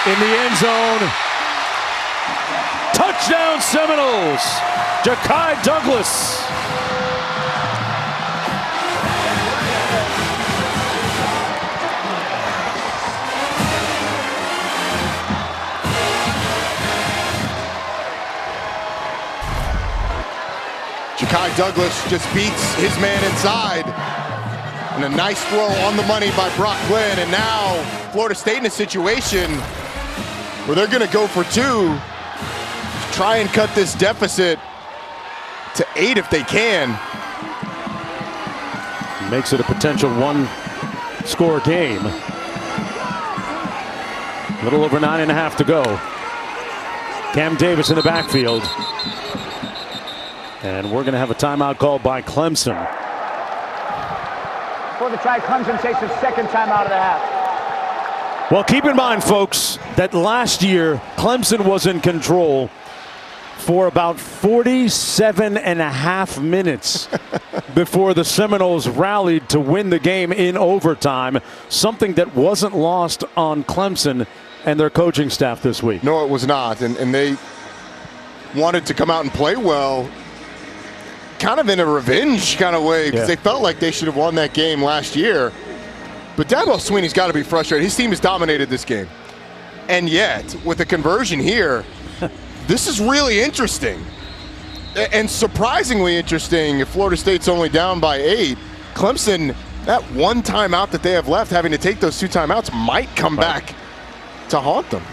in the end zone. Touchdown Seminoles! Ja'Kai Douglas. Ja'Kai Douglas just beats his man inside. And a nice throw on the money by Brock Glenn. And now Florida State in a situation where they're going to go for 2. Try and cut this deficit to 8 if they can. Makes it a potential 1-score game. A little over 9.5 to go. Cam Davis in the backfield. And we're going to have a timeout called by Clemson. For the try, Clemson takes the second timeout of the half. Well, keep in mind, folks, that last year Clemson was in control for about 47.5 minutes before the Seminoles rallied to win the game in overtime, something that wasn't lost on Clemson and their coaching staff this week. No, it was not. And they wanted to come out and play well, kind of in a revenge kind of way, because they felt like they should have won that game last year. But Dabo Swinney's got to be frustrated. His team has dominated this game. And yet, with the conversion here, this is really interesting. And surprisingly interesting if Florida State's only down by 8. Clemson, that one timeout that they have left, having to take those 2 timeouts, might come back to haunt them.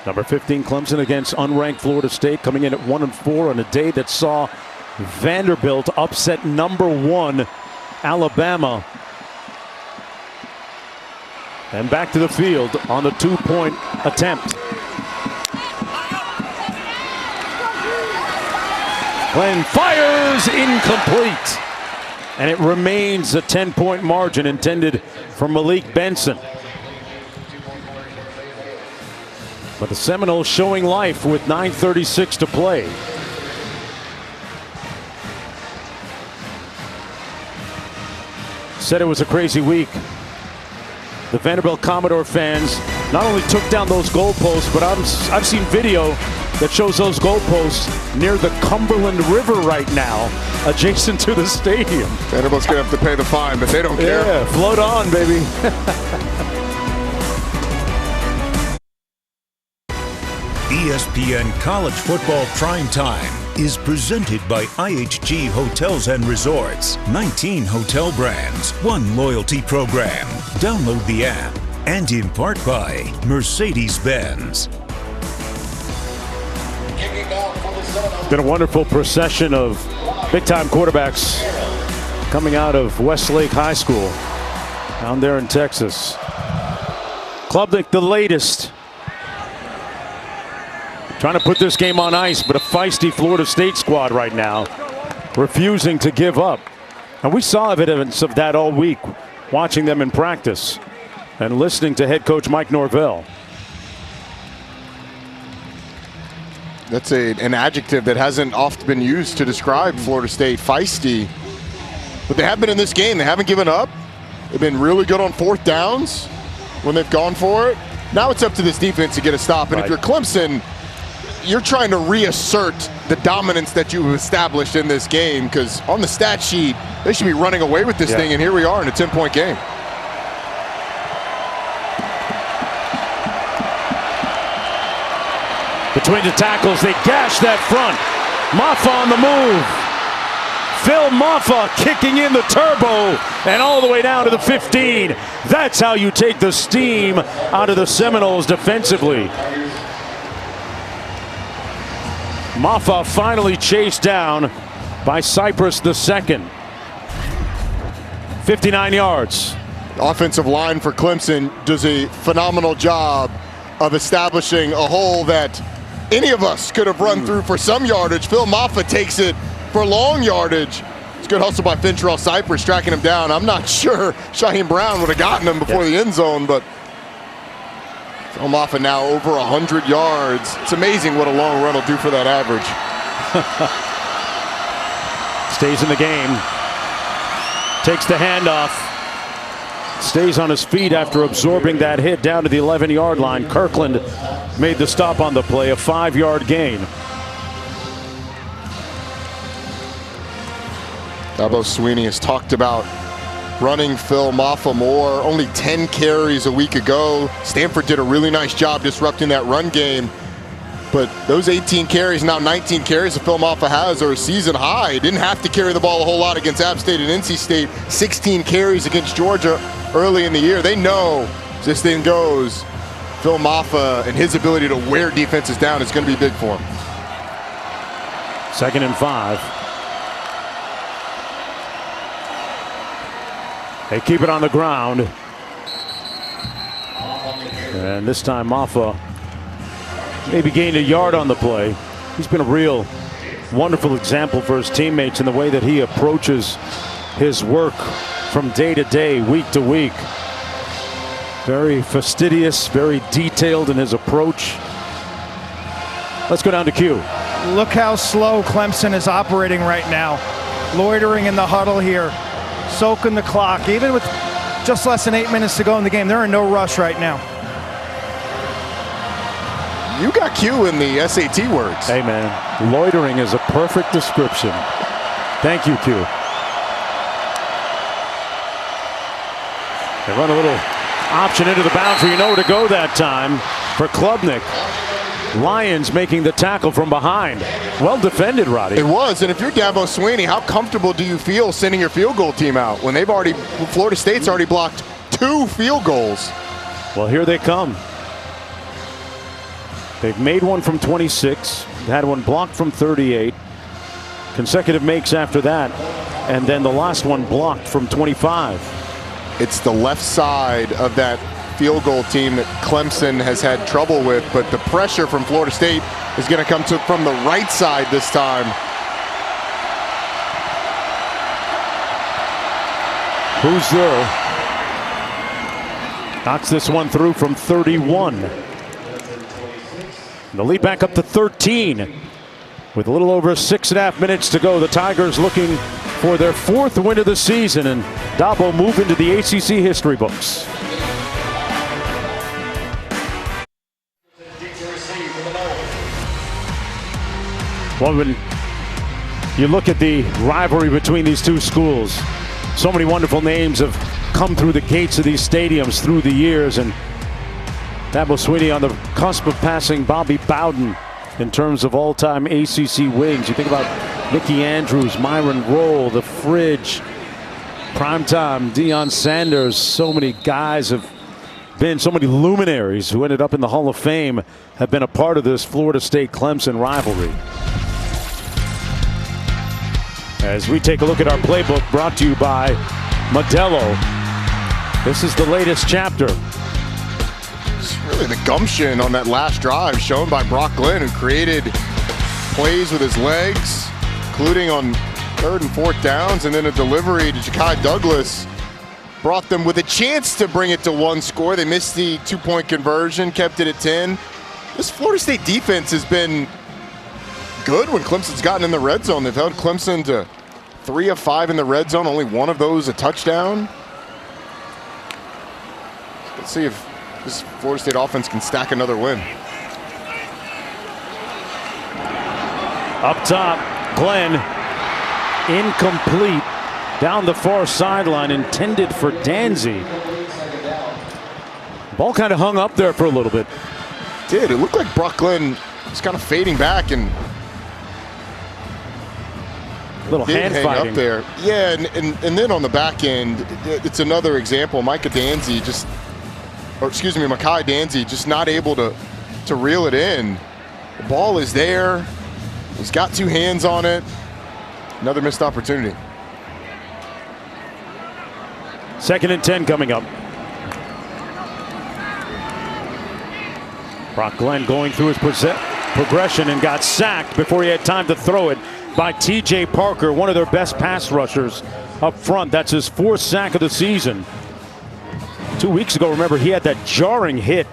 Number 15 Clemson against unranked Florida State, coming in at 1-4 on a day that saw Vanderbilt upset number 1 Alabama. And back to the field on the 2-point attempt. Glenn fires, incomplete. And it remains a 10-point margin intended for Malik Benson. But the Seminoles showing life with 9:36 to play. Said it was a crazy week. The Vanderbilt Commodore fans not only took down those goalposts, but I've seen video that shows those goalposts near the Cumberland River right now, adjacent to the stadium. Vanderbilt's going to have to pay the fine, but they don't care. Yeah, float on, baby. ESPN College Football Primetime is presented by IHG Hotels and Resorts. 19 hotel brands, 1 loyalty program. Download the app. And in part by Mercedes-Benz. Been a wonderful procession of big-time quarterbacks coming out of Westlake High School down there in Texas. Klubnik, the latest. Trying to put this game on ice, but a feisty Florida State squad right now, refusing to give up. And we saw evidence of that all week, watching them in practice and listening to head coach Mike Norvell. That's an adjective that hasn't often been used to describe Florida State, feisty. But they have been in this game. They haven't given up. They've been really good on 4th downs when they've gone for it. Now it's up to this defense to get a stop. And if you're Clemson, you're trying to reassert the dominance that you've established in this game, because on the stat sheet, they should be running away with this thing, and here we are in a 10-point game. Between the tackles, they gash that front. Maffa on the move. Phil Maffa kicking in the turbo and all the way down to the 15. That's how you take the steam out of the Seminoles defensively. Maffa finally chased down by Cypress II. 59 yards. Offensive line for Clemson does a phenomenal job of establishing a hole that any of us could have run through for some yardage. Phil Maffa takes it for long yardage. It's a good hustle by Fintrell Cypress, tracking him down. I'm not sure Shaheem Brown would have gotten him before the end zone, but Phil Maffa now over 100 yards. It's amazing what a long run will do for that average. Stays in the game. Takes the handoff. Stays on his feet after absorbing that hit down to the 11-yard line. Kirkland made the stop on the play, a 5-yard gain. Dabo Swinney has talked about running Phil Maffa more. Only 10 carries a week ago. Stanford did a really nice job disrupting that run game. But those 18 carries, now 19 carries that Phil Maffa has are a season high. Didn't have to carry the ball a whole lot against App State and NC State. 16 carries against Georgia early in the year. They know as this thing goes, Phil Maffa and his ability to wear defenses down is going to be big for him. 2nd and 5. They keep it on the ground. And this time Maffa maybe gained a yard on the play. He's been a real wonderful example for his teammates in the way that he approaches his work from day to day, week to week. Very fastidious, very detailed in his approach. Let's go down to Q. Look how slow Clemson is operating right now. Loitering in the huddle here, soaking the clock. Even with just less than 8 minutes to go in the game, they're in no rush right now. You got Q in the SAT words. Hey, man, loitering is a perfect description. Thank you, Q. They run a little option into the boundary. You know where to go that time for Klubnik. Lions making the tackle from behind. Well defended, Roddy. It was, and if you're Dabo Swinney, how comfortable do you feel sending your field goal team out when Florida State's already blocked 2 field goals? Well, here they come. They've made one from 26, had one blocked from 38, consecutive makes after that, and then the last one blocked from 25. It's the left side of that field goal team that Clemson has had trouble with, but the pressure from Florida State is going to come from the right side this time. Who's there? Knocks this one through from 31. The lead back up to 13 with a little over 6.5 minutes to go. The Tigers looking for their 4th win of the season, and Dabo move into the ACC history books. Well, when you look at the rivalry between these two schools, so many wonderful names have come through the gates of these stadiums through the years, and Dabo Swinney on the cusp of passing Bobby Bowden in terms of all-time ACC wins. You think about Mickey Andrews, Myron Rolle, the Fridge, primetime Deion Sanders. So many guys have been, so many luminaries who ended up in the Hall of Fame have been a part of this Florida State-Clemson rivalry. As we take a look at our playbook brought to you by Modelo, this is the latest chapter. Really the gumption on that last drive shown by Brock Glenn, who created plays with his legs, including on 3rd and 4th downs, and then a delivery to Ja'Kai Douglas brought them with a chance to bring it to 1 score. They missed the 2-point conversion, kept it at 10. This Florida State defense has been good when Clemson's gotten in the red zone. They've held Clemson to 3 of 5 in the red zone, only 1 of those a touchdown. Let's see if this Florida State offense can stack another win. Up top, Glenn, incomplete, down the far sideline, intended for Danzy. Ball kind of hung up there for a little bit. It looked like Brock Glenn was kind of fading back and little hand fighting up there. Yeah, and then on the back end, it's another example. Micah Danzy Mekhi Danzy just not able to reel it in. The ball is there. He's got 2 hands on it. Another missed opportunity. 2nd and 10 coming up. Brock Glenn going through his progression and got sacked before he had time to throw it by T.J. Parker, one of their best pass rushers up front. That's his 4th sack of the season. 2 weeks ago, remember, he had that jarring hit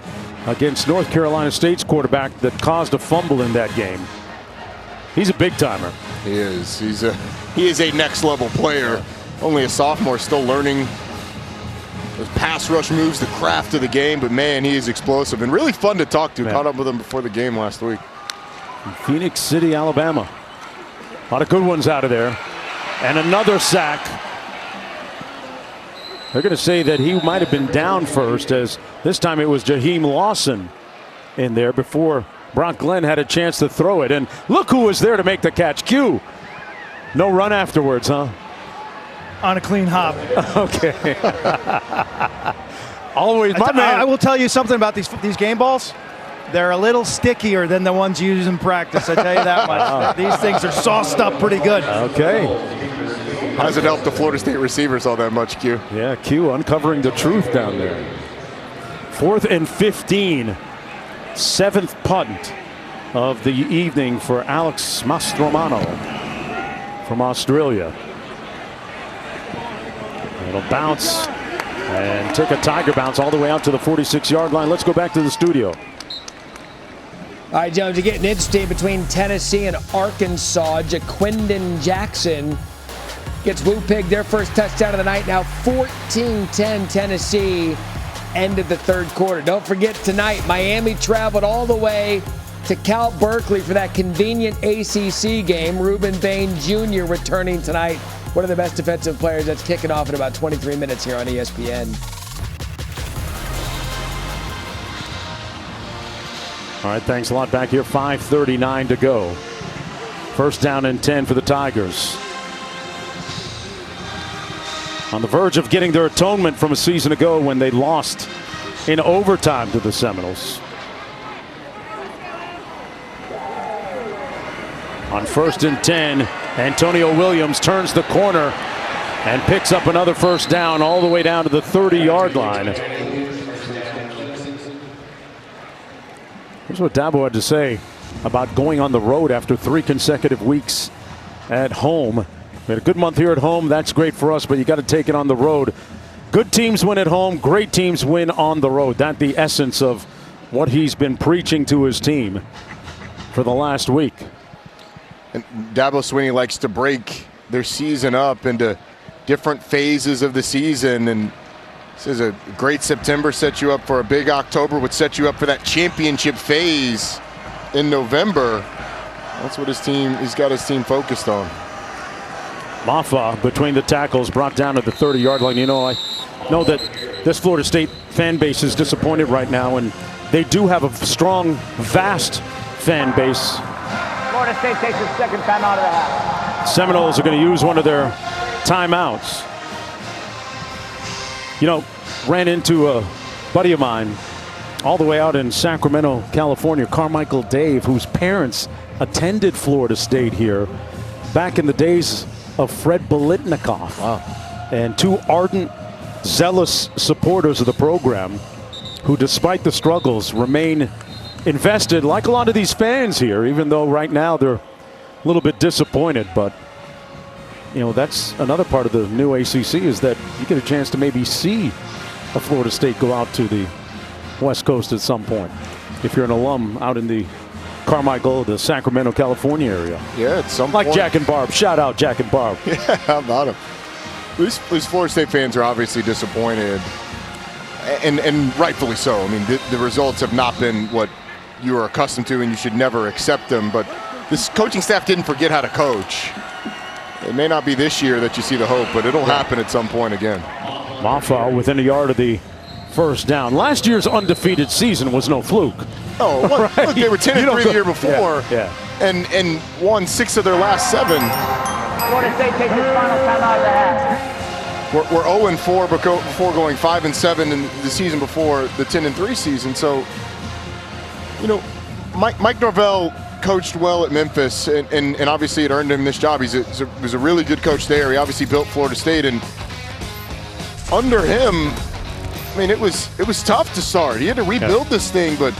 against North Carolina State's quarterback that caused a fumble in that game. He's a big-timer. He is. He is a next-level player. Only a sophomore, still learning those pass rush moves, the craft of the game, but man, he is explosive and really fun to talk to. Man. Caught up with him before the game last week. Phoenix City, Alabama. A lot of good ones out of there. And another sack. They're going to say that he might have been down first, as this time it was Jaheim Lawson in there before Brock Glenn had a chance to throw it. And look who was there to make the catch. Q. No run afterwards, huh? On a clean hop. Okay. Always, my man. I will tell you something about these game balls. They're a little stickier than the ones you use in practice. I tell you that much. Wow. These things are sauced up pretty good. Okay. Hasn't helped the Florida State receivers all that much, Q. Yeah, Q uncovering the truth down there. 4th and 15. 7th punt of the evening for Alex Mastromano from Australia. It'll bounce and take a Tiger bounce all the way out to the 46-yard line. Let's go back to the studio. All right, Jones, you're getting interesting between Tennessee and Arkansas. Jaquindon Jackson gets Woo-Pig their first touchdown of the night. Now 14-10 Tennessee. End of the 3rd quarter. Don't forget tonight, Miami traveled all the way to Cal Berkeley for that convenient ACC game. Reuben Bain Jr. returning tonight. One of the best defensive players. That's kicking off in about 23 minutes here on ESPN. All right, thanks a lot. Back here, 5:39 to go. 1st down and 10 for the Tigers. On the verge of getting their atonement from a season ago when they lost in overtime to the Seminoles. On 1st and 10, Antonio Williams turns the corner and picks up another 1st down all the way down to the 30-yard line. Here's what Dabo had to say about going on the road after 3 consecutive weeks at home. We had a good month here at home. That's great for us, but you got to take it on the road. Good teams win at home. Great teams win on the road. That's the essence of what he's been preaching to his team for the last week. And Dabo Swinney likes to break their season up into different phases of the season. And says a great September sets you up for a big October, would set you up for that championship phase in November. That's what he's got his team focused on. Maffa between the tackles, brought down to the 30-yard line. You know, I know that this Florida State fan base is disappointed right now, and they do have a strong, vast fan base. Florida State takes its 2nd timeout of the half. Seminoles are going to use one of their timeouts. You know, ran into a buddy of mine all the way out in Sacramento, California, Carmichael Dave, whose parents attended Florida State here back in the days of Fred Biletnikoff. Wow. And 2 ardent, zealous supporters of the program who, despite the struggles, remain invested, like a lot of these fans here, even though right now they're a little bit disappointed. But, you know, that's another part of the new ACC, is that you get a chance to maybe see a Florida State go out to the West Coast at some point, if you're an alum out in the Carmichael, the Sacramento, California area. Yeah, at some like point. Jack and Barb. Shout out Jack and Barb. Yeah, how about him? These Florida State fans are obviously disappointed, and rightfully so. I mean, the results have not been what you are accustomed to, and you should never accept them. But this coaching staff didn't forget how to coach. It may not be this year that you see the hope, but it'll happen at some point again. Maffa within a yard of the 1st down. Last year's undefeated season was no fluke. Oh, well, right? Look, they were 10-3 the year before, and won 6 of their last 7. Florida State takes its final timeout of the half. We're 0-4 before going 5-7 in the season before the 10-3 season. So, you know, Mike Norvell coached well at Memphis, and obviously it earned him this job. He was a really good coach there. He obviously built Florida State, and under him, I mean, it was tough to start. He had to rebuild this thing, but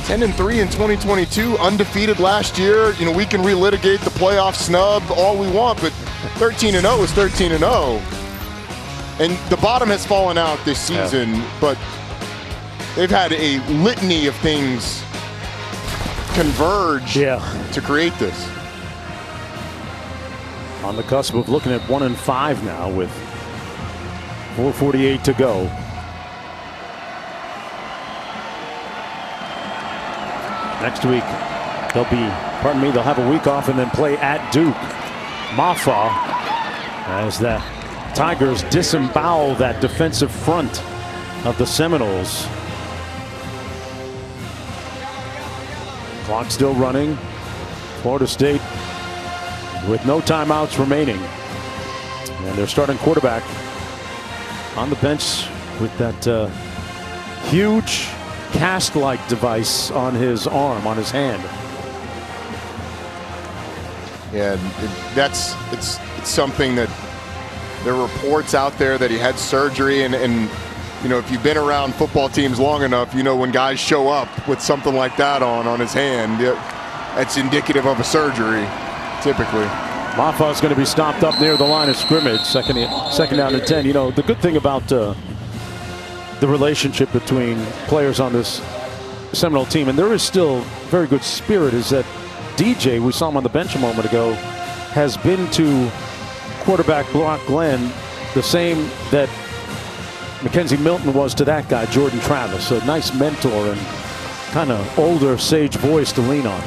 10-3 in 2022, undefeated last year. You know, we can relitigate the playoff snub all we want, but 13-0 is 13-0. And the bottom has fallen out this season, but they've had a litany of things converge to create this. On the cusp of looking at 1-5 now with 4:48 to go. Next week, they'll have a week off and then play at Duke. Mafa, as the Tigers disembowel that defensive front of the Seminoles. Clock still running. Florida State with no timeouts remaining. And their starting quarterback on the bench with that huge cast-like device on his arm, on his hand. Yeah, it's something that there are reports out there that he had surgery, and you know, if you've been around football teams long enough, you know when guys show up with something like that on his hand, that's indicative of a surgery, typically. Mafa is going to be stopped up near the line of scrimmage, second down and 10. You know, the good thing about the relationship between players on this Seminole team, and there is still very good spirit, is that DJ, we saw him on the bench a moment ago, has been to quarterback Brock Glenn the same that Mackenzie Milton was to that guy, Jordan Travis. A nice mentor and kind of older sage voice to lean on.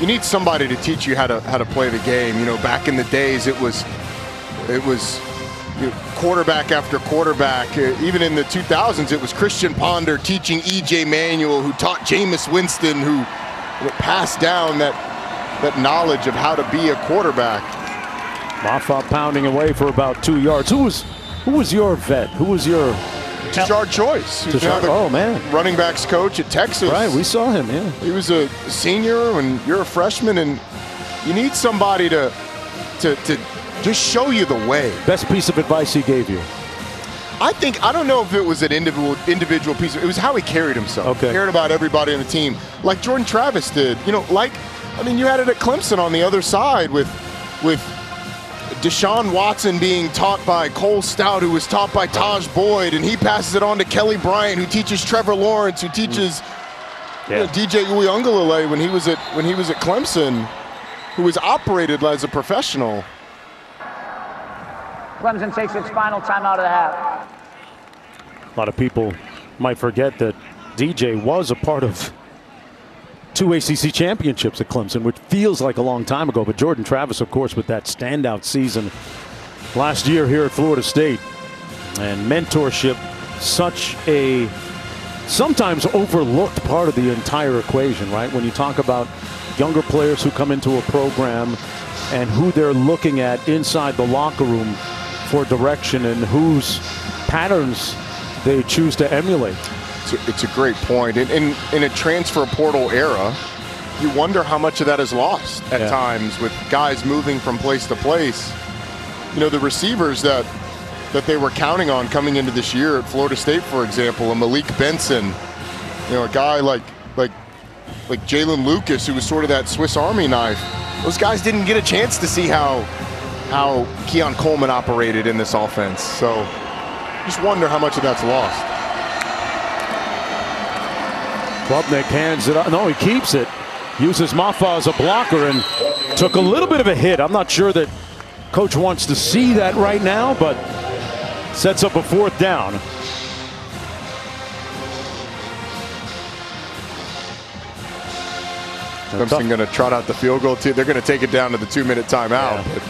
You need somebody to teach you how to play the game. You know, back in the days, it was quarterback after quarterback. Even in the 2000s, it was Christian Ponder teaching E.J. Manuel, who taught Jameis Winston, who passed down that knowledge of how to be a quarterback. Mafa pounding away for about 2 yards. Who was your vet? Who was your Tashard Choice? Oh man, running backs coach at Texas. Right, we saw him. Yeah, he was a senior, and you're a freshman, and you need somebody to just show you the way. Best piece of advice he gave you? I don't know if it was an individual piece. It was how he carried himself. Okay. He cared about everybody on the team, like Jordan Travis did. You know, you had it at Clemson on the other side with Deshaun Watson being taught by Cole Stout, who was taught by Taj Boyd, and he passes it on to Kelly Bryant, who teaches Trevor Lawrence, who teaches DJ Uyunglele when he was at Clemson, who was operated as a professional. Clemson takes its final timeout of the half. A lot of people might forget that DJ was a part of 2 ACC championships at Clemson, which feels like a long time ago. But Jordan Travis, of course, with that standout season last year here at Florida State. And mentorship, such a sometimes overlooked part of the entire equation, right? When you talk about younger players who come into a program and who they're looking at inside the locker room for direction and whose patterns they choose to emulate. It's a great point. In a transfer portal era, you wonder how much of that is lost at times with guys moving from place to place. You know, the receivers that they were counting on coming into this year at Florida State, for example, a Malik Benson, you know, a guy like Jalen Lucas, who was sort of that Swiss Army knife. Those guys didn't get a chance to see how Keon Coleman operated in this offense. So just wonder how much of that's lost. Klubnik hands it up. No, he keeps it. Uses Mafa as a blocker and took a little bit of a hit. I'm not sure that coach wants to see that right now, but sets up a 4th down. Clemson going to trot out the field goal too. They're going to take it down to the 2-minute timeout. Yeah. But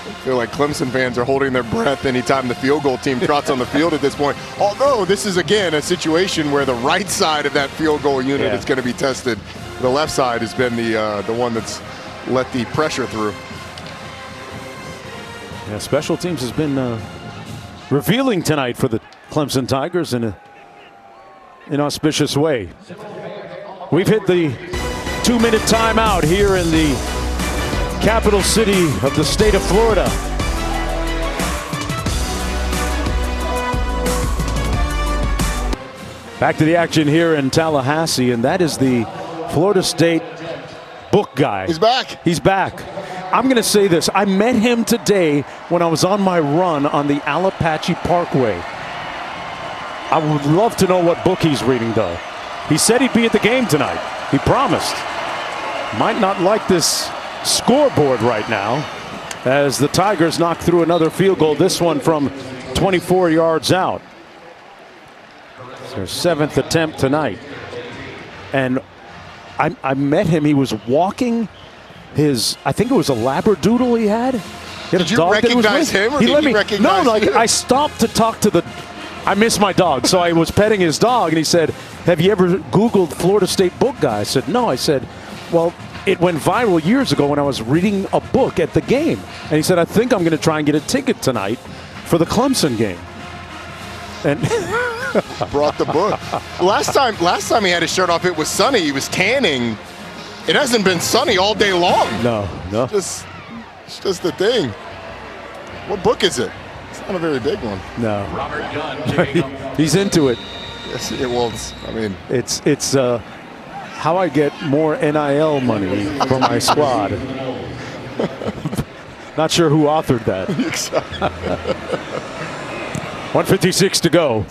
I feel like Clemson fans are holding their breath anytime the field goal team trots on the field at this point. Although this is, again, a situation where the right side of that field goal unit is going to be tested. The left side has been the one that's let the pressure through. Yeah, special teams has been revealing tonight for the Clemson Tigers in an auspicious way. We've hit the 2-minute timeout here in the capital city of the state of Florida. Back to the action here in Tallahassee, and that is the Florida State book guy. He's back. He's back. I'm going to say this. I met him today when I was on my run on the Allapattee Parkway. I would love to know what book he's reading, though. He said he'd be at the game tonight. He promised. Might not like this scoreboard right now as the Tigers knock through another field goal, this one from 24 yards out. It's their 7th attempt tonight. And I met him. He was walking his, I think it was a Labradoodle he had. Did you recognize him, or did he recognize you? I stopped to talk to I miss my dog, so I was petting his dog, and he said, have you ever Googled Florida State book guy? I said, no. I said, well, it went viral years ago when I was reading a book at the game. And he said, I think I'm going to try and get a ticket tonight for the Clemson game. And brought the book. Last time he had his shirt off, it was sunny. He was tanning. It hasn't been sunny all day long. No. It's just the thing. What book is it? It's not a very big one. No. Robert Gunn. He's into it. Yes, it will. It's how I get more NIL money for my squad. Not sure who authored that. 1:56 to go.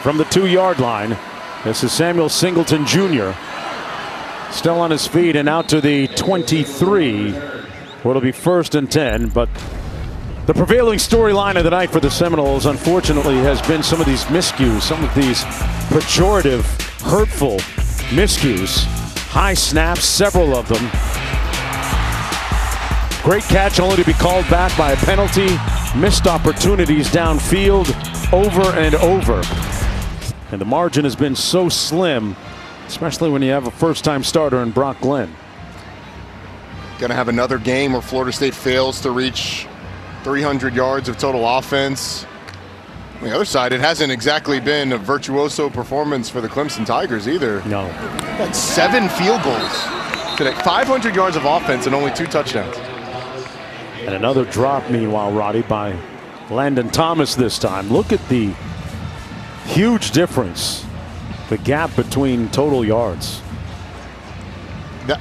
From the 2-yard line, this is Samuel Singleton Jr. Still on his feet and out to the 23. Well, it'll be 1st and 10, but the prevailing storyline of the night for the Seminoles, unfortunately, has been some of these miscues, some of these pejorative, hurtful miscues. High snaps, several of them. Great catch only to be called back by a penalty. Missed opportunities downfield over and over. And the margin has been so slim, especially when you have a first-time starter in Brock Glenn. Going to have another game where Florida State fails to reach 300 yards of total offense. On the other side, it hasn't exactly been a virtuoso performance for the Clemson Tigers either. No. That's 7 field goals today. 500 yards of offense and only 2 touchdowns. And another drop, meanwhile, Roddy, by Landon Thomas this time. Look at the huge difference, the gap between total yards.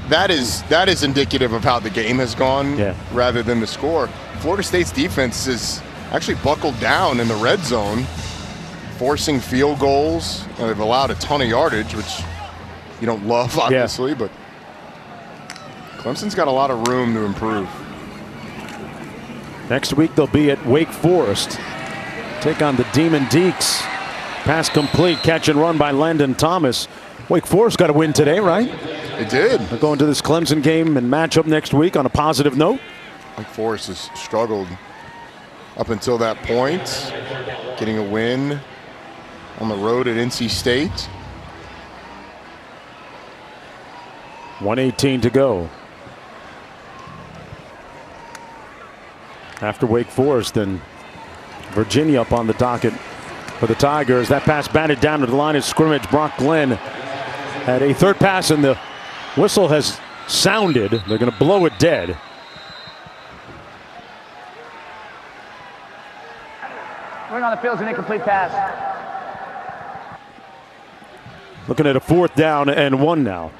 That is indicative of how the game has gone, rather than the score. Florida State's defense is actually buckled down in the red zone, forcing field goals. They've allowed a ton of yardage, which you don't love, obviously, but Clemson's got a lot of room to improve. Next week they'll be at Wake Forest. Take on the Demon Deacs. Pass complete, catch and run by Landon Thomas. Wake Forest got a win today, right? They did. They're going to this Clemson game and matchup next week on a positive note. Wake Forest has struggled up until that point, getting a win on the road at NC State. 1:18 to go. After Wake Forest, then Virginia up on the docket for the Tigers. That pass batted down to the line of scrimmage. Brock Glenn had a third pass, and the whistle has sounded. They're going to blow it dead. Ring on the field is an incomplete pass. Looking at a 4th down and 1 now.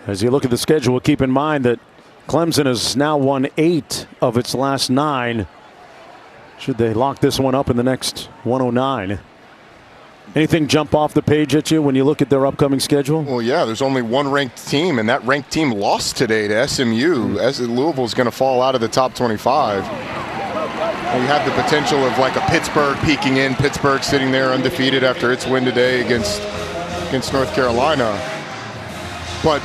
As you look at the schedule, keep in mind that Clemson has now won 8 of its last 9. Should they lock this one up in the next 109? Anything jump off the page at you when you look at their upcoming schedule? Well, yeah, there's only one ranked team, and that ranked team lost today to SMU. As Louisville's going to fall out of the top 25. And you have the potential of like a Pittsburgh peeking in. Pittsburgh sitting there undefeated after its win today against North Carolina. But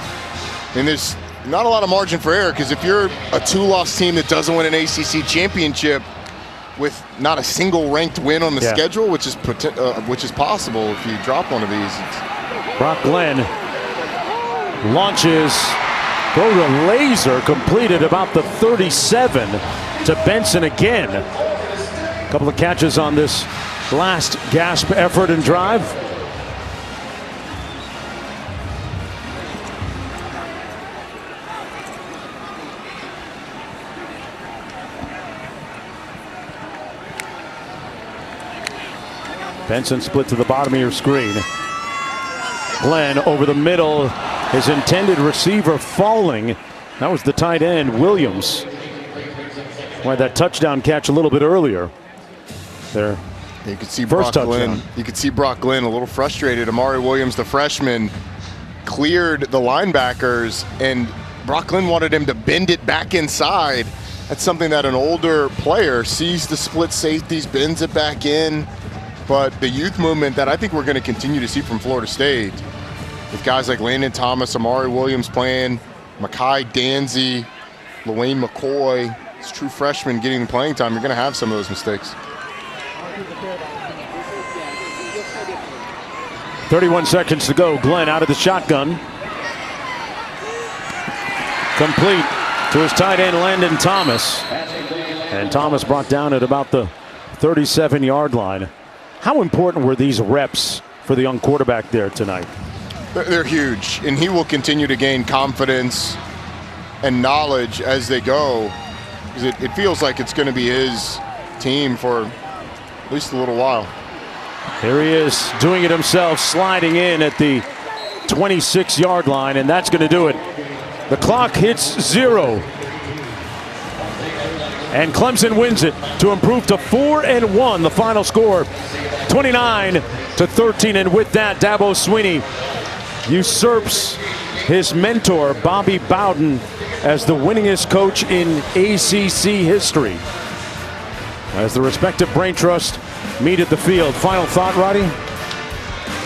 there's not a lot of margin for error, because if you're a 2-loss team that doesn't win an ACC championship with not a single ranked win on the schedule, which is possible if you drop one of these. Brock Glenn launches, throw to laser, completed about the 37 to Benson again. A couple of catches on this last gasp effort and drive. Benson split to the bottom of your screen. Glenn over the middle. His intended receiver falling. That was the tight end, Williams. Why that touchdown catch a little bit earlier. There. You could see Brock Glenn. You could see Brock Glenn a little frustrated. Amari Williams, the freshman, cleared the linebackers, and Brock Glenn wanted him to bend it back inside. That's something that an older player sees the split safeties, bends it back in. But the youth movement that I think we're going to continue to see from Florida State, with guys like Landon Thomas, Amari Williams playing, Mekhi Danzy, Lawayne McCoy, it's true freshmen getting the playing time, you're going to have some of those mistakes. 31 seconds to go. Glenn out of the shotgun. Complete to his tight end, Landon Thomas. And Thomas brought down at about the 37-yard line. How important were these reps for the young quarterback there tonight? They're huge, and he will continue to gain confidence and knowledge as they go. Because it feels like it's going to be his team for at least a little while. Here he is doing it himself, sliding in at the 26-yard line, and that's going to do it. The clock hits 0. And Clemson wins it to improve to 4-1. The final score, 29-13. And with that, Dabo Swinney usurps his mentor, Bobby Bowden, as the winningest coach in ACC history. As the respective brain trust meet at the field. Final thought, Roddy?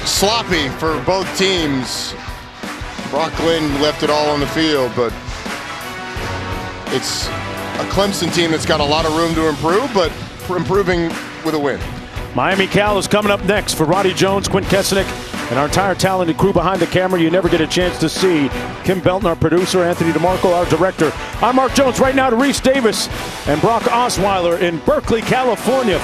Sloppy for both teams. Brock Glenn left it all on the field, but it's a Clemson team that's got a lot of room to improve, but improving with a win. Miami Cal is coming up next. For Roddy Jones, Quint Kesenick, and our entire talented crew behind the camera you never get a chance to see. Kim Belton, our producer, Anthony DeMarco, our director. I'm Mark Jones right now to Reese Davis and Brock Osweiler in Berkeley, California.